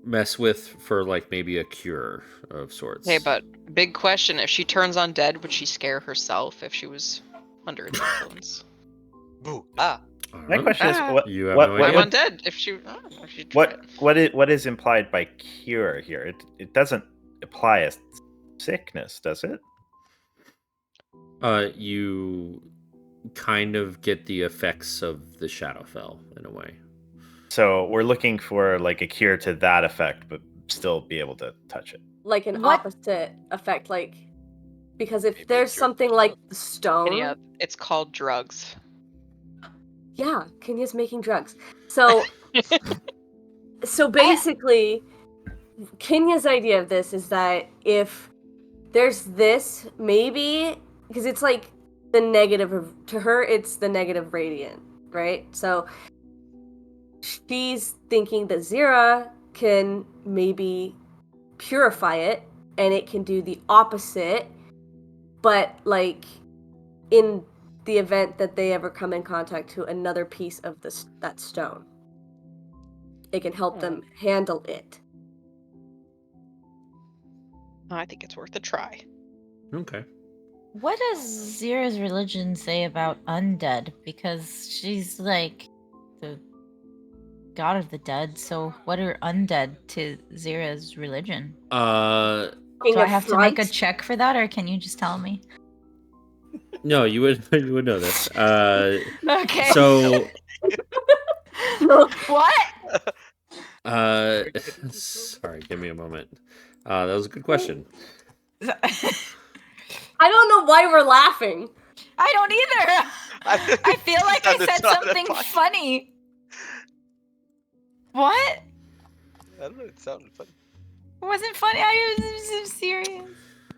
mess with for like maybe a cure of sorts. Hey, but big question: if she turns undead, would she scare herself if she was under its influence? Boo! Ah! I don't My know. question is, Ah. what You have what, no what, idea. I'm undead. If she tried. what is implied by cure here? It doesn't imply a sickness, does it? You kind of get the effects of the Shadowfell in a way. So we're looking for like a cure to that effect, but still be able to touch it. like an What? opposite effect, like because if Maybe there's cure something like the stone, Yeah, it's called drugs. yeah, Kenya's making drugs. So, so basically, Kenya's idea of this is that if there's this, maybe because it's like the negative of, to her, it's the negative radiant, right? So she's thinking that Zira can maybe purify it, and it can do the opposite, but like in the event that they ever come in contact to another piece of that stone. It can help them handle it. I think it's worth a try. Okay. What does Zira's religion say about undead? Because she's like the god of the dead, so what are undead to Zira's religion? Do I have to make a check for that, or can you just tell me? No, you would know this. Okay. So what? Sorry, give me a moment. That was a good question. I don't know why we're laughing. I don't either. I feel like I said something funny. What? I don't know. It sounded funny. It wasn't funny. I was serious.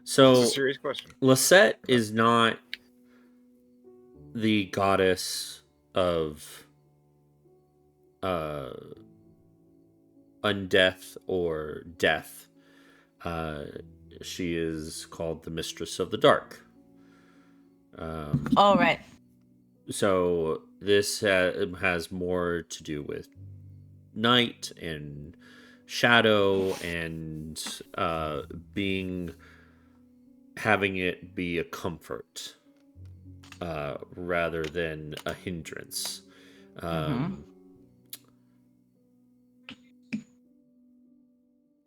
So, It's a serious question. Lisette is not the goddess of undeath or death. She is called the Mistress of the Dark. All right. So this has more to do with night and shadow and having it be a comfort rather than a hindrance.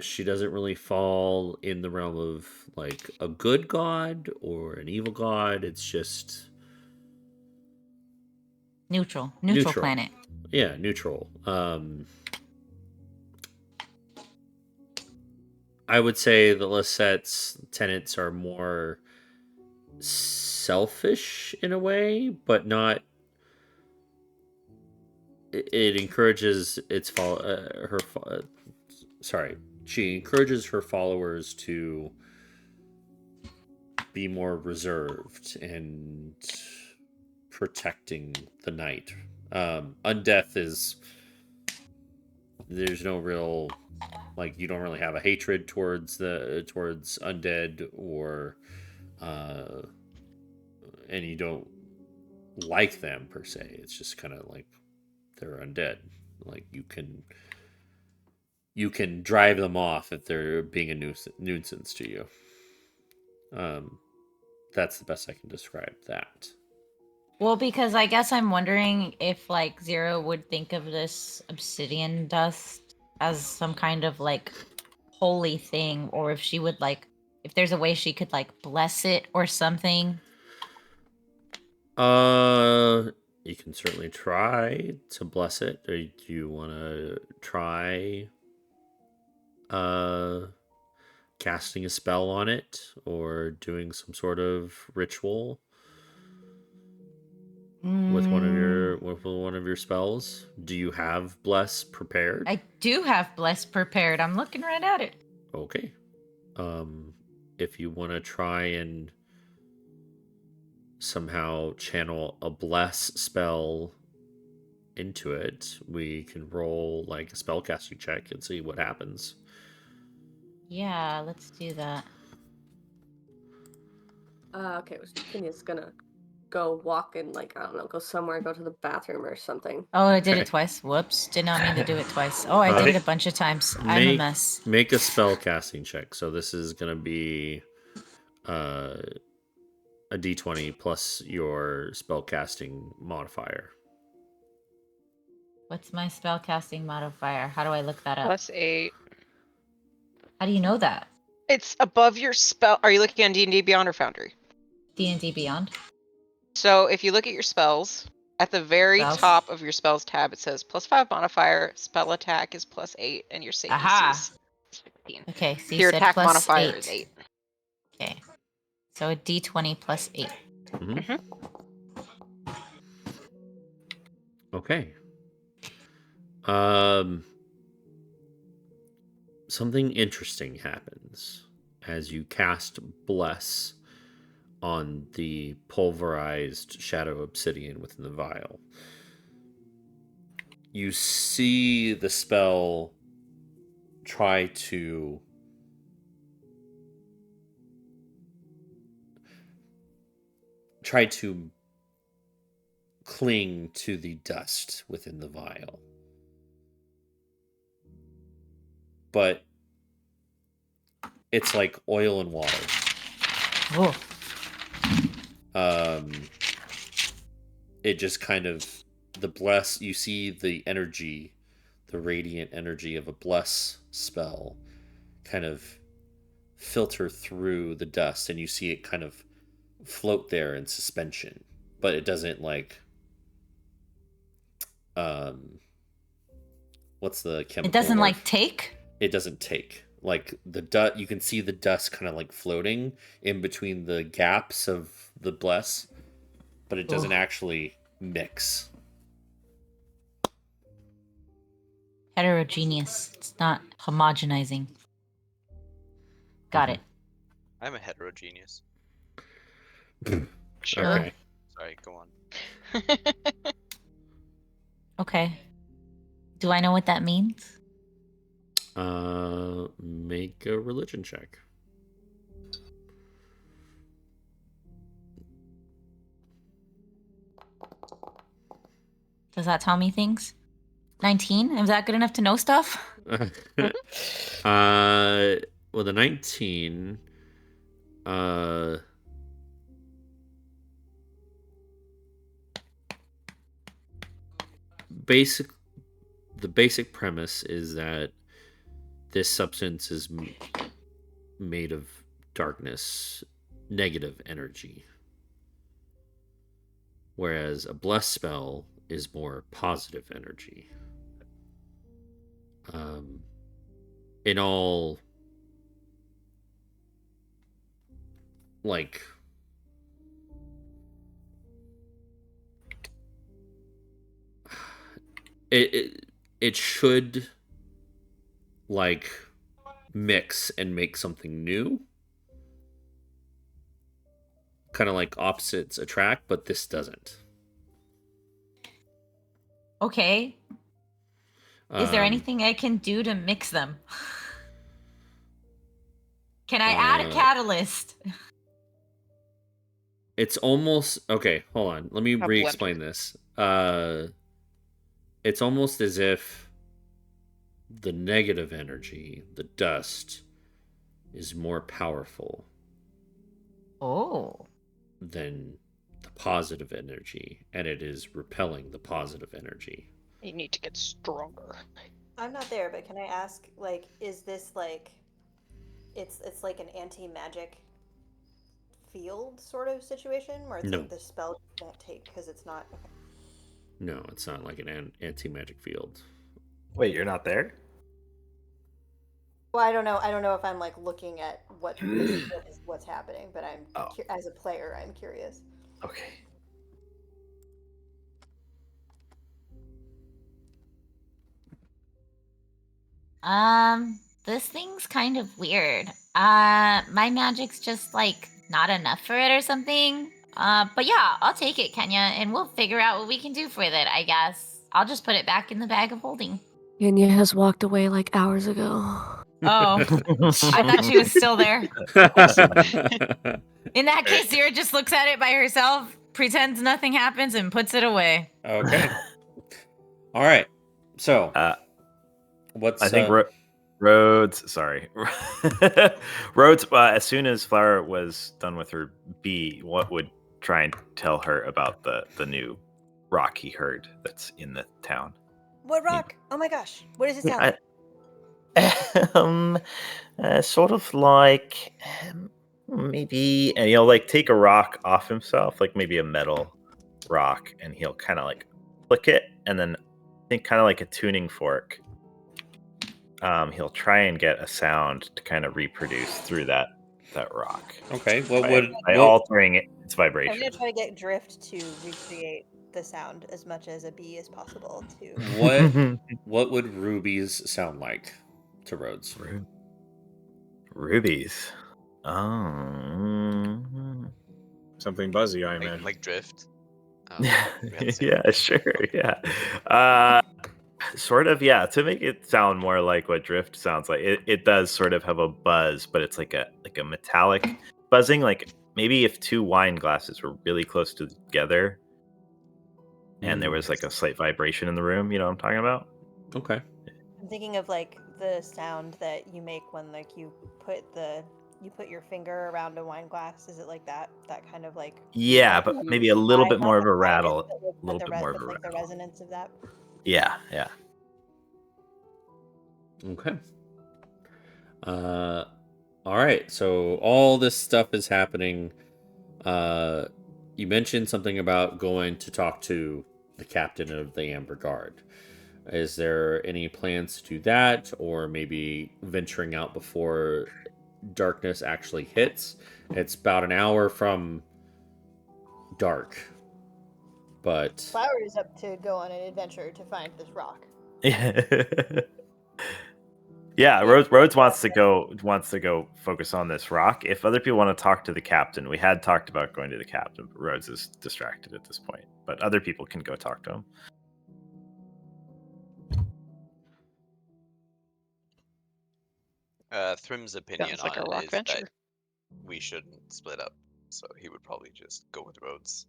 She doesn't really fall in the realm of like a good god or an evil god. It's just neutral planet. Yeah, neutral. I would say the Lisette's tenets are more selfish in a way, but not. It encourages she encourages her followers to be more reserved and protecting the night. Undeath is there's no real like you don't really have a hatred towards undead or and you don't like them per se. It's just kind of like they're undead. Like you can drive them off if they're being a nuisance to you. That's the best I can describe that. Well, because I guess I'm wondering if like Zero would think of this obsidian dust as some kind of like holy thing, or if she would like if there's a way she could like bless it or something. You can certainly try to bless it. Or do you want to try casting a spell on it or doing some sort of ritual with one of your spells? Do you have bless prepared? I do have bless prepared. I'm looking right at it. Okay. If you want to try and somehow channel a bless spell into it, we can roll like a spellcasting check and see what happens. Yeah, let's do that. Okay, Kenya's gonna go walk and like, I don't know, go somewhere, go to the bathroom or something. Oh, I did it twice. Whoops. Did not mean to do it twice. Oh, I did it a bunch of times. I'm a mess. Make a spellcasting check. So this is going to be a d20 plus your spellcasting modifier. What's my spellcasting modifier? How do I look that up? +8. How do you know that? It's above your spell. Are you looking on D&D Beyond or Foundry? D&D Beyond. So if you look at your spells, at the very top of your spells tab, it says +5 modifier, spell attack is +8, and your save DC is 16. Okay, so your you said attack plus modifier 8. is 8. Okay. So a d20 plus 8. Mm-hmm. Okay. Something interesting happens as you cast Bless on the pulverized shadow obsidian within the vial. You see the spell try to cling to the dust within the vial. But it's like oil and water. Oh. It just kind of you see the energy, the radiant energy of a bless spell kind of filter through the dust, and you see it kind of float there in suspension, but it doesn't like what's the chemical It doesn't word? like take? It doesn't take. Like you can see the dust kind of like floating in between the gaps of the bless, but it doesn't actually mix. Heterogeneous. It's not homogenizing. Got it. I'm a heterogeneous. Sure. Okay. Sorry, go on. Okay. Do I know what that means? Make a religion check. Does that tell me things? 19? Is that good enough to know stuff? Well, the 19, the basic premise is that this substance is made of darkness, negative energy, whereas a bless spell is more positive energy. In all, like, it should like mix and make something new, kind of like opposites attract, but this doesn't. Okay. Is there anything I can do to mix them? Can I add a catalyst? It's almost okay. Hold on, let me re-explain this. It's almost as if the negative energy, the dust, is more powerful. Oh. Than the positive energy, and it is repelling the positive energy. You need to get stronger. I'm not there, but can I ask, like, is this like, it's like an anti-magic field sort of situation where it's like the spell won't take because it's not. Okay. No, it's not like an anti-magic field. Wait, you're not there? Well, I don't know if I'm like looking at what's happening, but I'm as a player, I'm curious. Okay. This thing's kind of weird. My magic's just like not enough for it or something. But yeah, I'll take it, Kenya, and we'll figure out what we can do with it, I guess. I'll just put it back in the bag of holding. Kenya has walked away like hours ago. Oh, I thought she was still there. In that case, Zira just looks at it by herself, pretends nothing happens, and puts it away. Okay. All right. So, what's I think Rhodes. Sorry, Rhodes. As soon as Flower was done with her bee, what would try and tell her about the new rock he heard that's in the town? What rock? Oh my gosh! What does it sound like? Sort of like maybe, and he'll like take a rock off himself, like maybe a metal rock, and he'll kind of like flick it, and then I think kind of like a tuning fork. He'll try and get a sound to kind of reproduce through that rock. Okay, by altering its vibration. I'm gonna try to get Drift to recreate the sound as much as a bee as possible. What would rubies sound like to Rhodes? Rubies. Something buzzy, I imagine. Like Drift. Yeah, sure. Yeah. Sort of, yeah. To make it sound more like what Drift sounds like, it does sort of have a buzz, but it's like a metallic buzzing. Like maybe if two wine glasses were really close together, and there was like a slight vibration in the room. You know what I'm talking about? Okay. I'm thinking of like the sound that you make when like you put your finger around a wine glass. Is it like that? That kind of like Yeah, but maybe a little bit more of a rattle. but, like, A little the bit more of a like the rattle. resonance of that. Yeah, yeah. Okay. All right. So all this stuff is happening. You mentioned something about going to talk to the captain of the Amber Guard. Is there any plans to do that, or maybe venturing out before darkness actually hits? It's about an hour from dark, but Flower is up to go on an adventure to find this rock. Yeah, Rhodes wants to go focus on this rock. If other people want to talk to the captain, we had talked about going to the captain, but Rhodes is distracted at this point. But other people can go talk to him. Thrim's opinion Sounds like on a it rock is venture. that we shouldn't split up, so he would probably just go with Rhodes.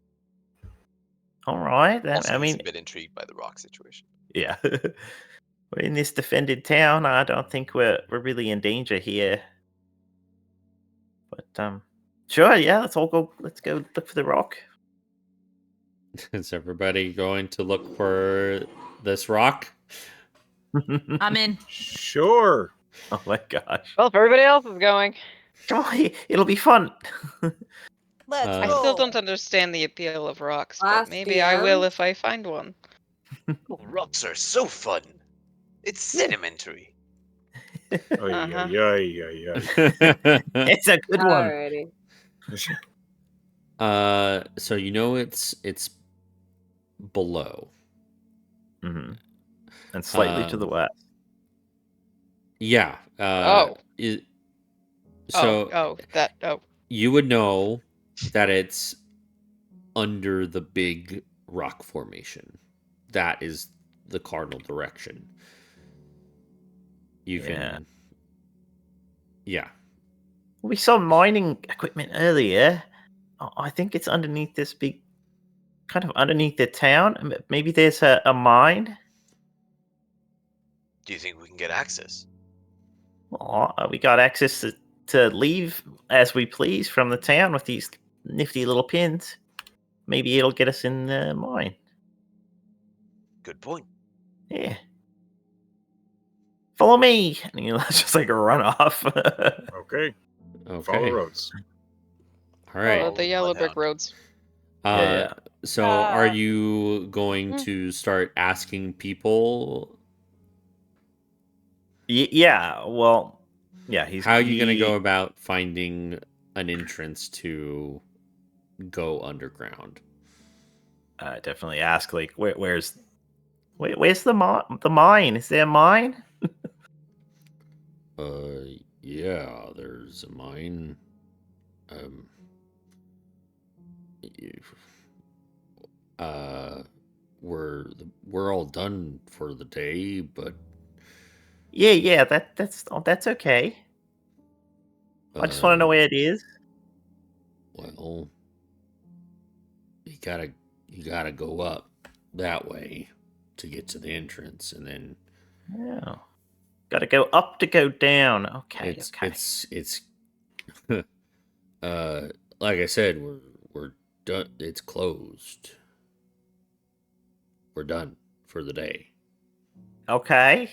All right. Also, I he's mean, a bit intrigued by the rock situation. Yeah. we're in this defended town. I don't think we're really in danger here. But sure, yeah. Let's go look for the rock. is everybody going to look for this rock? I'm in. Sure. Oh my gosh. Well, if everybody else is going, Come on, it'll be fun. Let's Uh, I go. still don't understand the appeal of rocks, but Last maybe I will DM. if I find one. Oh, rocks are so fun. It's sedimentary. Ay, Uh-huh. ay, ay, ay, ay. It's a good one. Alrighty. So you know it's below. Hmm. And slightly to the west. Yeah. Oh. So Oh. you would know that it's under the big rock formation. That is the cardinal direction. You can. Yeah. We saw mining equipment earlier. I think it's underneath this big, kind of underneath the town. Maybe there's a mine. Do you think we can get access? We got access to leave as we please from the town with these nifty little pins. Maybe it'll get us in the mine. Good point. Yeah. Follow me. And you just like run off. Okay. Follow Okay. roads. All right. Follow the yellow brick roads. Yeah. So are you going to start asking people? Yeah. Well, yeah. How are you going to go about finding an entrance to go underground? Definitely ask like where's the mine? Is there a mine? Yeah, there's a mine. We're all done for the day, but Yeah, that's okay. I just want to know where it is. well, you gotta go up that way to get to the entrance, and then Yeah. Gotta go up to go down. Okay. it's like I said, we're done. It's closed. We're done for the day. Okay.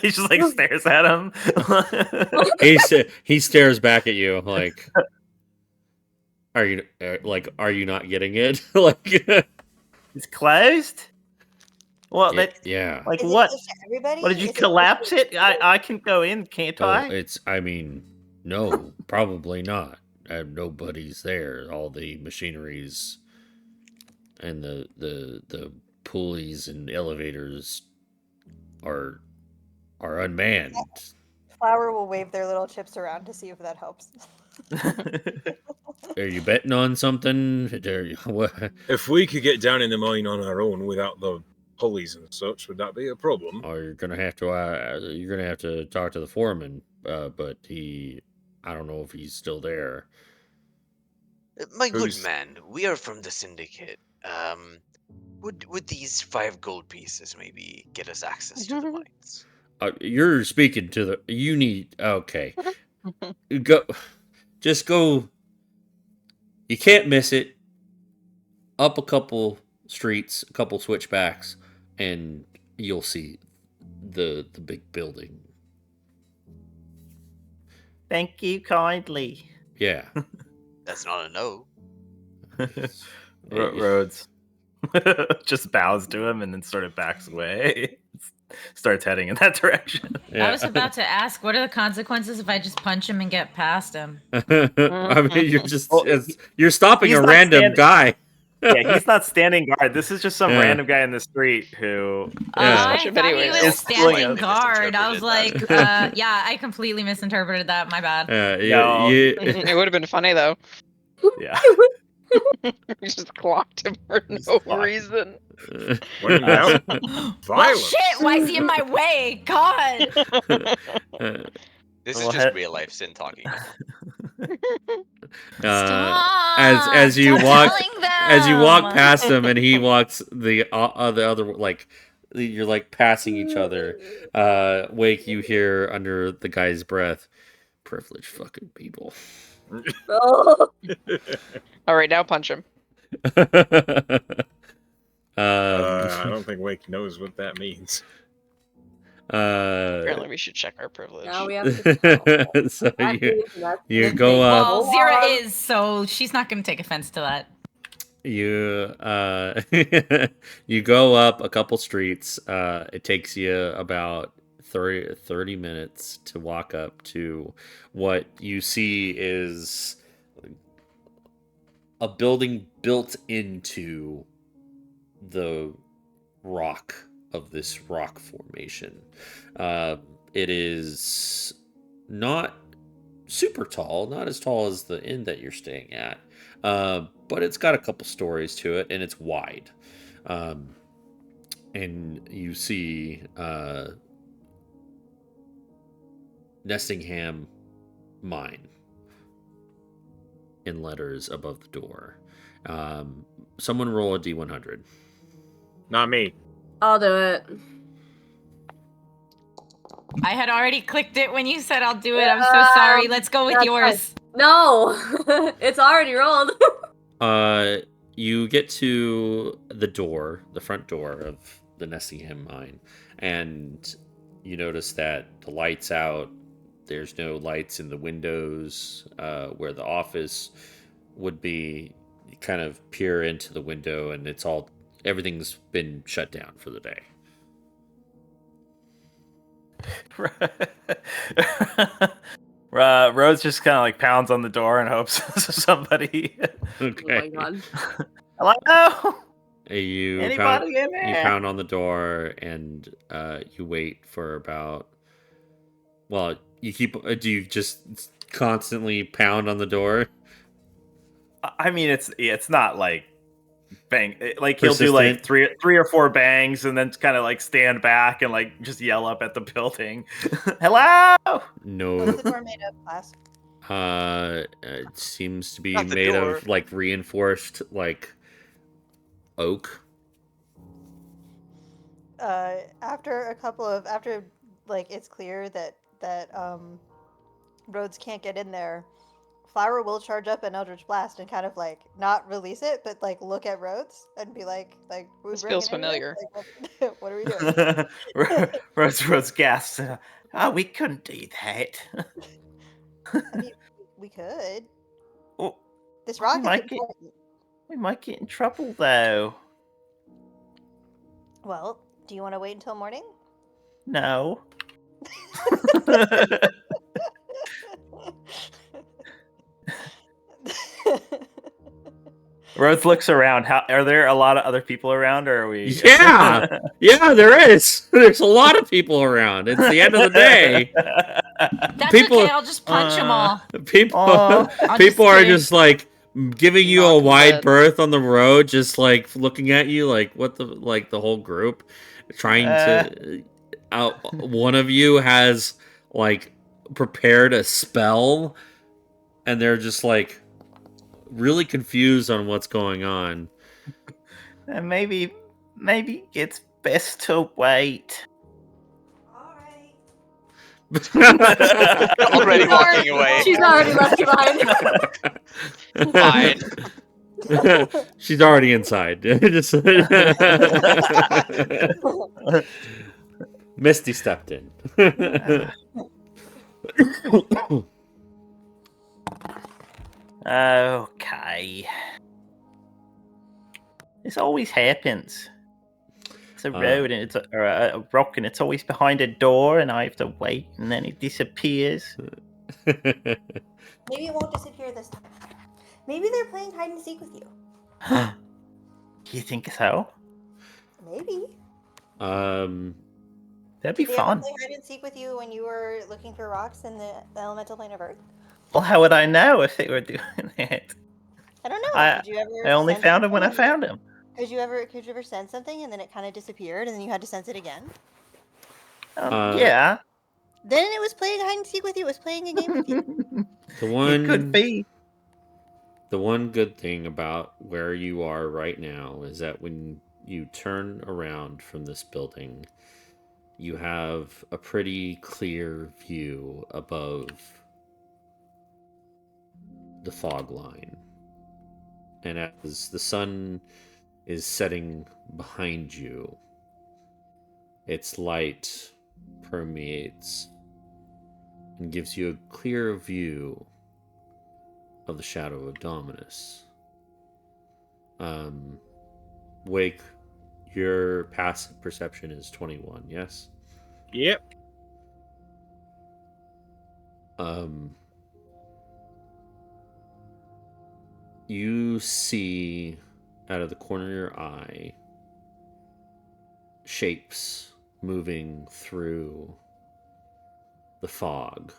He just like stares at him. He stares back at you like, are you not getting it? Like, It's closed. Well, yeah. Like Is it what? closed to everybody? What did you Is it collapse closed it? I can go in, can't Oh, I? I mean, no, probably not. Nobody's there. All the machineries and the pulleys and elevators are unmanned. Flower will wave their little chips around to see if that helps. Are you betting on something? What? If we could get down in the mine on our own without the pulleys and such, would that be a problem? Or you're gonna have to talk to the foreman, but I don't know if he's still there. My good Who's- man, we are from the Syndicate. Would these 5 gold pieces maybe get us access to the mines? You're speaking to the. You need. Okay. Go. Just go. You can't miss it. Up a couple streets, a couple switchbacks, and you'll see the big building. Thank you kindly. Yeah. That's not a no. Rhodes just bows to him and then sort of backs away. Starts heading in that direction. Yeah. I was about to ask, what are the consequences if I just punch him and get past him? I mean, you're just Well, you're stopping he's a not random standing- guy. Yeah, he's not standing guard. This is just some Yeah. random guy in the street who I Punch him thought he anyways. was It's pulling standing us. guard. I was Misinterpreted like, yeah, I completely misinterpreted that. My bad. No. It would have been funny though. yeah. You just clocked him for Just no clocked. reason. When in doubt, Well, violence. shit, why is he in my way? God. This Well, is just real life Sin talking. Stop. As you Stop walk telling them. as you walk past him and he walks the other, like you're like passing each other. Wake, you hear under the guy's breath, "Privileged fucking people." Oh. All right, now punch him. I don't think Wake knows what that means. Apparently, we should check our privilege. Now we have to so That you means that's you the go big up. Well, goal. Zira is, so she's not going to take offense to that. You you go up a couple streets. It takes you about 30 minutes to walk up to what you see is a building built into the rock of this rock formation. It is not super tall, not as tall as the inn that you're staying at, but it's got a couple stories to it, and it's wide. And you see Nestingham Mine in letters above the door. Someone roll a D100. Not me. I'll do it. I had already clicked it when you said I'll do it. I'm so sorry. Let's go with that's yours. No, it's already rolled. You get to the door, the front door of the Nestingham Mine, and you notice that the light's out. There's no lights in the windows where the office would be. You kind of peer into the window, and everything's been shut down for the day. Rose just kind of like pounds on the door and hopes somebody. Okay. Oh my god. Hello. You Anybody in you there? pound on the door, and you wait for about. Well, you keep. Do you just constantly pound on the door? I mean, it's not like bang. Like he'll do like Persistent? three or four bangs and then kind of like stand back and like just yell up at the building. Hello. No. What's the door made of, class? It seems to be Not the made door. of like reinforced like oak. After like it's clear that Rhodes can't get in there, Flower will charge up an Eldritch Blast and kind of like not release it, but like look at Rhodes and be like, we This bringing feels in here? familiar. Like, what are we doing? Rose gasps. Oh, we couldn't do that. I mean, we could. Oh, This rock is might get- important. We might get in trouble though. Well, do you want to wait until morning? No. Rose looks around. Are there a lot of other people around, or are we? Yeah, yeah, there is. There's a lot of people around. It's the end of the day. That's People- okay. I'll just punch them all. People, Aw. I'm people just are kidding. just like giving you Knock a 'em wide dead. berth on the road, just like looking at you, like what the whole group trying to. One of you has like prepared a spell, and they're just like, really confused on what's going on. Maybe it's best to wait. Already walking away. She's already left you behind. Fine. She's already inside. Misty stepped in. Okay. This always happens. It's a road and it's a rock and it's always behind a door and I have to wait and then it disappears. Maybe it won't disappear this time. Maybe they're playing hide and seek with you. Do you think so? Maybe. That'd be Did they fun. ever play hide and seek with you when you were looking for rocks in the elemental plane of Earth? Well, how would I know if they were doing that? I don't know. I only found them when I found them. Could you ever sense something and then it kind of disappeared and then you had to sense it again? Yeah. Then it was playing hide and seek with you. It was playing a game with you. It could be. The one good thing about where you are right now is that when you turn around from this building, you have a pretty clear view above the fog line. And as the sun is setting behind you, its light permeates and gives you a clear view of the shadow of Dominus. Wake, your passive perception is 21, yes? Yep. You see out of the corner of your eye shapes moving through the fog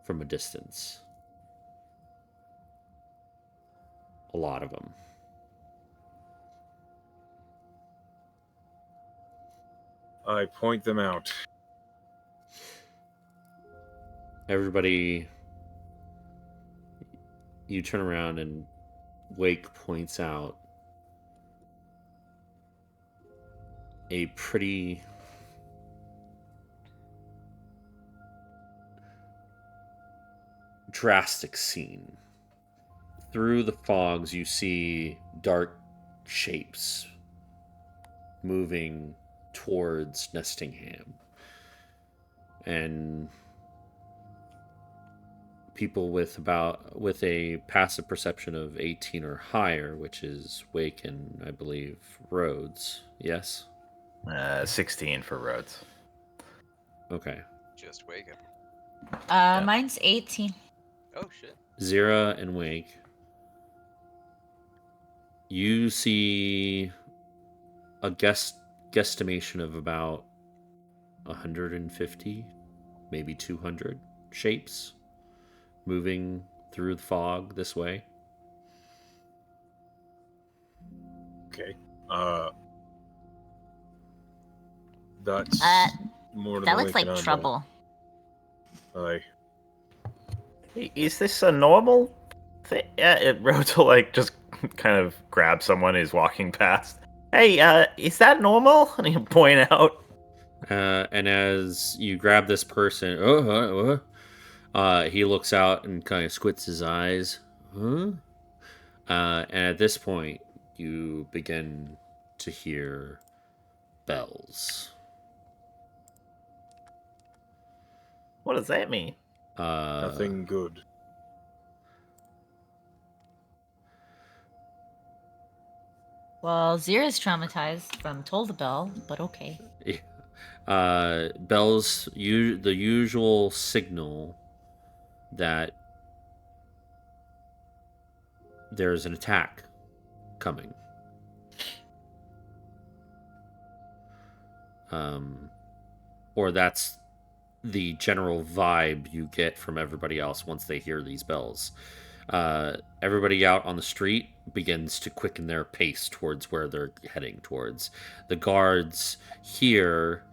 from a distance. A lot of them. I point them out. Everybody, you turn around and Wake points out a pretty drastic scene. Through the fogs, you see dark shapes moving towards Nestingham. And people with a passive perception of 18 or higher, which is Wake and I believe Rhodes. Yes? 16 for Rhodes. Okay. Just Wake him. Mine's 18. Oh shit. Zira and Wake. You see a guesstimation of about 150, maybe 200 shapes moving through the fog this way. Okay. That's more than That we looks like can handle. trouble. Aye. Is this a normal thing? Rhodes will like just kind of grab someone who's walking past. Hey, is that normal? And he'll point out. And as you grab this person, he looks out and kind of squints his eyes. Huh? And at this point, you begin to hear bells. What does that mean? Nothing good. Well, Zira's traumatized from Toll the Bell, but okay. Bells, the usual signal that there's an attack coming. Or that's the general vibe you get from everybody else once they hear these bells. Everybody out on the street begins to quicken their pace towards where they're heading towards. The guards here,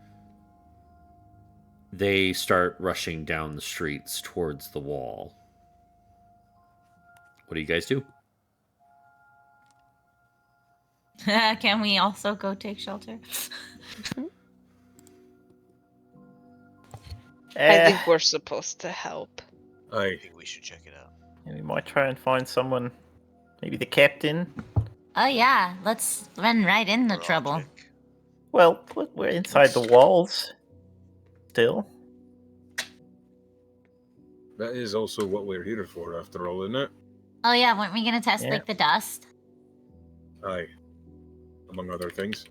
they start rushing down the streets towards the wall. What do you guys do? Can we also go take shelter? I think we're supposed to help. I think we should check it out. We might try and find someone. Maybe the captain. Oh yeah, let's run right into Or trouble. Aldrich. Well, we're inside the walls. Still. That is also what we're here for, after all, isn't it? Oh yeah, weren't we gonna test Yeah. like the dust? Aye. Among other things.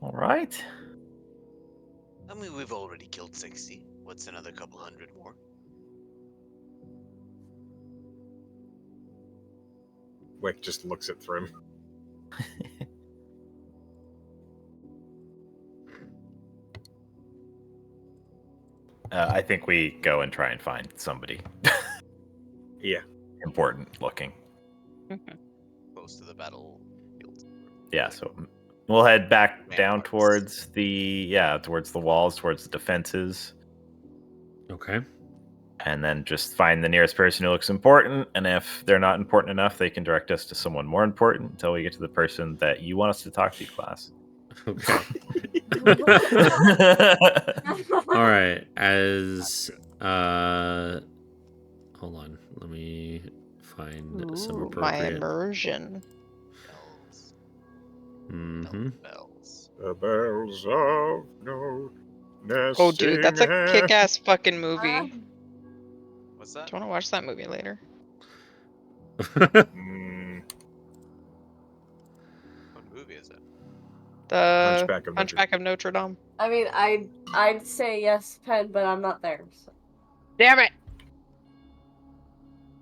All right. I mean, we've already killed 60. What's another couple hundred more? Wick just looks at Thrym. I think we go and try and find somebody Yeah. important looking. Close to the battlefield. Yeah, so we'll head back down Ramparts. towards the walls, towards the defenses, Okay. and then just find the nearest person who looks important. And if they're not important enough, they can direct us to someone more important until we get to the person that you want us to talk to, class. Okay. All right. As hold on. Let me find some Ooh, my appropriate. immersion. Bells. Mm-hmm. Bells. The bells of no Oh, dude, that's a nesting kick-ass fucking movie. What's that? Do you want to watch that movie later? Mm, What movie is it? The Hunchback of Notre Hunchback of Notre Dame. I mean, I'd say yes, Pen, but I'm not there. So. Damn it!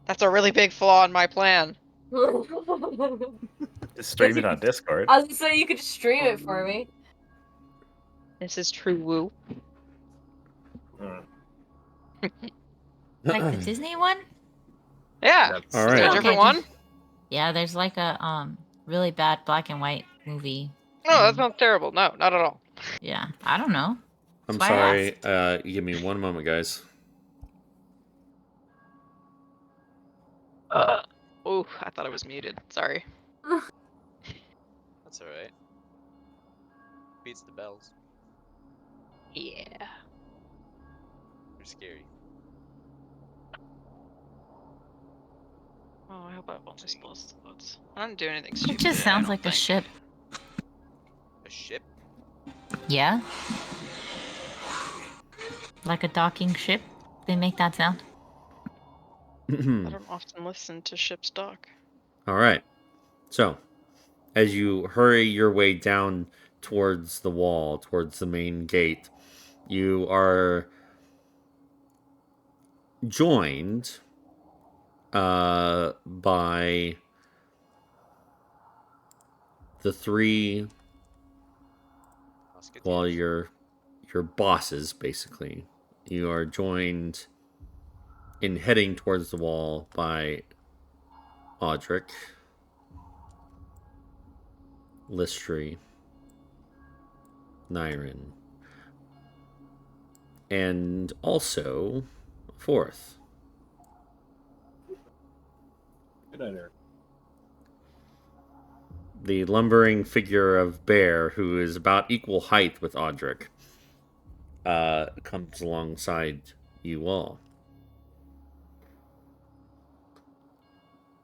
That's a really big flaw in my plan. Just stream it on Discord. I was gonna say you could stream it for me. This is true woo. Like the Disney one? Yeah. That's All Is there a right. different Okay, one? Yeah, there's like a really bad black and white movie. No, that sounds terrible. No, not at all. Yeah, I don't know. I'm That's why I sorry. asked. Give me one moment, guys. Ooh, I thought it was muted. Sorry. That's alright. Beats the bells. Yeah. They're scary. Oh, I hope I've only split slots. I didn't do anything stupid. It just today, I sounds don't like a think. ship. A ship? Yeah? Like a docking ship? They make that sound? I don't often listen to ship's dock. All right. So, as you hurry your way down towards the wall, towards the main gate, you are joined by the three, well, your bosses, basically. You are joined in heading towards the wall by Audric, Listri, Nyrin, and also fourth. Good night, Eric. The lumbering figure of Bear, who is about equal height with Audric, comes alongside you all.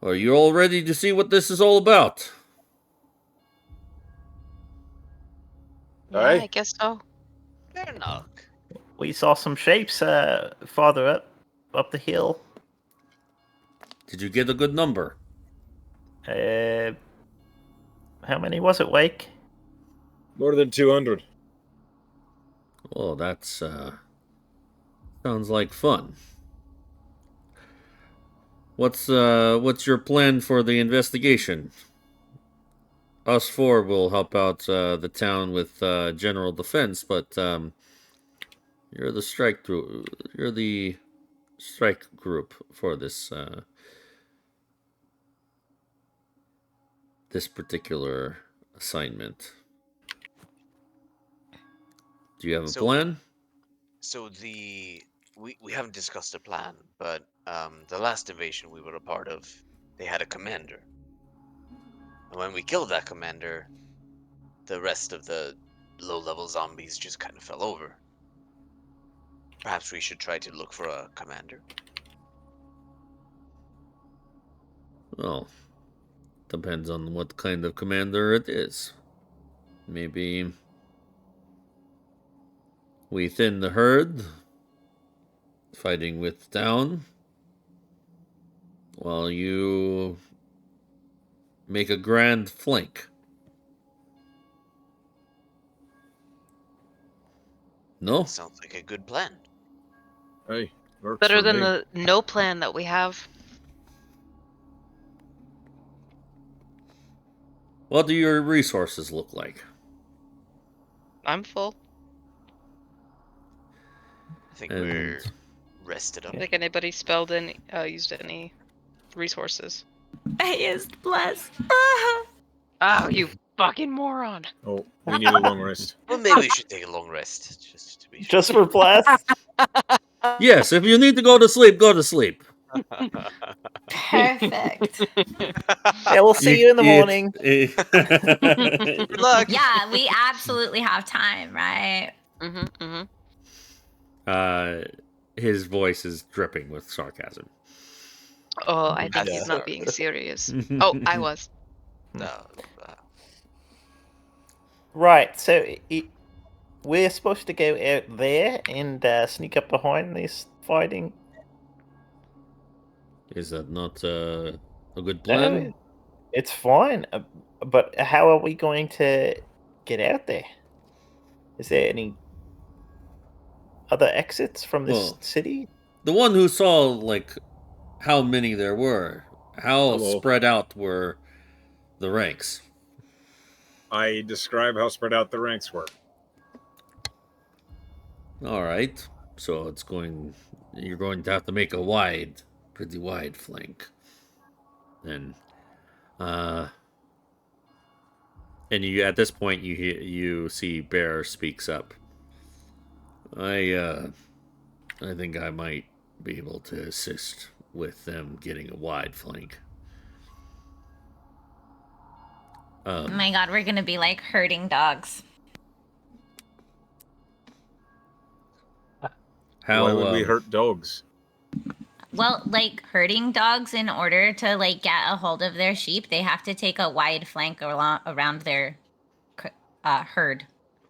Are you all ready to see what this is all about? Yeah, Aye. I guess so. Fair enough. We saw some shapes farther up the hill. Did you get a good number? How many was it, Wake? More than 200. Oh, that's sounds like fun. What's your plan for the investigation? Us four will help out the town with general defense, but you're the strike group. You're the strike group for this this particular assignment. Do you have a So- plan? So the we haven't discussed a plan, but the last invasion we were a part of, they had a commander. And when we killed that commander, the rest of the low-level zombies just kind of fell over. Perhaps we should try to look for a commander. Well, depends on what kind of commander it is. Maybe we thin the herd, fighting with the town, while you make a grand flank. No? Sounds like a good plan. Hey, works Better for than me. the no plan that we have. What do your resources look like? I'm full. I think And we're rested up. I think anybody used any resources. I used bless. Oh, you fucking moron. Oh, we need a long rest. Well, maybe we should take a long rest, just to be sure. Just for blast. yes, if you need to go to sleep, go to sleep. Perfect. Yeah, we'll see you in the morning. Good luck. Yeah, we absolutely have time, right? His voice is dripping with sarcasm. Oh, I think he's not being serious. Oh, I was. No. Right, so we're supposed to go out there and sneak up behind this fighting. Is that not a good plan? No, it's fine, but how are we going to get out there? Is there any other exits from this Well, city? The one who saw, like, how many there were, how Hello. spread out were the ranks? I describe how spread out the ranks were. All right, so you're going to have to make a pretty wide flank. Then, and at this point you see Bear speaks up. I think I might be able to assist with them getting a wide flank. Oh my god, we're gonna be like herding dogs. Why would we hurt dogs? Well, like herding dogs, in order to like get a hold of their sheep, they have to take a wide flank around their herd,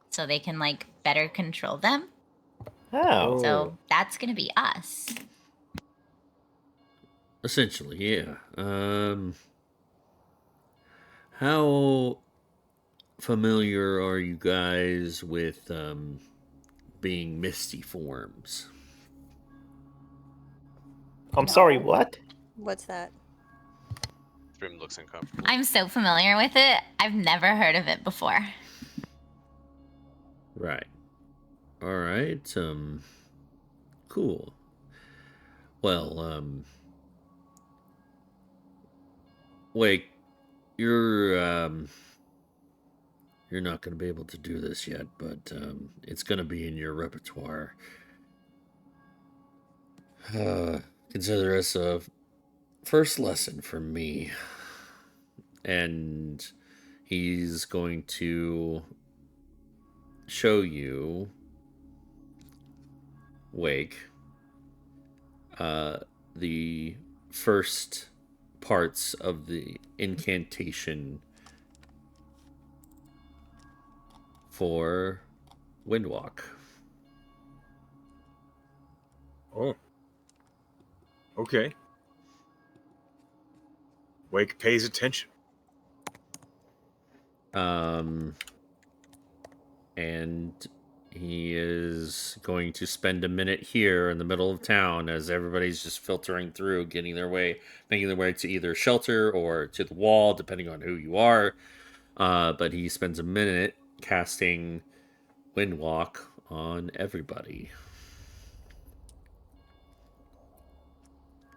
so they can like better control them. Oh. So that's gonna be us. Essentially, yeah. How familiar are you guys with being misty forms? I'm sorry, what? What's that? Grim looks uncomfortable. I'm so familiar with it. I've never heard of it before. Right. All right. Cool. Well, Wake, you're not going to be able to do this yet, but it's going to be in your repertoire. Consider this a first lesson from me. And he's going to show you, Wake, the first parts of the incantation for Windwalk. Oh. Okay. Wake pays attention. And he is going to spend a minute here in the middle of town as everybody's just filtering through, making their way to either shelter or to the wall, depending on who you are. But he spends a minute casting Windwalk on everybody.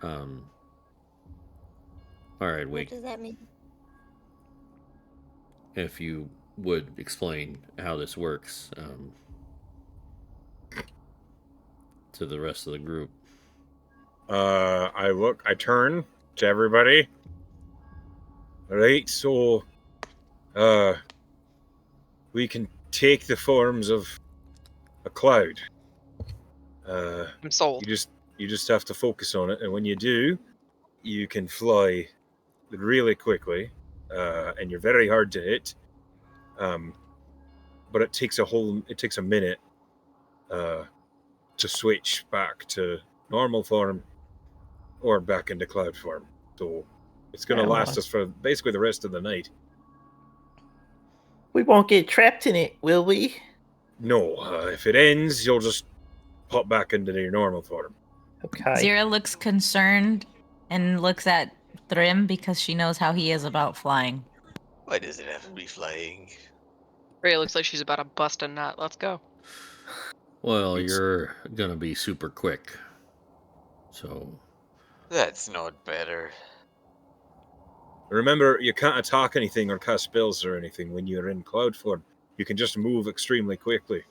All right, Wake. What does that mean? If you would explain how this works. to the rest of the group. I turn to everybody. All right, so we can take the forms of a cloud. I'm sold. You just have to focus on it, and when you do, you can fly really quickly, and you're very hard to hit. But it takes a minute to switch back to normal form or back into cloud form. So it's going to last us for basically the rest of the night. We won't get trapped in it, will we? No, if it ends, you'll just pop back into your normal form. Okay. Zira looks concerned and looks at Thrym because she knows how he is about flying. Why does it have to be flying? Ray looks like she's about to bust a nut. Let's go. Well, you're gonna be super quick. So That's not better. Remember, you can't attack anything or cast spells or anything when you're in cloud form. You can just move extremely quickly.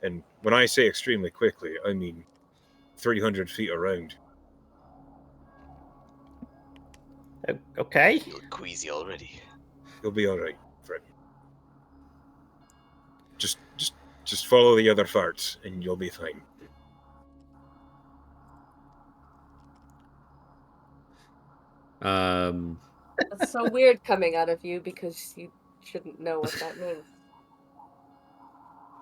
And when I say extremely quickly, I mean 300 feet around. Okay. You look queasy already. You'll be all right, Fred. Just follow the other farts, and you'll be fine. That's so weird coming out of you because you shouldn't know what that means.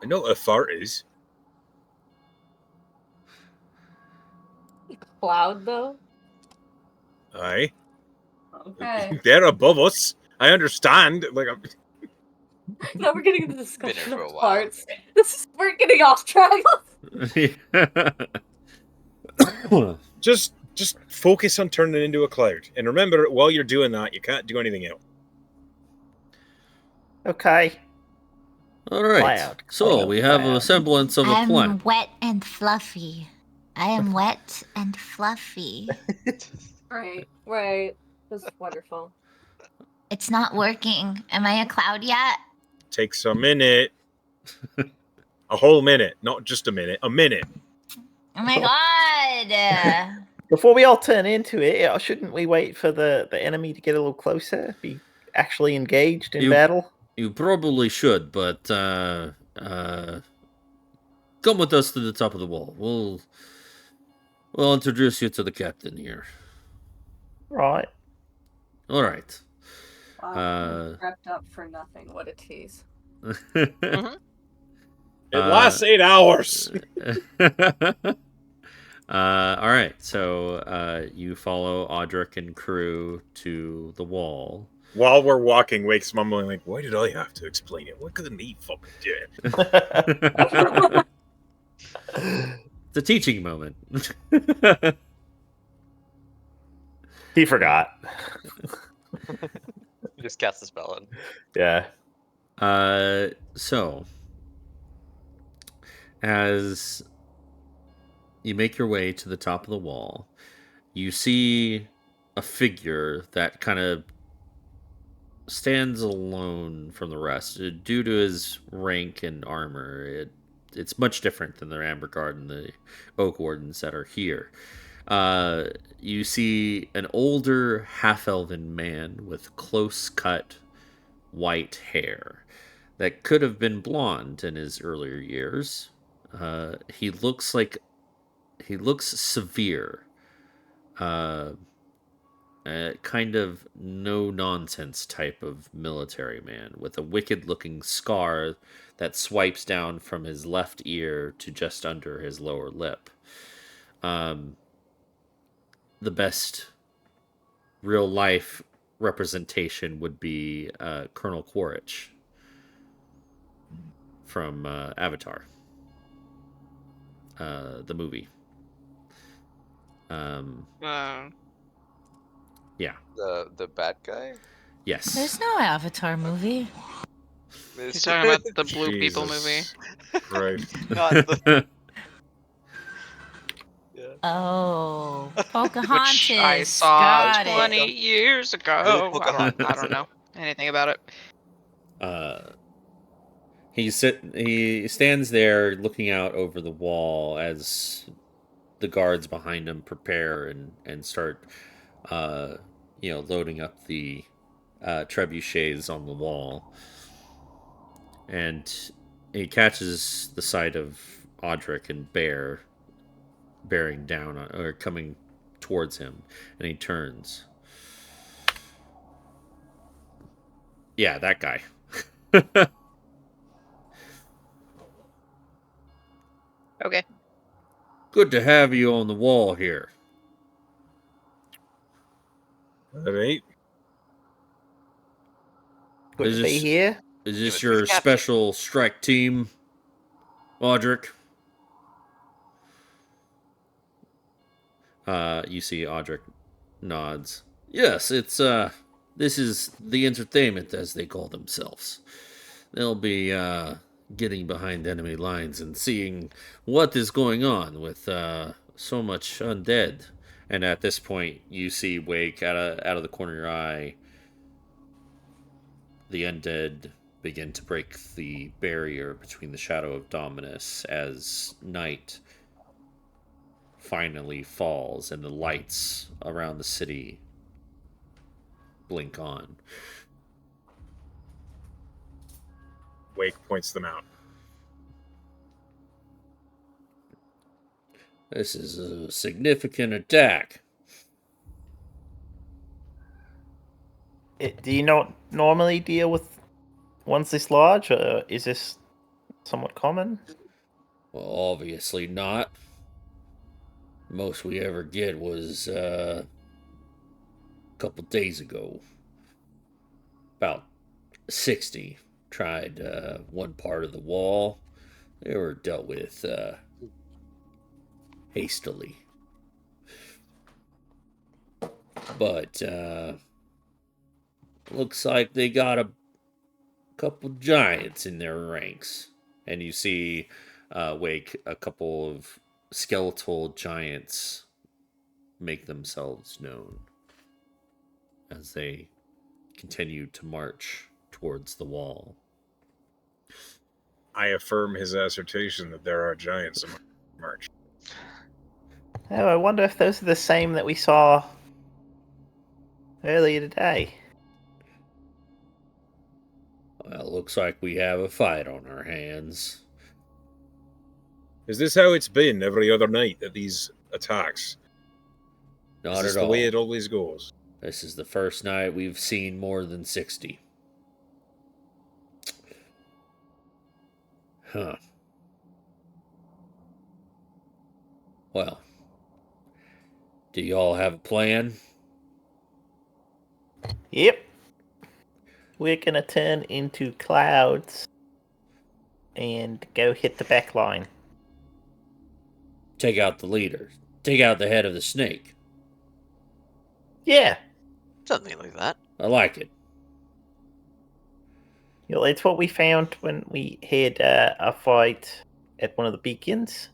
I know what a fart is. Cloud, though? Aye. Okay. They're above us. I understand. Like, Now we're getting into the discussion for a of while. parts. We're getting off track. just focus on turning it into a cloud. And remember, while you're doing that, you can't do anything else. Okay. all right. Cloud, So we have a cloud. semblance of a plan. I'm wet and fluffy. I am wet and fluffy. Right. That's wonderful. It's not working. Am I a cloud yet? Takes a minute. A whole minute, not just a minute. A minute. Oh my god! Before we all turn into it, shouldn't we wait for the enemy to get a little closer? Be actually engaged in battle? You probably should, but come with us to the top of the wall. We'll introduce you to the captain here. Right. All right. Wow, prepped up for nothing. What a tease. It lasts 8 hours. All right. So you follow Audric and crew to the wall. While we're walking, Wake's mumbling like, "Why did I have to explain it? What couldn't he fucking do it?" It's a teaching moment. He forgot. You just cast the spell in. Yeah. So as you make your way to the top of the wall, you see a figure that kind of stands alone from the rest due to his rank and armor. It's much different than the Amber Guard and the Oak Wardens that are here. You see an older half-elven man with close-cut white hair that could have been blonde in his earlier years. He looks severe. Kind of no-nonsense type of military man with a wicked-looking scar that swipes down from his left ear to just under his lower lip. The best real-life representation would be Colonel Quaritch from Avatar, the movie. Yeah. The bad guy? Yes. There's no Avatar movie. He's talking about the Blue People movie. Right. Not the... Oh, Pocahontas. Which I saw Got 20 it. years ago. I don't know anything about it. He stands there looking out over the wall as the guards behind him prepare and start, loading up the trebuchets on the wall. And he catches the sight of Audric and Bear bearing down on, or coming towards him, and he turns. Yeah, that guy. Okay. Good to have you on the wall here. All right. Good to be here. Is this your special strike team, Audric? You see Audric nods. Yes, it's this is the entertainment, as they call themselves. They'll be getting behind enemy lines and seeing what is going on with so much undead. And at this point, you see Wake out of the corner of your eye. The undead begin to break the barrier between the shadow of Dominus as night finally falls and the lights around the city blink on. Wake points them out. This is a significant attack. Do you not normally deal with ones this large, or is this somewhat common? Well, obviously not. Most we ever get was a couple days ago. About 60 tried one part of the wall. They were dealt with hastily. But looks like they got a couple giants in their ranks. And you see Wake, a couple of skeletal giants make themselves known as they continue to march towards the wall. I affirm his assertion that there are giants among the march. Oh, I wonder if those are the same that we saw earlier today. Well, looks like we have a fight on our hands. Is this how it's been every other night at these attacks? Not is this at the all. way it always goes? This is the first night we've seen more than 60. Huh. Well, do y'all have a plan? Yep. We're gonna turn into clouds and go hit the back line. Take out the leader. Take out the head of the snake. Yeah. Something like that. I like it. You know, it's what we found when we had a fight at one of the beacons.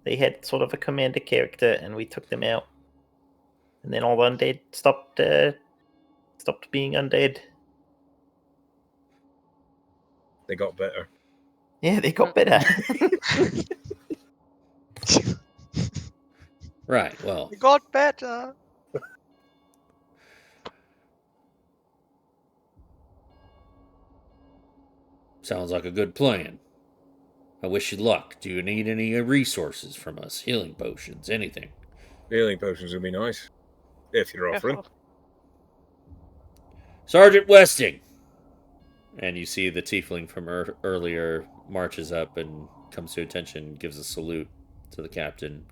They had sort of a commander character, and we took them out. And then all the undead stopped being undead. They got better. Yeah, they got better. Right, well. We got better. Sounds like a good plan. I wish you luck. Do you need any resources from us? Healing potions, anything? Healing potions would be nice. If you're offering. Sergeant Westing! And you see the tiefling from earlier marches up and comes to attention, gives a salute to the captain.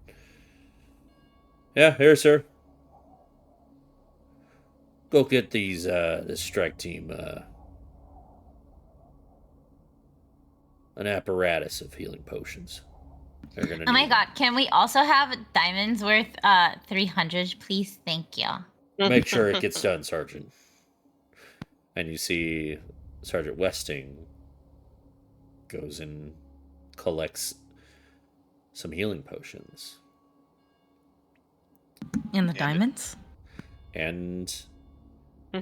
Yeah, here, sir. Go get this strike team an apparatus of healing potions. Oh my god, can we also have diamonds worth 300, please? Thank you. Make sure it gets done, Sergeant. And you see Sergeant Westing goes and collects some healing potions. And the diamonds? And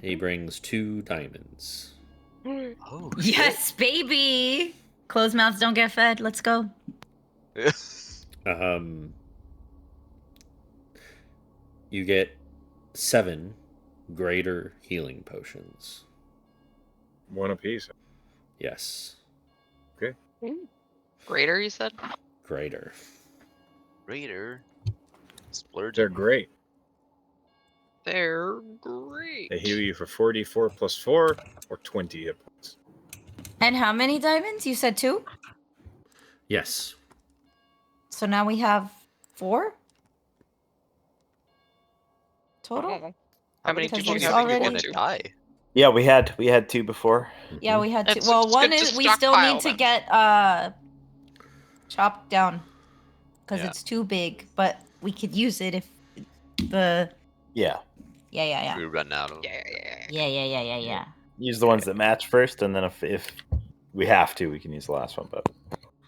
he brings 2 diamonds. Oh, yes, baby! closed mouths don't get fed. Let's go. You get 7 greater healing potions. 1 apiece. Yes. Okay. Greater, you said? Greater. Greater. Splurging. They're great. They're great. They heal you for 44 plus 4 or 20 hit points. And how many diamonds? You said 2? Yes. So now we have 4 total. How many Because did you there's have already- before two? Die. Yeah, we had 2 before. Yeah, we had 2. It's Well, one good to is we still stockpile need to them. get chopped down because Yeah. it's too big, but we could use it if the Yeah. yeah. We run out of. Yeah. Use the ones that match first, and then if we have to, we can use the last one. But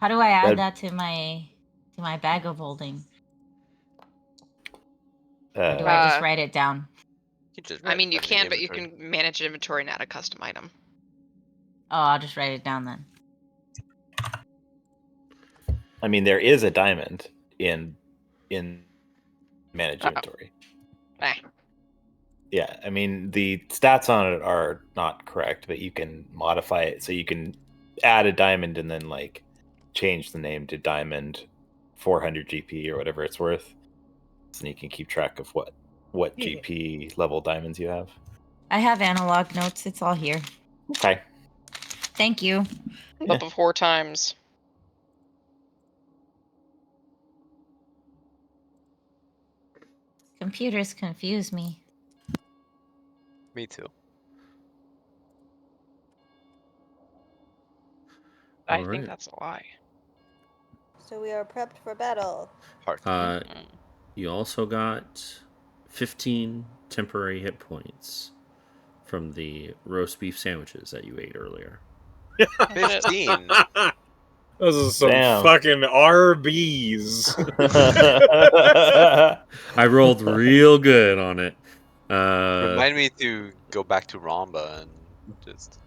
How do I add That- that to my bag of holding? Or do I just write it down? You just I write mean, you from the can, but you inventory. can manage inventory and add a custom item. Oh, I'll just write it down then. I mean, there is a diamond in manage inventory. Eh. Yeah, I mean the stats on it are not correct, but you can modify it so you can add a diamond and then like change the name to diamond 400 GP or whatever it's worth, so you can keep track of what GP level diamonds you have. I have analog notes. It's all here. Okay. Thank you. Up of 4 times. Computers confuse me. Me too. I All think right. that's a lie. So we are prepped for battle. Heart. You also got 15 temporary hit points from the roast beef sandwiches that you ate earlier. 15. Those are some Damn. fucking RBs. I rolled real good on it. Remind me to go back to Rhomba and just.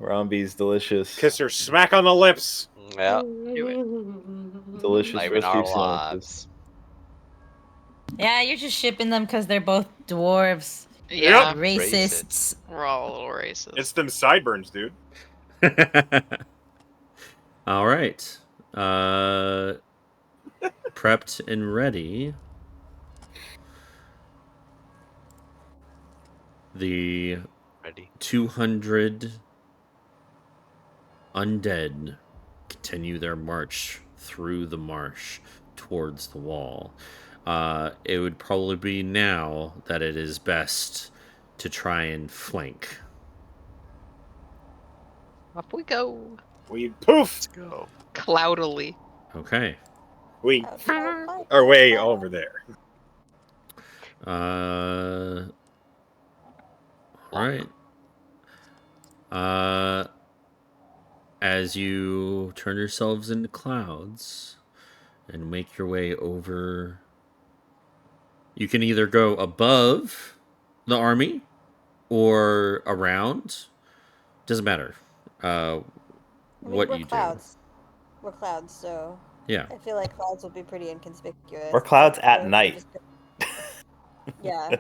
Rombi's delicious. Kiss her smack on the lips. Yeah, do it. Delicious Not even roast our beef sandwiches. lives. Yeah, you're just shipping them because they're both dwarves. Yeah. Racists. We're all a little racist. It's them sideburns, dude. All right. Prepped and ready. The Ready. 200 undead continue their march through the marsh towards the wall. It would probably be now that it is best to try and flank. Up we go. We poof. Let's go. Cloudily. Okay. We are way over there. All right. As you turn yourselves into clouds and make your way over, you can either go above the army or around. Doesn't matter. What we're you clouds. We're clouds, so do. Yeah. I feel like clouds will be pretty inconspicuous. Or clouds at Or night. just- Yeah.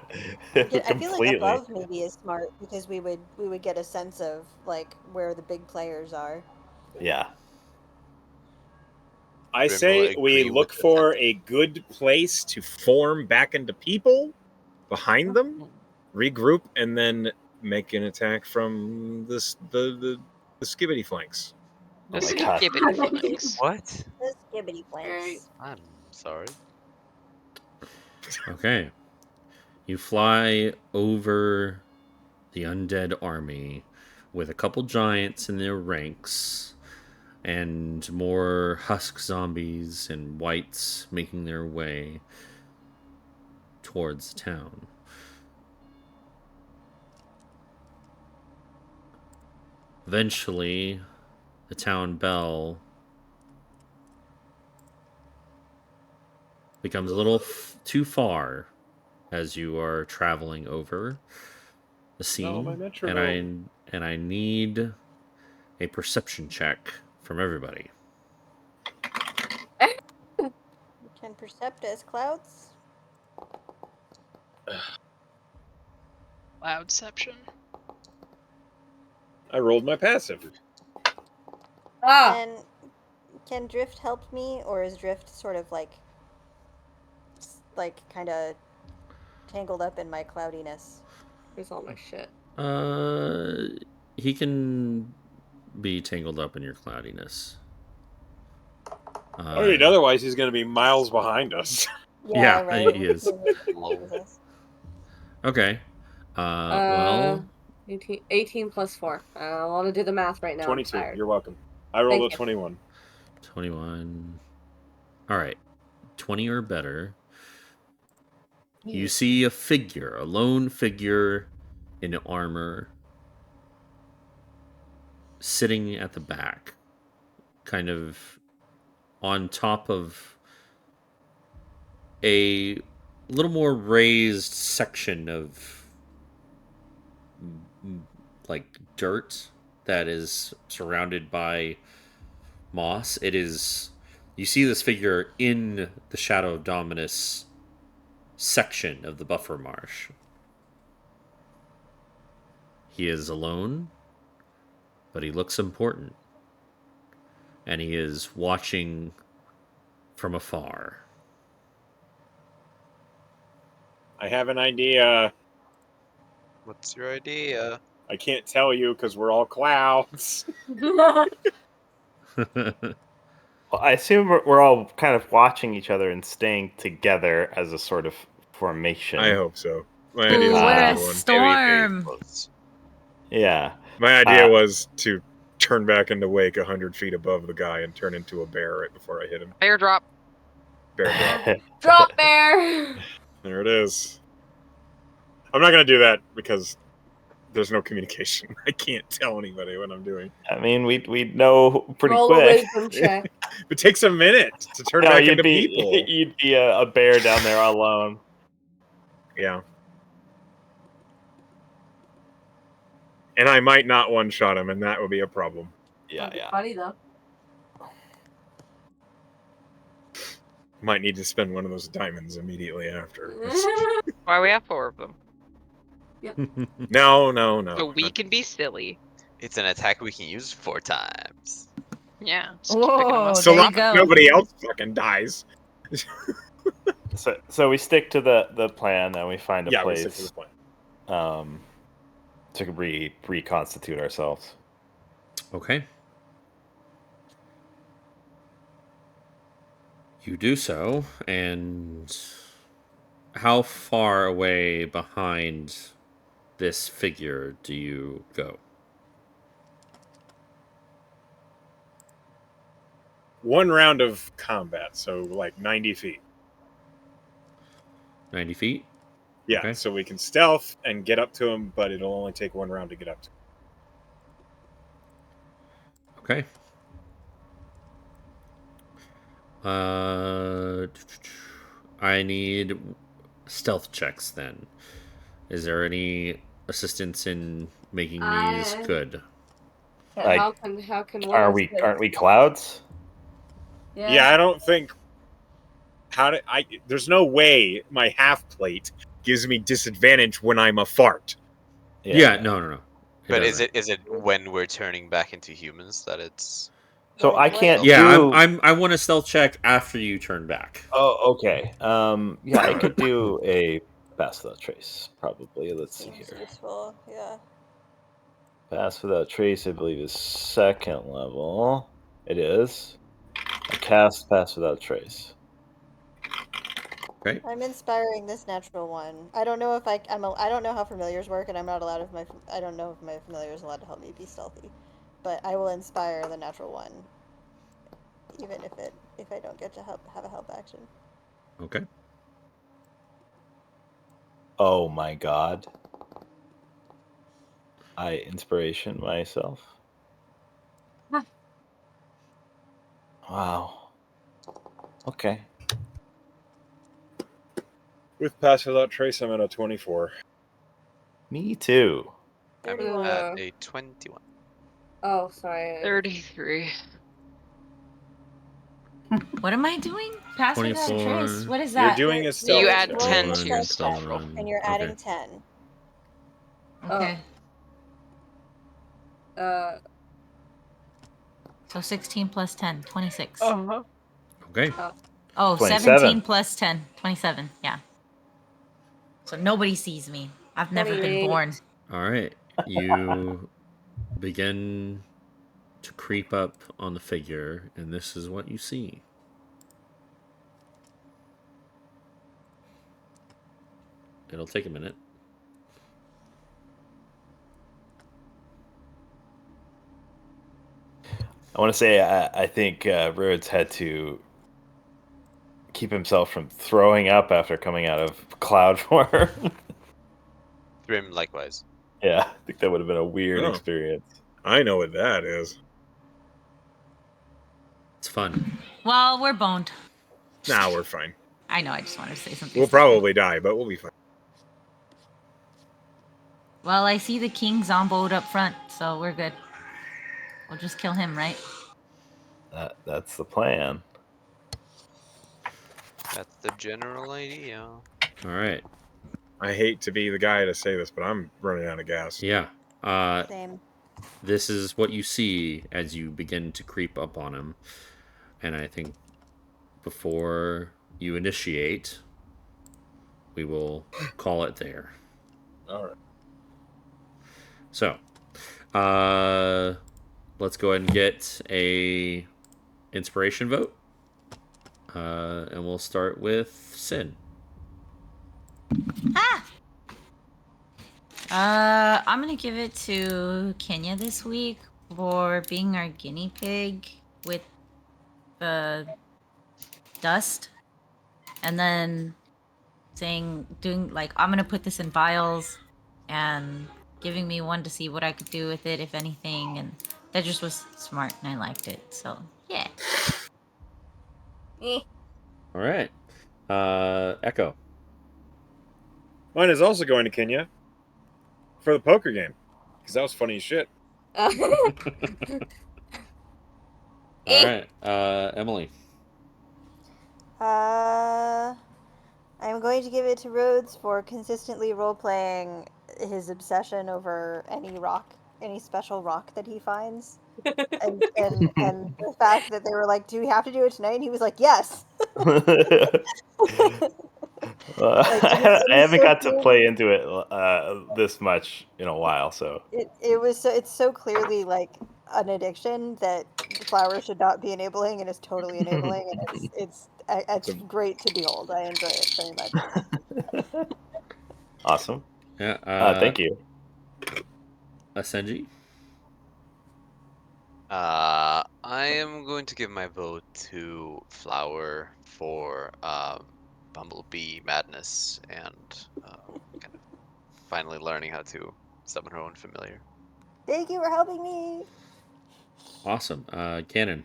I feel like Completely. above maybe is smart because we would get a sense of like where the big players are. Yeah. I Grim say will we agree look with the for a good place to form back into people behind them, regroup, and then make an attack from the skibbity flanks. The Oh my God. skibbity flanks. What? The skibbity planks. I'm sorry. Okay. You fly over the undead army with a couple giants in their ranks and more husk zombies and wights making their way towards town. Eventually, the town bell becomes a little too far as you are traveling over the scene, my and I need a perception check from everybody. Can percept as clouds. Cloudception. I rolled my passive. Ah, Can drift help me, or is drift sort of like kind of tangled up in my cloudiness? here's all my shit. He can be tangled up in your cloudiness. I mean, otherwise he's going to be miles behind us. Yeah, right. he is. Okay. Well, 18 plus 4. I don't want to do the math right now. 22. I'm tired. You're welcome. I rolled Thank a you. 21. 21. All right. 20 or better. You see a figure, a lone figure in armor, sitting at the back, kind of on top of a little more raised section of like dirt that is surrounded by moss. It is, you see this figure in the Shadow of Dominus section of the buffer marsh. He is alone, but he looks important, and he is watching from afar. I have an idea. What's your idea? I can't tell you because we're all clouds. Well, I assume we're all kind of watching each other and staying together as a sort of formation. I hope so. My Ooh, idea is we're a another one. storm. Yeah. My idea was to turn back into wake 100 feet above the guy and turn into a bear right before I hit him. Bear drop. Bear drop. Drop bear! There it is. I'm not going to do that because there's no communication. I can't tell anybody what I'm doing. I mean, we'd know pretty Roll quick. a wisdom check. It takes a minute to turn No, back you'd into be people. you'd be a bear down there alone. Yeah. And I might not one-shot him, and that would be a problem. Yeah, That'd be yeah. funny though. Might need to spend one of those diamonds immediately after. Why we have 4 of them? No. So we can be silly. It's an attack we can use 4 times. Yeah. Just keep picking 'em Whoa, up. So there you long go. as nobody else fucking dies. So we stick to the plan, and we find a Yeah, we place stick to the plan. to reconstitute ourselves. Okay. You do so, and how far away behind this figure do you go? One round of combat, so like 90 feet. 90 feet? Yeah, Okay. so we can stealth and get up to him, but it'll only take one round to get up to him. Okay. I need stealth checks then. Is there any assistance in making these good? Like, how can one Aren't we clouds? Yeah, I don't think. There's no way my half plate gives me disadvantage when I'm a fart. Yeah, no. But is it when we're turning back into humans that it's? So I can't Yeah, do. I want a stealth check after you turn back. Oh, okay. Yeah, I could do a pass without trace, probably. Let's see Seems here. useful, yeah. Pass without trace, I believe, is 2nd level. It is. I cast pass without trace. Okay. I'm inspiring this natural one. I don't know if I don't know how familiars work, and I'm not allowed I don't know if my familiar is allowed to help me be stealthy, but I will inspire the natural one, even if I don't get to have a help action. Okay. Oh my god. I inspiration myself. Huh. Wow. Okay. With pass without trace, I'm at a 24. Me too. I'm 31. at a 21. Oh, sorry. 33. What am I doing? Pass without a 24. trace. What is You're that? doing a You stealth add check. 10 Rolling a to your stealth stealth check, roll. and you're Okay. adding 10. Okay. So 16 plus 10, 26. Uh-huh. Okay. Oh, 27. 17 plus 10, 27. Yeah. So nobody sees me. I've never been 28. born. All right. You begin to creep up on the figure, and this is what you see. It'll take a minute. I want to say I think Rhodes had to keep himself from throwing up after coming out of cloud form. Thrim likewise. Yeah, I think that would have been a weird Oh. experience. I know what that is. It's fun. Well, we're boned. Nah, we're fine. I know, I just wanted to say something. We'll stupid. probably die, but we'll be fine. Well, I see the king zomboed up front, so we're good. We'll just kill him, right? That's the plan. That's the general idea. All right. I hate to be the guy to say this, but I'm running out of gas. Yeah. Same. This is what you see as you begin to creep up on him. And I think before you initiate, we will call it there. All right. So, let's go ahead and get a inspiration vote. And we'll start with Sin. I'm gonna give it to Kenya this week for being our guinea pig with the dust, and then doing like I'm gonna put this in vials, and giving me one to see what I could do with it, if anything, and that just was smart and I liked it. So yeah. Eh. All right. Echo. Mine is also going to Kenya for the poker game because that was funny as shit. All right. Emily. I'm going to give it to Rhodes for consistently role-playing his obsession over any special rock that he finds. And the fact that they were like, "Do we have to do it tonight?" And he was like, "Yes." I haven't got to play into it this much in a while, so It's so clearly like an addiction that flowers should not be enabling, and it's totally enabling, and it's great to behold. I enjoy it very much. awesome. Yeah. Thank you. Asenji. I am going to give my vote to Flower for Bumblebee Madness and kind of finally learning how to summon her own familiar. Thank you for helping me. Awesome. Cannon.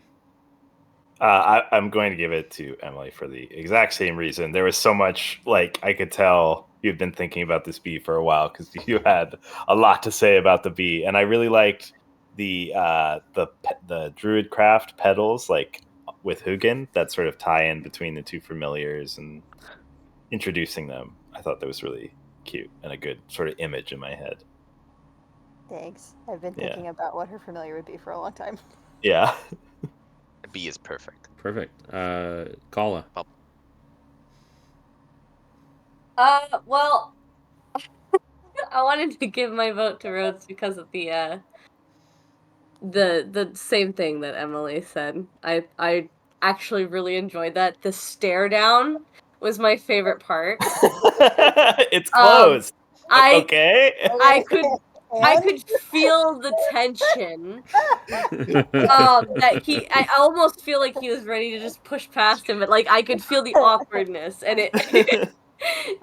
I'm going to give it to Emily for the exact same reason. There was so much, like, I could tell you'd been thinking about this bee for a while because you had a lot to say about the bee, and I really liked the Druidcraft petals, like with Hugin, that sort of tie in between the two familiars and introducing them. I thought that was really cute and a good sort of image in my head. Thanks. I've been thinking about what her familiar would be for a long time. Yeah. The bee is perfect. Perfect. Kala. Well, I wanted to give my vote to Rhodes because of the same thing that Emily said. I actually really enjoyed that. The stare down was my favorite part. It's closed. Okay. I could feel the tension. I almost feel like he was ready to just push past him, but like I could feel the awkwardness, and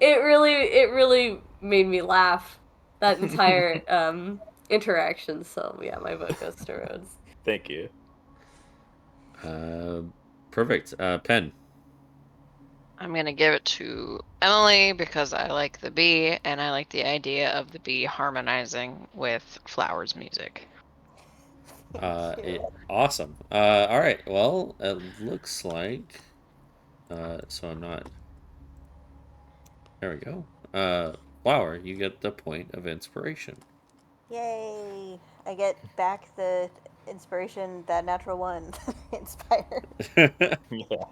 it really made me laugh that entire interaction. So yeah, my vote goes to Rhodes. Thank you. Perfect. Pen. I'm gonna give it to Emily because I like the bee and I like the idea of the bee harmonizing with Flower's music. Awesome. All right. Well, it looks like. So I'm not. There we go. Flower, you get the point of inspiration. Yay! I get back the inspiration that natural one inspired. Yeah.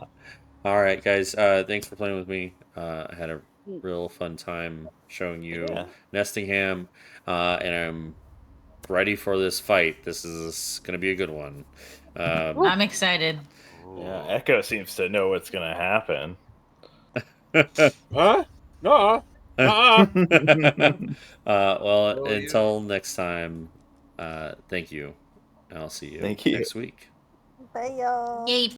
All right, guys. Thanks for playing with me. I had a real fun time showing you Yeah. Nestingham, and I'm ready for this fight. This is gonna be a good one. I'm excited. Yeah. Ooh. Echo seems to know what's gonna happen. Huh? No. Well, Well, until next time, thank you. I'll see you Thank you. next week. Bye, y'all. Yay.